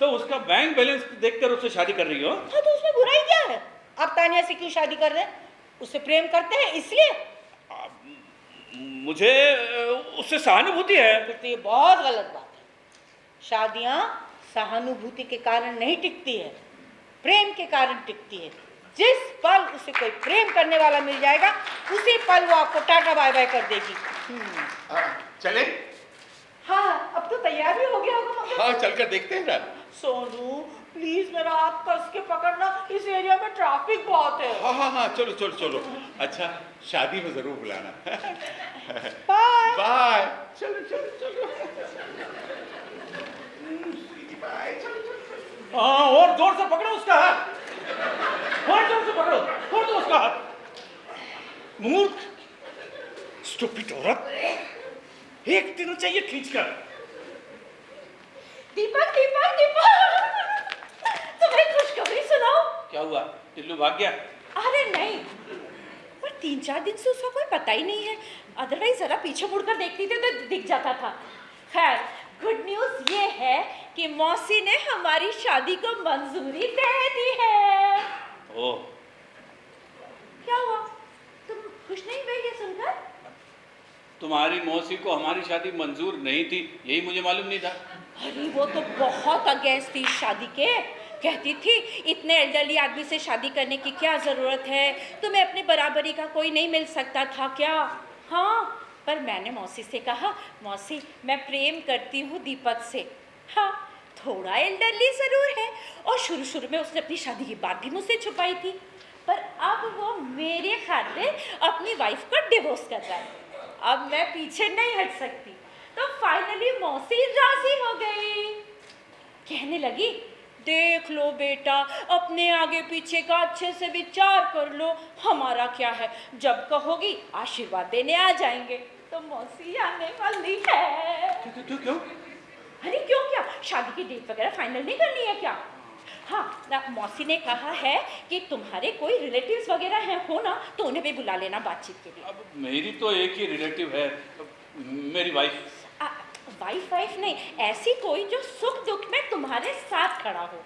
तो उसका बैंक बैलेंस देखकर उससे शादी कर रही हो? हाँ, तो उसमें बुराई क्या है? आप तानिया से क्यों शादी कर रहे हैं? उससे प्रेम करते हैं इसलिए? मुझे उससे सहानुभूति है। फिर तो ये बहुत गलत बात है। शादियां सहानुभूति के कारण नहीं टिकती है, प्रेम के कारण टिकती है। जिस पल उसे कोई प्रेम करने वाला मिल जाएगा, उसी पल वो आपको टाटा बाय बाय कर देगी। चले? हाँ, अब तो तैयार भी हो गया होगा मगर। हाँ, चलकर देखते हैं ना। सोनू प्लीज मेरा हाथ कस के पकड़ना, इस एरिया में ट्रैफिक बहुत है। हाँ हाँ हाँ, चलो चलो चलो। अच्छा, शादी में जरूर बुलाना। Bye bye. चलो चलो चलो। बाय, चलो चलो। हाँ, और जोर से पकड़ो उसका हाथ, और जोर से पकड़ो, छोड़ दो उसका हाथ। मूर्ख, स्टूपिड औरत, एक दिन चाहिए खींचकर। दीपक दीपक दीपक, तुम्हें खुशखबरी सुनाओ। क्या हुआ? टिल्लू भाग गया? अरे नहीं, पर 3-4 दिन से उसका कोई पता ही नहीं है। अदरवाइज जरा पीछे मुड़कर देखती थी तो दिख जाता था। खैर, गुड न्यूज ये है कि मौसी ने हमारी शादी को मंजूरी दे दी है। ओह, क्या हुआ, तुम खुश नहीं हुए ये सुनकर? तुम्हारी मौसी को हमारी शादी मंजूर नहीं थी, यही मुझे मालूम नहीं था। अरे वो तो बहुत अगेंस्ट थी शादी के। कहती थी इतने एल्डरली आदमी से शादी करने की क्या ज़रूरत है, तुम्हें अपनी बराबरी का कोई नहीं मिल सकता था क्या? हाँ, पर मैंने मौसी से कहा, मौसी मैं प्रेम करती हूँ दीपक से। हाँ, थोड़ा एल्डरली ज़रूर है, और शुरू शुरू में उसने अपनी शादी की बात भी मुझसे छुपाई थी, पर अब वो मेरे खातिर अपनी वाइफ को डिवोर्स कर रहा है। अब मैं पीछे नहीं हट सकती। तो फाइनली मौसी राजी हो गई। कहने लगी, देख लो बेटा, अपने आगे पीछे का अच्छे से विचार कर लो, हमारा क्या है, जब कहोगी आशीर्वाद देने आ जाएंगे। तो मौसी आने वाली है। क्यों? अरे क्यों क्या, शादी की डेट वगैरह फाइनल नहीं करनी है क्या? हाँ, मौसी ने कहा है कि तुम्हारे कोई रिलेटिव्स वगैरह हैं हो ना, तो उन्हें भी बुला लेना बातचीत के लिए। अब मेरी तो एक ही रिलेटिव है, मेरी वाइफ। वाइफ नहीं, ऐसी कोई जो सुख दुख में तुम्हारे साथ खड़ा हो।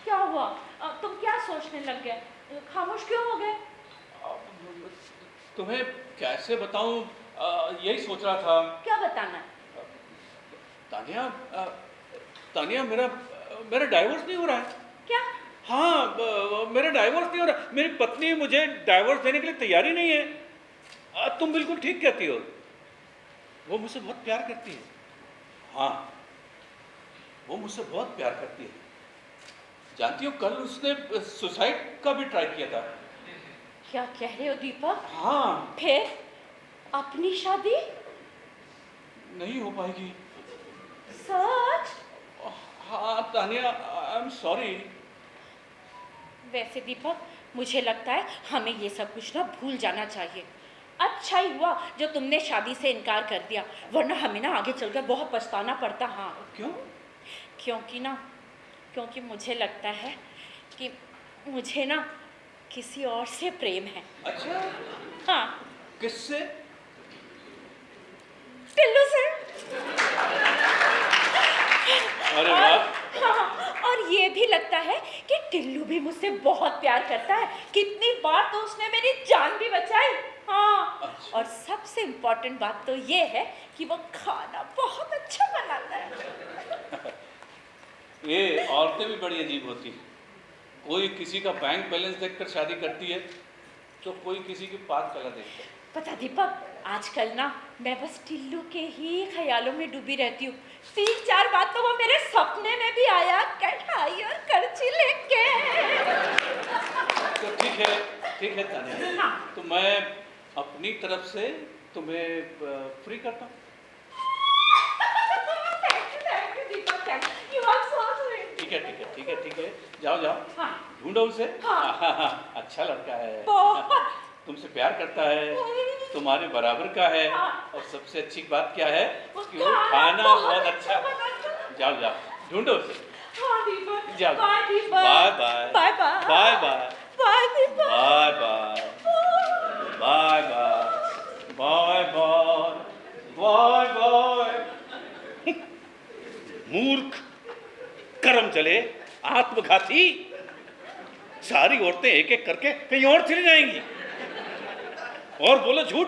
क्या हुआ, तुम क्या सोचने लग गए, खामोश क्यों हो गए? तुम्हें कैसे बताऊं, यही सोच रहा था। क्या बताना? तानिया, मेरा डाइवोर्स नहीं हो रहा है। क्या? हाँ, मेरा डाइवोर्स नहीं हो रहा। मेरी पत्नी मुझे डाइवोर्स देने के लिए तैयारी नहीं है। तुम बिल्कुल ठीक कहती हो, वो मुझसे बहुत प्यार करती है। हाँ, वो मुझसे बहुत प्यार करती है। जानती हो, कल उसने सुसाइड का भी ट्राई किया था। क्या कह रहे हो दीपक? हाँ। फिर अपनी शादी नहीं हो पाएगी। सच? हाँ तानिया, आई एम सॉरी। वैसे दीपक, मुझे लगता है हमें ये सब कुछ ना भूल जाना चाहिए। अच्छा ही हुआ जो तुमने शादी से इनकार कर दिया, वरना हमें ना आगे चलकर बहुत पछताना पड़ता। हाँ। क्यों? क्योंकि मुझे लगता है कि मुझे ना किसी और से प्रेम है। अच्छा? हाँ। किससे? टिल्लू से। अरे वाह। हाँ, और ये भी लगता है कि टिल्लू भी मुझसे बहुत प्यार करता है। कितनी बार तो उसने मेरी जान भी बचाई। हाँ। अच्छा। और सबसे इम्पोर्टेंट बात तो ये है कि वो खाना बहुत अच्छा बनाता है। ये औरतें भी बड़ी अजीब होती हैं। कोई किसी का बैंक बैलेंस देखकर शादी करती है, तो कोई किसी की पाक कला देखता है। पता दीपक, आजकल ना मैं बस टिल्लू के ही ख्यालों में डूबी रहती हूँ। 3-4 बार तो वो मेरे सपने में भी आया, कढ़ाई और करछी लेके। तो ठीक है तानिया। हाँ। तो मैं अपनी तरफ से तुम्हें फ्री करता हूँ। Thank you, Deepak, thank you. You are so sweet. ठीक है। जाओ। हाँ। ढूंढो उसे। हाँ। अच्छा लड़का है, बहुत। तुमसे प्यार करता है, तुम्हारे बराबर का है। हाँ। और सबसे अच्छी बात क्या है कि वो खाना खाना बहुत अच्छा। बनाता। जाओ ढूंढो उसे। हाँ दीपक। जाओ। बाय दीपक। बाय। बाय दीपक। बाय। मूर्ख, कर्म चले, आत्मघाती। सारी औरतें एक एक करके कहीं और चली जाएंगी। और बोलो झूठ,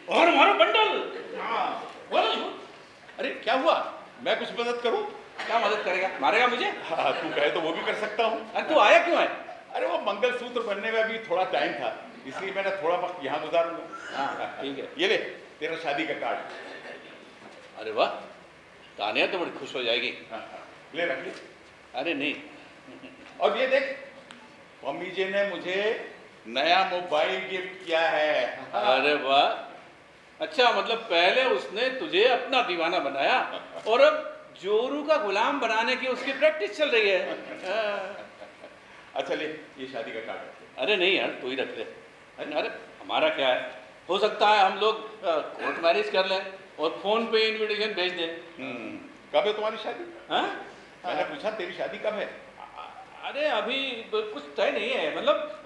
और मारो बंडल। हाँ, बोलो झूठ। अरे क्या हुआ, मैं कुछ मदद करूं? क्या मदद करेगा, मारेगा मुझे? हाँ, तू कहे तो वो भी कर सकता हूँ। अरे तू आया क्यों है? अरे वो मंगलसूत्र बनने में अभी थोड़ा टाइम था, इसलिए मैंने थोड़ा वक्त यहाँ गुजारूंगा। हाँ ठीक है। ये ले तेरा शादी का कार्ड। अरे वाह, तानिया तो बड़ी खुश हो जाएगी। हाँ, ले रख ले। अरे नहीं। और ये देख, मम्मी जी ने मुझे नया मोबाइल गिफ्ट किया है। अरे वाह, अच्छा मतलब पहले उसने तुझे अपना दीवाना बनाया और अब जोरू का गुलाम बनाने की उसकी प्रैक्टिस चल रही है। अच्छा ले, ये शादी का कार्ड रख ले। अरे नहीं यार, तू ही रख ले। अरे हमारा क्या है, हो सकता है हम लोग कोर्ट मैरिज कर लें और फोन पे इनविटेशन भेज दें। कब है तुम्हारी शादी? हाँ? मैंने पूछा तेरी शादी कब है? अरे अभी कुछ तय नहीं है, मतलब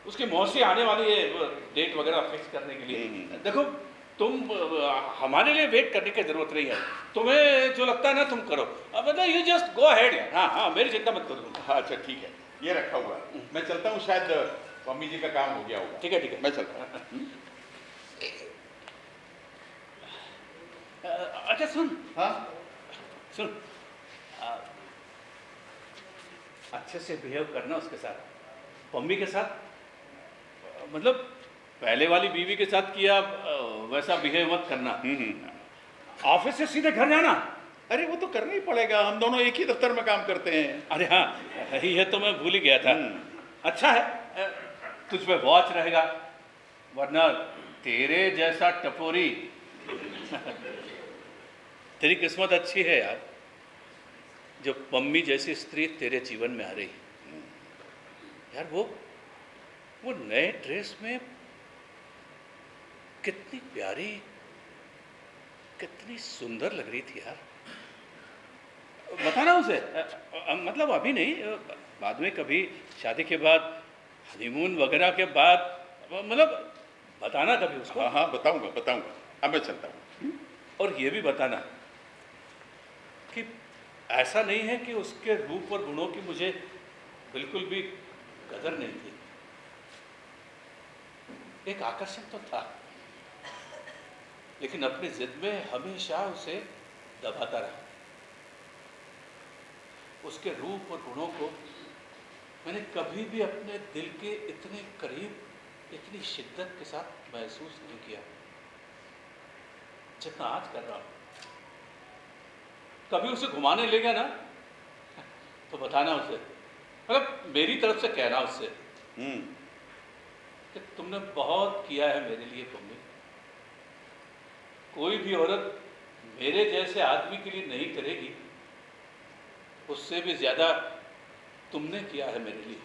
उसकी मौसी आने वाली है डेट वगैरह फिक्स करने के लिए। देखो तुम हमारे लिए वेट करने की जरूरत नहीं है, तुम्हें जो लगता है ना तुम करो, अब मतलब यू जस्ट गो अहेड यार। हाँ हाँ, मेरी चिंता मत करो तुम। हाँ अच्छा ठीक है, ये रखा हुआ है। मैं चलता हूँ, शायद मम्मी जी का काम हो गया होगा। ठीक है ठीक है, मैं चलता हूँ। अच्छा सुन। हाँ सुन, अच्छे से बिहेव करना उसके साथ, पम्मी के साथ। मतलब पहले वाली बीवी के साथ किया वैसा बिहेव मत करना। ऑफिस से सीधे घर जाना। अरे वो तो करना ही पड़ेगा, हम दोनों एक ही दफ्तर में काम करते हैं। अरे हाँ, ये तो मैं भूल ही गया था। अच्छा है तुझ पे वॉच रहेगा, वरना तेरे जैसा टपोरी तेरी किस्मत अच्छी है यार, जो पम्मी जैसी स्त्री तेरे जीवन में आ रही यार। वो नए ड्रेस में कितनी प्यारी, कितनी सुंदर लग रही थी यार। बताना उसे, मतलब अभी नहीं, बाद में कभी शादी के बाद, हनीमून वगैरह के बाद, मतलब बताना कभी उसको। हाँ हाँ बताऊंगा बताऊंगा, अब मैं चलता हूँ। और ये भी बताना कि ऐसा नहीं है कि उसके रूप और गुणों की मुझे बिल्कुल भी कदर नहीं थी, एक आकर्षण तो था, लेकिन अपनी जिद में हमेशा उसे दबाता रहा। उसके रूप और गुणों को मैंने कभी भी अपने दिल के इतने करीब, इतनी शिद्दत के साथ महसूस नहीं किया जितना आज कर रहा हूं। कभी उसे घुमाने ले गया ना तो बताना उसे, मतलब मेरी तरफ से कहना उससे कि तुमने बहुत किया है मेरे लिए पम्मी। कोई भी औरत मेरे जैसे आदमी के लिए नहीं करेगी, उससे भी ज्यादा तुमने किया है मेरे लिए।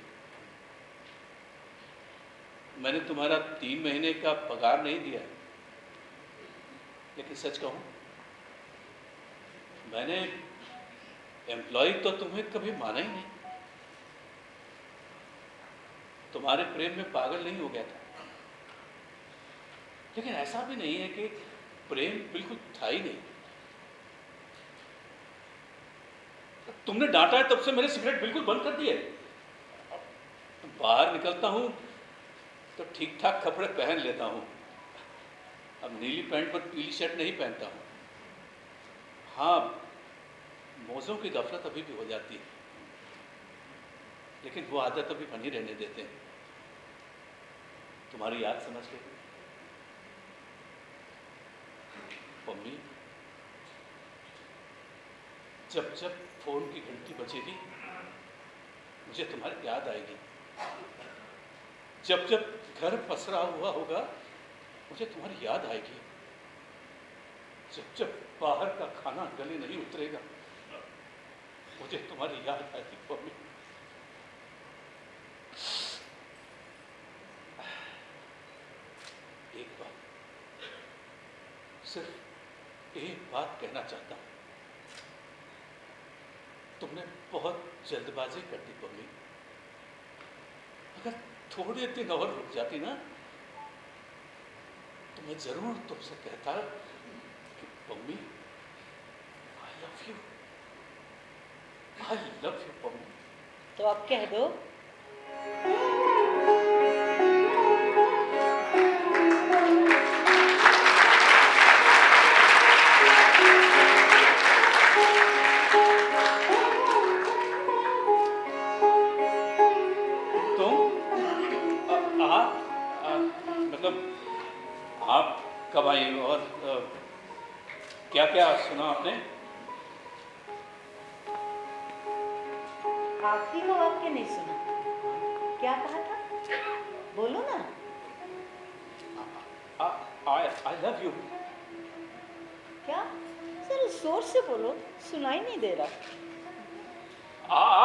मैंने तुम्हारा 3 महीने का पगार नहीं दिया, लेकिन सच कहूं मैंने एम्प्लॉय तो तुम्हें कभी माना ही नहीं। तुम्हारे प्रेम में पागल नहीं हो गया था, लेकिन ऐसा भी नहीं है कि प्रेम बिल्कुल था ही नहीं। तुमने डांटा है तब से मैंने सिगरेट बिल्कुल बंद कर दिए। बाहर निकलता हूं तो ठीक ठाक कपड़े पहन लेता हूं। अब नीली पैंट पर पीली शर्ट नहीं पहनता हूं। हाँ, मौजों की गफलत अभी भी हो जाती है, लेकिन वो आदत अभी बनी रहने देते हैं। तुम्हारी याद समझ के मम्मी, जब जब फोन की घंटी बजेगी मुझे तुम्हारी याद आएगी। जब जब घर पसरा हुआ होगा मुझे तुम्हारी याद आएगी। जब जब बाहर का खाना गले नहीं उतरेगा मुझे तुम्हारी याद आएगी मम्मी। एक बात, सिर्फ एक बात कहना चाहता हूं। तुमने बहुत जल्दबाजी कर दी मम्मी। अगर थोड़े दिन और रुक जाती ना तो मैं जरूर तुमसे कहता कि mummy I love you, I love you mummy. तो अब कह दो। आखिरी का वाक्य नहीं सुना, क्या कहा था? बोलो ना। I love you. क्या? जरा जोर से बोलो, सुनाई नहीं दे रहा।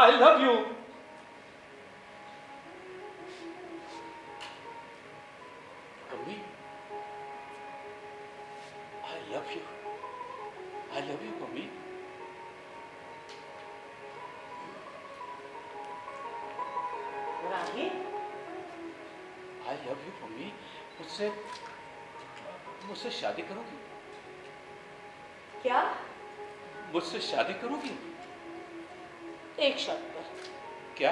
I love you. Mummy, I love you. I love you mummy. Rahi, I love you mummy. मुझसे मुझसे शादी करोगी? क्या? मुझसे शादी करोगी? एक शर्त पर, क्या?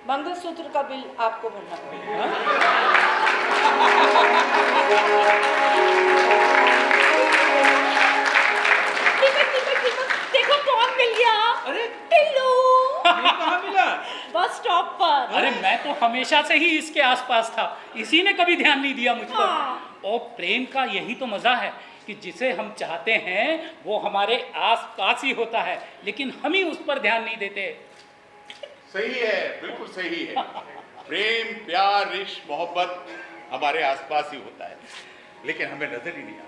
मंगलसूत्र का बिल आपको भरना पड़ेगा। हाँ? देखो कौन मिल गया। अरे टिल्लू, ये कहाँ मिला? बस स्टॉप पर। अरे मैं तो हमेशा से ही इसके आसपास था, इसी ने कभी ध्यान नहीं दिया मुझ पर। हाँ। और प्रेम का यही तो मजा है कि जिसे हम चाहते हैं वो हमारे आसपास ही होता है, लेकिन हम ही उस पर ध्यान नहीं देते। सही है, बिल्कुल सही है। प्रेम, प्यार, इश्क, मोहब्बत हमारे आसपास ही होता है, लेकिन हमें नजर ही नहीं आता।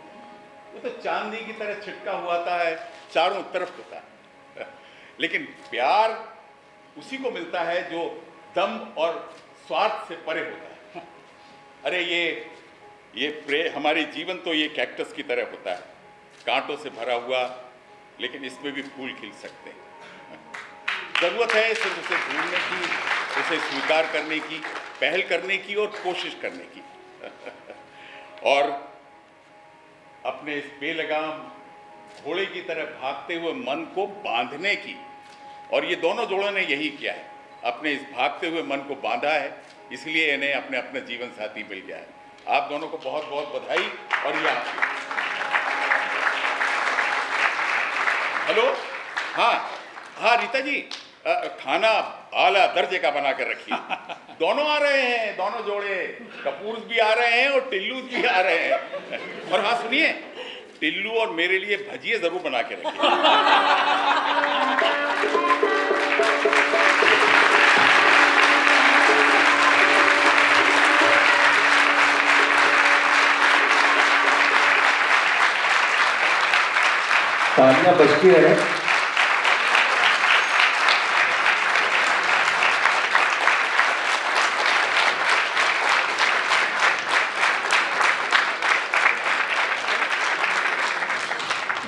वो तो चांदनी की तरह छिटका हुआ है, चारों तरफ होता है। लेकिन प्यार उसी को मिलता है जो दम और स्वार्थ से परे होता है। अरे हमारी जीवन तो ये कैक्टस की तरह होता है, कांटों से भरा हुआ, लेकिन इसमें भी फूल खिल सकते हैं। जरूरत है सिर्फ उसे ढूंढने की, उसे स्वीकार करने की, पहल करने की और कोशिश करने की। और अपने इस बेलगाम घोड़े की तरह भागते हुए मन को बांधने की। और ये दोनों जोड़ों ने यही किया है, अपने इस भागते हुए मन को बांधा है, इसलिए इन्हें अपने अपने जीवन साथी मिल गया है। आप दोनों को बहुत बहुत बधाई। और ये आपकी। हेलो, हाँ हाँ रीता जी, खाना आला दर्जे का बना कर रखिए। दोनों आ रहे हैं, दोनों जोड़े, कपूर भी आ रहे हैं और टिल्लू भी आ रहे हैं। और हाँ सुनिए, टिल्लू और मेरे लिए भजिए जरूर बना के रखिए। तालियां बजती रहे।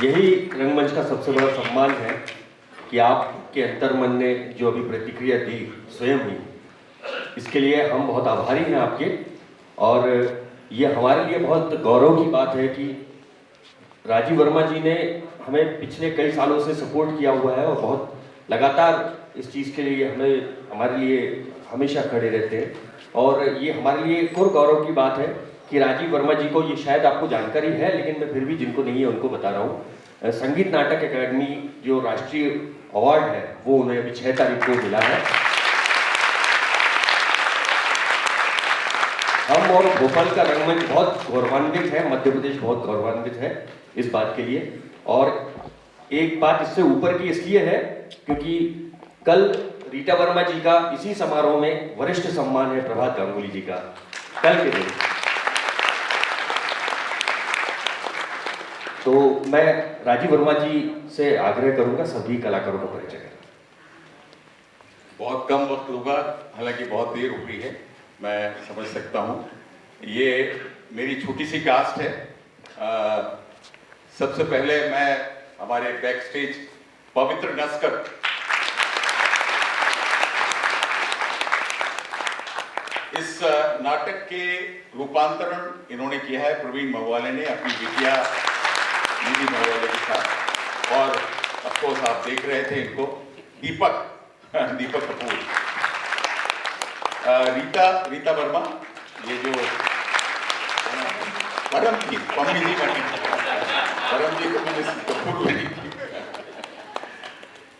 यही रंगमंच का सबसे बड़ा सम्मान है कि आपके अंतर्मन ने जो अभी प्रतिक्रिया दी स्वयं ही, इसके लिए हम बहुत आभारी हैं आपके। और ये हमारे लिए बहुत गौरव की बात है कि राजीव वर्मा जी ने हमें पिछले कई सालों से सपोर्ट किया हुआ है और बहुत लगातार इस चीज़ के लिए हमारे लिए हमेशा खड़े रहते हैं। और ये हमारे लिए एक और गौरव की बात है कि राजीव वर्मा जी को, ये शायद आपको जानकारी है लेकिन मैं फिर भी जिनको नहीं है उनको बता रहा हूँ, संगीत नाटक अकादमी जो राष्ट्रीय अवार्ड है वो उन्हें अभी 6 तारीख को मिला है। हम और भोपाल का रंगमंच बहुत गौरवान्वित है, मध्य प्रदेश बहुत गौरवान्वित है इस बात के लिए। और एक बात इससे ऊपर की इसलिए है क्योंकि कल रीता वर्मा जी का इसी समारोह में वरिष्ठ सम्मान है प्रभात गांगुली जी का, कल के दिन। तो मैं राजीव वर्मा जी से आग्रह करूंगा सभी कलाकारों का परिचय करें। बहुत कम वक्त होगा, हालांकि बहुत देर हो गई है, मैं समझ सकता हूँ। ये मेरी छोटी सी कास्ट है। सबसे पहले मैं हमारे बैक स्टेज पवित्र नस्कर, इस नाटक के रूपांतरण इन्होंने किया है प्रवीण महुआले ने अपनी बिटिया निधि महुआले के साथ। और अफकोर्स आप देख रहे थे इनको, दीपक कपूर। रीता वर्मा, ये जो परमजीत पम्मी जी बनी, परमजीत को मैंने कपूर बनी थी।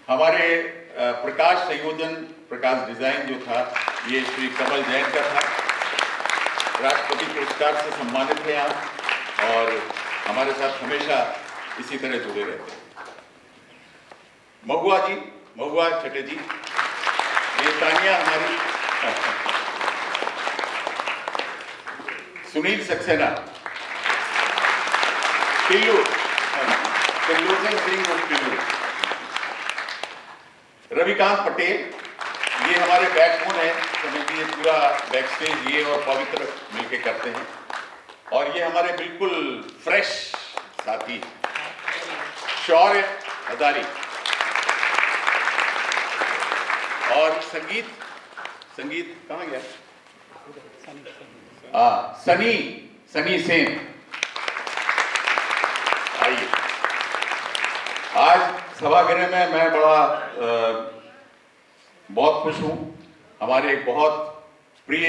हमारे प्रकाश संयोजन, प्रकाश डिजाइन जो था, ये श्री कमल जैन का था। राष्ट्रपति पुरस्कार से सम्मानित हैं आप और हमारे साथ हमेशा इसी तरह जुड़े रहते हैं। महुआ चटे जी, ये तानिया हमारी सुनील सक्सेना, टिल्लू, त्रिलोचन सिंह और टिल्लू, रविकांत पटेल, ये हमारे बैकबोन है, समझिए पूरा बैक स्टेज ये और पवित्र मिलके करते हैं। और ये हमारे बिल्कुल फ्रेश साथी शौर्य हजारी, और संगीत कहाँ गया? सनी सेन। आइए, आज सभागृह में मैं बड़ा बहुत खुश हूं। हमारे एक बहुत प्रिय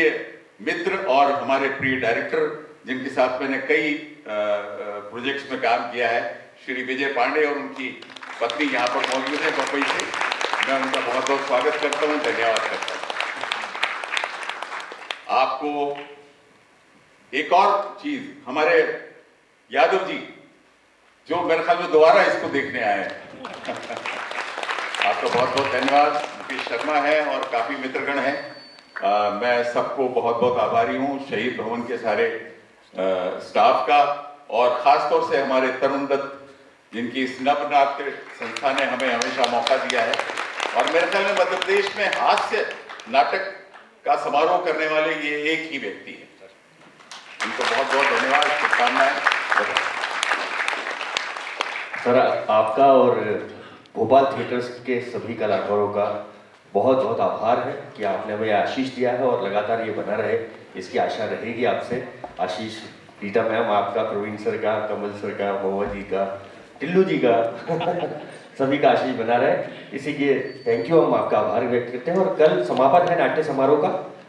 मित्र और हमारे प्रिय डायरेक्टर, जिनके साथ मैंने कई प्रोजेक्ट्स में काम किया है, श्री विजय पांडे और उनकी पत्नी यहाँ पर मौजूद है बम्बई से। मैं उनका बहुत बहुत स्वागत करता हूँ, धन्यवाद करता हूँ। आपको एक और चीज, हमारे यादव जी जो मेरे ख्याल में दोबारा इसको देखने आए हैं आपका बहुत बहुत धन्यवाद। मुकेश शर्मा है और काफी मित्रगण हैं। मैं सबको बहुत बहुत आभारी हूँ, शहीद भवन के सारे स्टाफ का, और खास तौर से हमारे तरुण दत्त, जिनकी इस नवनाट्य संस्था ने हमें हमेशा मौका दिया है। और मेरे ख्याल में मध्य प्रदेश में हास्य नाटक का समारोह करने वाले ये एक ही व्यक्ति है। उनको बहुत बहुत धन्यवाद, शुभकामनाएं। सर, आपका और भोपाल थिएटर्स के सभी कलाकारों का बहुत बहुत आभार है कि आपने हमें आशीष दिया है और लगातार ये बना रहे, इसकी आशा रहेगी आपसे। आशीष, रीटा मैम आपका, प्रवीण सर का, कमल सर का, मोहम्मद जी का, टिल्लू जी का सभी का आशीष बना रहे। इसी के थैंक यू, हम आपका आभार व्यक्त करते हैं। और कल समापन है नाट्य समारोह का।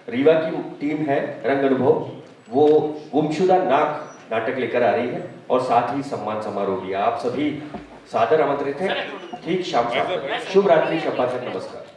रीवा की टीम है रंग अनुभव, वो गुमशुदा नाक नाटक लेकर आ रही है, और साथ ही सम्मान समारोह भी। आप सभी सादर आमंत्रित हैं। ठीक शाम 7 बजे। शुभ रात्रि, शब्बा, नमस्कार।